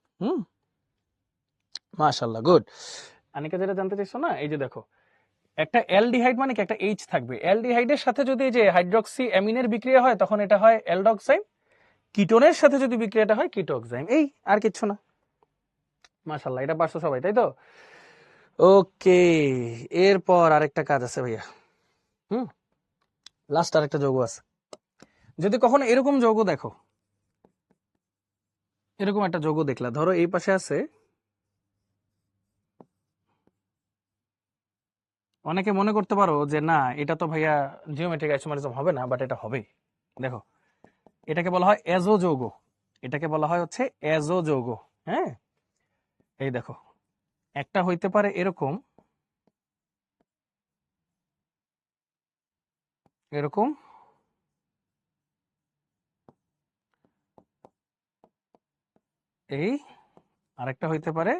মাশাআল্লাহ, গুড। আনিকা যেটা জানতে চাইছো না, এই যে দেখো একটা অ্যালডিহাইড মানে কি একটা এইচ থাকবে, অ্যালডিহাইডের সাথে যদি এই যে হাইড্রক্সি অ্যামিনের বিক্রিয়া হয় তখন এটা হয় অ্যালডোক্সাইম, কিটোনের সাথে যদি বিক্রিয়াটা হয় কিটো অক্সাইম, এই আর কিচ্ছু না। মাশাআল্লাহ, এটা পারছো সবাই, তাই তো? ওকে, এরপর আরেকটা কাজ আছে ভাইয়া। লাস্ট আরেকটা যৌগ আছে। যদি কখনো এরকম যৌগ দেখো, এরকম একটা যৌগ দেখলা, ধরো এই পাশে আছে, অনেকে মনে করতে পারো যে না এটা তো ভাইয়া জিওমেট্রিক আইসোমারিজম হবে না, বাট এটা হবে। দেখো এটাকে বলা হয় এজো যৌগ, এটাকে বলা হয় হচ্ছে এজো যৌগ। হ্যাঁ, এই দেখো একটা হইতে পারে এরকম, এরকম, এই আরেকটা হইতে পারে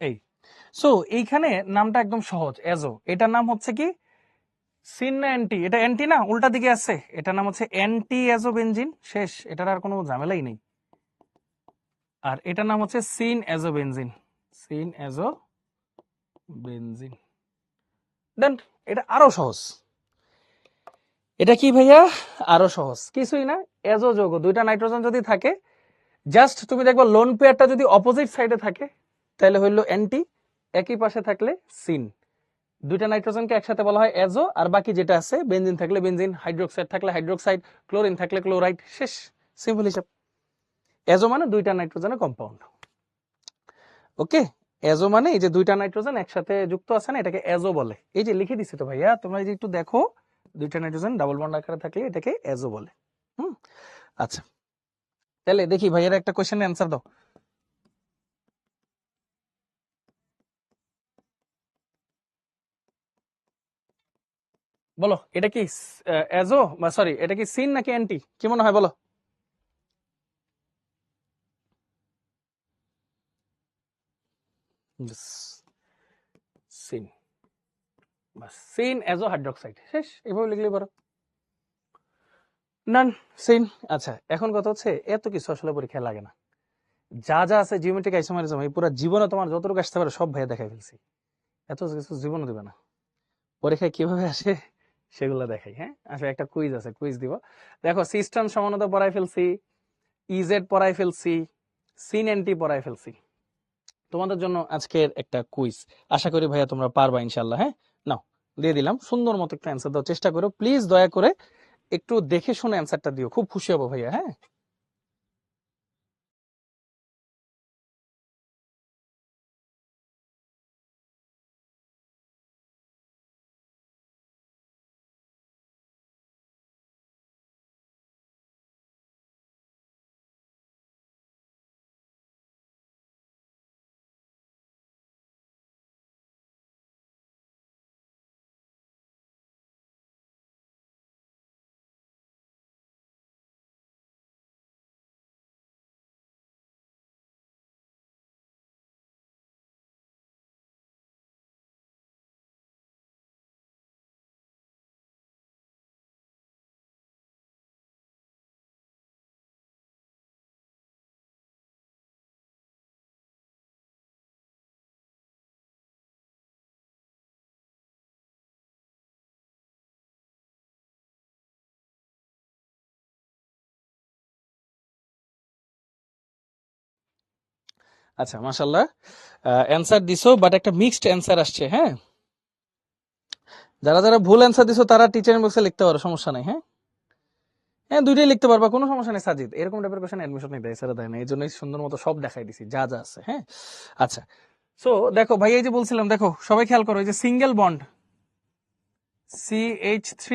এই। সো এইখানে নামটা একদম সহজ, এজো। এটার নাম হচ্ছে কি সিন না অ্যান্টি? এটা অ্যান্টি না, উল্টা দিকে আছে, এটার নাম হচ্ছে অ্যান্টি এজো বেনজিন, শেষ, এটার আর কোনো ঝামেলাই নেই। আর এটার নাম হচ্ছে সিন এজো বেনজিন, সিন এজো বেনজিন। দেন এটা আরো সহজ। এটা কি ভাইয়া? আরো সহজ, কিছুই না, এজো যৌগ, দুইটা নাইট্রোজেন যদি থাকে, জাস্ট তুমি দেখবা লোন পেয়ারটা যদি অপোজিট সাইডে থাকে তাহলে হইলো অ্যান্টি, একই পাশে থাকলে সিন। দুইটা নাইট্রোজেনকে একসাথে বলা হয় এজো, আর বাকি যেটা আছে বেনজিন থাকলে বেনজিন, হাইড্রোক্সাইড থাকলে হাইড্রোক্সাইড, ক্লোরিন থাকলে ক্লোরাইড, শেষ, সিম্পল হিসাব। এজো মানে দুইটা নাইট্রোজেনের কম্পাউন্ড। ওকে, এজো মানে এই যে দুইটা নাইট্রোজেন একসাথে যুক্ত আছে না, এটাকে এজো বলে। এই যে লিখে দিছি তো ভাইয়া, তোমরা এই যে একটু দেখো, দুইটা নাইট্রোজেন ডাবল বন্ড আকারে থাকলে এটাকে এজো বলে। আচ্ছা, তাহলে দেখি ভাইয়ার একটা কোশ্চেনের অ্যান্সার দাও। বলো এটা কি এজো বা সরি এটা কি সিন নাকি অ্যান্টি, কি মনে হয় বলো? সিন, বাস, সিন এজো হাইড্রোক্সাইড, শেষ, এভাবে লিখলে পারো। নান, সিন। আচ্ছা, এখন কথা হচ্ছে এত কিছু আসলে পরীক্ষায় লাগে না, যা যা আছে জিওমেট্রিক আইসোমারিজম এই পুরো জীবনে তোমার যতটুকু আসতে পারে সব ভাইয়া দেখাই ফেলছি, এত কিছু জীবনে দিবে না। পরীক্ষায় কিভাবে আসে সেগুলো দেখাই। হ্যাঁ, আসলে একটা কুইজ আছে, কুইজ দিব। দেখো সিস্টেম সমানতা পড়াই ফেলছি, ইজেড পড়াই ফেলছি, সিন এন্টি পড়াই ফেলছি। তোমাদের জন্য আজকের একটা কুইজ, আশা করি ভাইয়া তোমরা পারবা ইনশাল্লাহ। হ্যাঁ, নাও দিয়ে দিলাম, সুন্দর মতো একটা অ্যান্সার দেওয়ার চেষ্টা করো প্লিজ, দয়া করে একটু দেখে শুনে অ্যান্সারটা দিও, খুব খুশি হবো ভাইয়া। হ্যাঁ, আচ্ছা, মাশাল্লাহ অ্যান্সার দিছো, বাট একটা মিক্সড অ্যান্সার আসছে। হ্যাঁ, যারা যারা ভুল অ্যান্সার দিছো তারা টিচার বক্সে লিখতে পারো, সমস্যা নাই। হ্যাঁ, হ্যাঁ দুইটাই লিখতে পারবা, কোনো সমস্যা নেই। সাজিদ এরকম টাইপের কোশ্চেন অ্যাডমিশন নিতে এছাড়া দেয় না, এই জন্যই সুন্দর মতো সব দেখাই দিছি যা যা আছে। হ্যাঁ, আচ্ছা, সো দেখো ভাই, এই যে বলছিলাম, দেখো সবাই খেয়াল করো, এই যে সিঙ্গেল বন্ড, CH3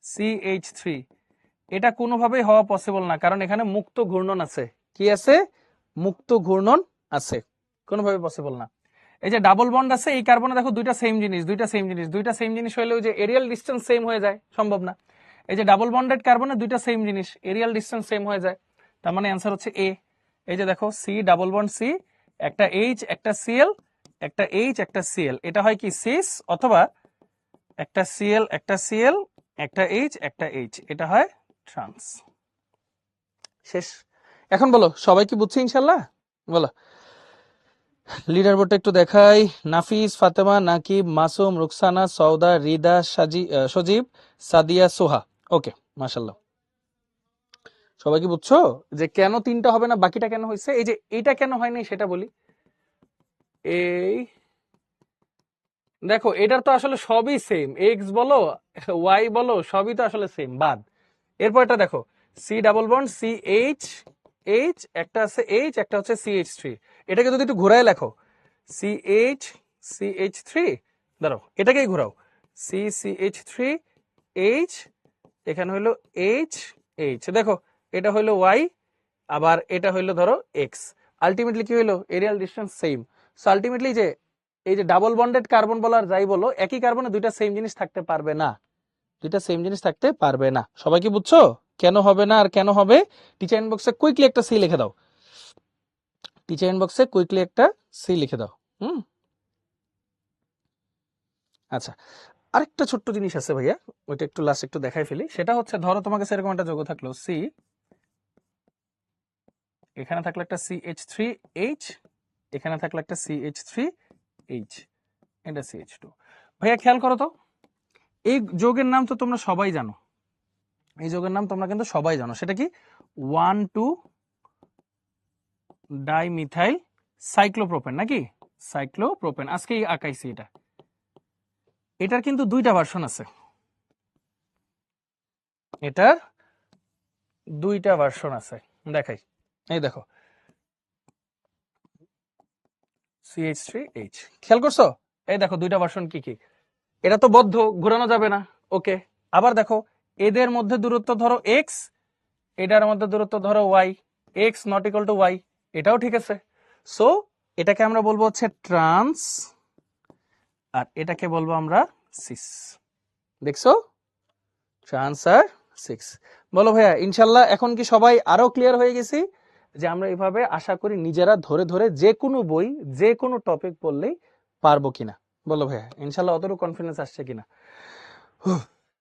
CH3, এটা কোনোভাবেই হওয়া পসিবল না, কারণ এখানে মুক্ত ঘূর্ণন আছে। কি আছে? মুক্ত ঘূর্ণন আছে, কোনোভাবে পসিবল না। এই যে ডাবল বন্ড আছে এই কার্বনে, দেখো দুইটা সেম জিনিস, দুইটা সেম জিনিস হলে ওই যে এরিয়াল ডিসটেন্স সেম হয়ে যায়, সম্ভব না। এই যে ডাবল বন্ডেড কার্বনে দুইটা সেম জিনিস, এরিয়াল ডিসটেন্স সেম হয়ে যায়, তার মানে অ্যান্সার হচ্ছে এ। এই যে দেখো সি ডাবল বন্ড সি, একটা এইচ একটা সিএল, একটা এইচ একটা সিএল, এটা হয় কি সিস, অথবা একটা সিএল একটা সিএল, একটা এইচ একটা এইচ, এটা হয় ট্রান্স। শেষ। এখন বলো সবাই কি বুঝছে ইনশাল্লাহ? বলো। লিডার বোর্ডটা একটু দেখাই। নাফিস, ফাতেমা, নাকিব, মাসুম, রুকসানা, সৌদা, রিদা, সজীব, সাদিয়া, সোহা। ওকে, মাশাল্লাহ। সবাই কি বুঝছো যে কেন তিনটা হবে না, বাকিটা কেন হয়েছে? এই যে এটা কেন হয়নি সেটা বলি। এই দেখো এটার তো আসলে সবই সেম, এক্স বলো ওয়াই বলো সবই তো আসলে সেম, বাদ। এরপর এটা দেখো C double bond C H H, একটা আছে এইচ, একটা হচ্ছে CH3। এটাকে যদি একটু ঘুরায় লেখো CH CH3, দাঁড়াও এটাকেই ঘুরাও, CH3 H, এখানে হইলো H H, দেখো এটা হইলো Y, আবার এটা হইলো ধরো X। আলটিমেটলি কি হইলো? Aerial distance same. So ultimately যে এই যে ডাবল বন্ডেড কার্বন বলো আর যাই বলো, একই কার্বনে দুইটা সেম জিনিস থাকতে পারবে না, দুইটা সেম জিনিস থাকতে পারবে না। সবাই কি বুঝছো কেন হবে না আর কেন হবে? টিচার ইনবক্সে কুইকলি একটা সি লিখে দাও, টিচার ইনবক্সে কুইকলি একটা সি লিখে দাও। আচ্ছা, আরেকটা ছোট্ট জিনিস আছে ভাইয়া, ওইটা একটু লাস্ট একটু দেখাই ফেলি। সেটা হচ্ছে ধরো তোমাকে সেরকম একটা যৌগ থাকলো সি, এখানে থাকলো একটা CH3H, এখানে থাকলো একটা CH3H, এটা CH2। ভাইয়া খেয়াল করো তো, এই যৌগের নাম তো তোমরা সবাই জানো, এই যৌগের নাম তোমরা কিন্তু সবাই জানো, সেটা কি 1,2 ডাইমিথাইল সাইক্লোপ্রোপেন, নাকি? সাইক্লোপ্রোপেন, আজকেই আঁকাইছি এটা। এটার কিন্তু দুইটা ভার্সন আছে, এটার দুইটা ভার্সন আছে, দেখাই। এই দেখো CH3H, খেয়াল করছো? এই দেখো দুইটা ভার্সন কি কি। এটা তো বদ্ধ, ঘোরানো যাবে না, ওকে। আবার দেখো এদের মধ্যে দূরত্ব ধরো x, এটার মধ্যে দূরত্ব ধরো y, x not equal two y, এটাও ঠিক আছে। সো এটাকে আমরা বলবো হচ্ছে ট্রান্স, আর এটাকে বলবো আমরা সিস। দেখছো, ট্রান্স আর সিক্স। বলো ভাইয়া ইনশাল্লাহ এখন কি সবাই আরো ক্লিয়ার হয়ে গেছি যে আমরা এভাবে আশা করি নিজেরা ধরে ধরে যে কোনো বই যে কোনো টপিক পড়লেই পারবো কিনা? বলো ভাইয়া ইনশাল্লাহ অতটুকু কনফিডেন্স আসছে কিনা?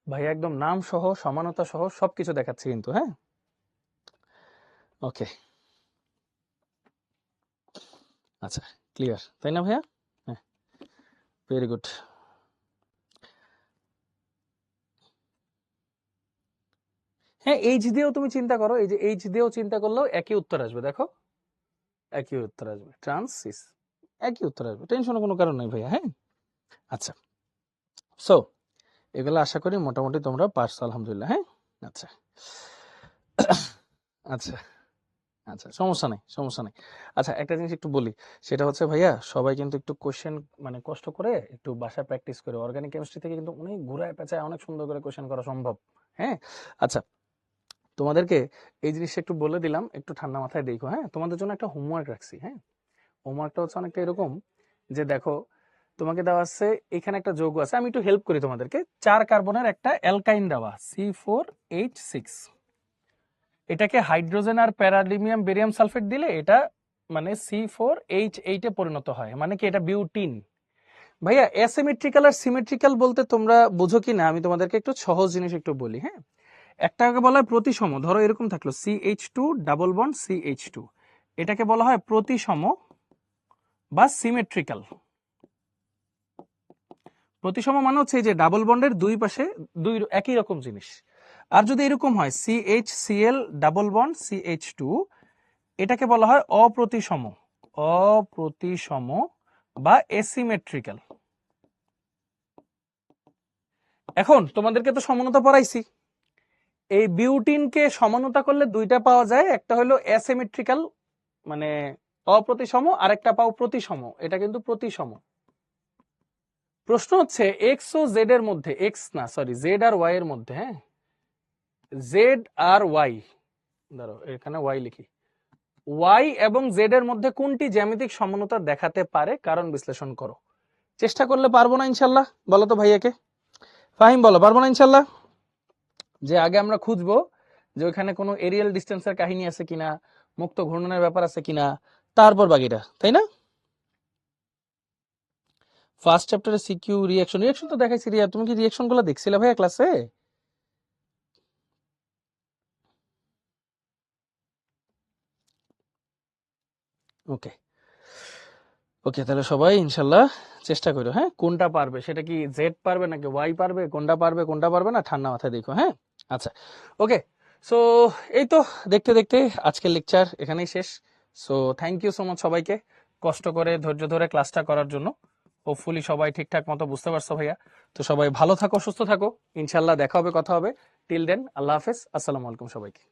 ভাইয়া একদম নাম সহ সমানতা সহ সবকিছু দেখাচ্ছি কিন্তু, হ্যাঁ। ওকে, আচ্ছা ক্লিয়ার তাই না ভাইয়া? হ্যাঁ, ভেরি গুড। হ্যাঁ, এইচ দিয়েও তুমি চিন্তা করো, এই যে এইচ দিয়েও চিন্তা করলেও একই উত্তর আসবে, দেখো একই উত্তর আসবে, ট্রান্সিস একই উত্তর আসবে, টেনশনের কোনো কারণ নাই ভাইয়া। হ্যাঁ, আচ্ছা, সো এগুলো আশা করি মোটামুটি তোমরা পারছো আলহামদুলিল্লাহ। হ্যাঁ, আচ্ছা আচ্ছা আচ্ছা, সমস্যা নেই সমস্যা নেই। আচ্ছা একটা জিনিস একটু বলি, সেটা হচ্ছে ভাইয়া সবাই কিন্তু একটু কোশ্চেন মানে কষ্ট করে একটু বাসায় প্র্যাকটিস করে, অর্গানিক কেমিস্ট্রি থেকে কিন্তু অনেক ঘুরায় পেঁচায় অনেক সুন্দর করে কোশ্চেন করা সম্ভব। হ্যাঁ, আচ্ছা তোমাদেরকে এই জিনিসটা একটু বলে দিলাম, একটু ঠান্ডা মাথায় দেখো। হ্যাঁ, তোমাদের জন্য একটা হোমওয়ার্ক রাখছি। হ্যাঁ, হোমওয়ার্কটা হচ্ছে অনেকটা এরকম যে দেখো তোমাকে দেওয়া আছে এখানে একটা যৌগ আছে, আমি একটু হেল্প করি তোমাদেরকে। 4 কার্বনের একটা অ্যালকাইন দেওয়া C4H6, এটাকে হাইড্রোজেন আর প্যারাডিমিয়াম বেরিয়াম সালফেট দিলে এটা মানে C4H8 এ পরিণত হয়, মানে কি এটা বিউটিন। ভাইয়া অ্যাসিমেট্রিক্যাল আর সিমেট্রিক্যাল বলতে তোমরা বুঝো কি না আমি তোমাদেরকে একটু সহজ জিনিস একটু বলি। হ্যাঁ, একটাকে বলা হয় প্রতিসম, ধরো এরকম থাকলো CH2 ডাবল বন্ড CH2, এটাকে বলা হয় প্রতিসম বা সিমেট্রিক্যাল। প্রতিসম মানে হচ্ছে যে ডাবল বন্ডের দুই পাশে দুই একই রকম জিনিস। আর যদি এরকম হয় CHCl ডাবল বন্ড CH2, এটাকে বলা হয় অপ্রতিসম, অপ্রতিসম বা এসিমেট্রিক্যাল। এখন তোমাদেরকে তো সমানতা পড়াইছি, এই বিউটিনকে সমানতা করলে দুইটা পাওয়া যায়, একটা হলো অ্যাসিমেট্রিক্যাল মানে অপ্রতিসম, আর একটা পাও প্রতিসম, এটা কিন্তু প্রতিসম। প্রশ্ন হচ্ছে এক্স ও জেড এর মধ্যে, এক্স না সরি জেড আর ওয়াই এর মধ্যে, হ্যাঁ জেড আর ওয়াই, ধরো এখানে ওয়াই লিখি, ওয়াই এবং জেড এর মধ্যে কোনটি জ্যামিতিক সমানতা দেখাতে পারে কারণ বিশ্লেষণ করো। চেষ্টা করলে পারবো না ইনশাল্লাহ? বলো তো ভাইয়াকে। ফাহিম বলো, পারবো না ইনশাল্লাহ? যে আগে আমরা খুঁজবো যে ওইখানে কোনো এরিয়াল ডিস্টেন্সের কাহিনী আছে কিনা, মুক্ত ঘূর্ণনের ব্যাপার আছে কিনা, তারপর বাকিটা, তাই না? ফার্স্ট চ্যাপ্টারে সিকিউ রিঅ্যাকশন, রিঅ্যাকশন তো দেখাইছি রিয়া, তুমি কি রিঅ্যাকশন গুলো দেখছিলে ভাইয়া ক্লাসে? ওকে ওকে, তাহলে সবাই ইনশাল্লাহ চেষ্টা করো, হ্যাঁ কোনটা পারবে, সেটা কি জেড পারবে নাকি ওয়াই পারবে, কোনটা পারবে না ঠান্ডা মাথায় দেখো, হ্যাঁ। আচ্ছা ওকে, সো এই তো দেখতে দেখতে আজকের লেকচার এখানেই শেষ। So thank you so much সবাইকে কষ্ট করে ধৈর্য ধরে ক্লাসটা করার জন্য। হোপফুলি সবাই ঠিকঠাক মতো বুঝতে পারছো ভাইয়া। তো সবাই ভালো থাকো, সুস্থ থাকো, ইনশাল্লাহ দেখা হবে, কথা হবে। টিল দেন আল্লাহ হাফেজ, আসসালামু আলাইকুম সবাইকে।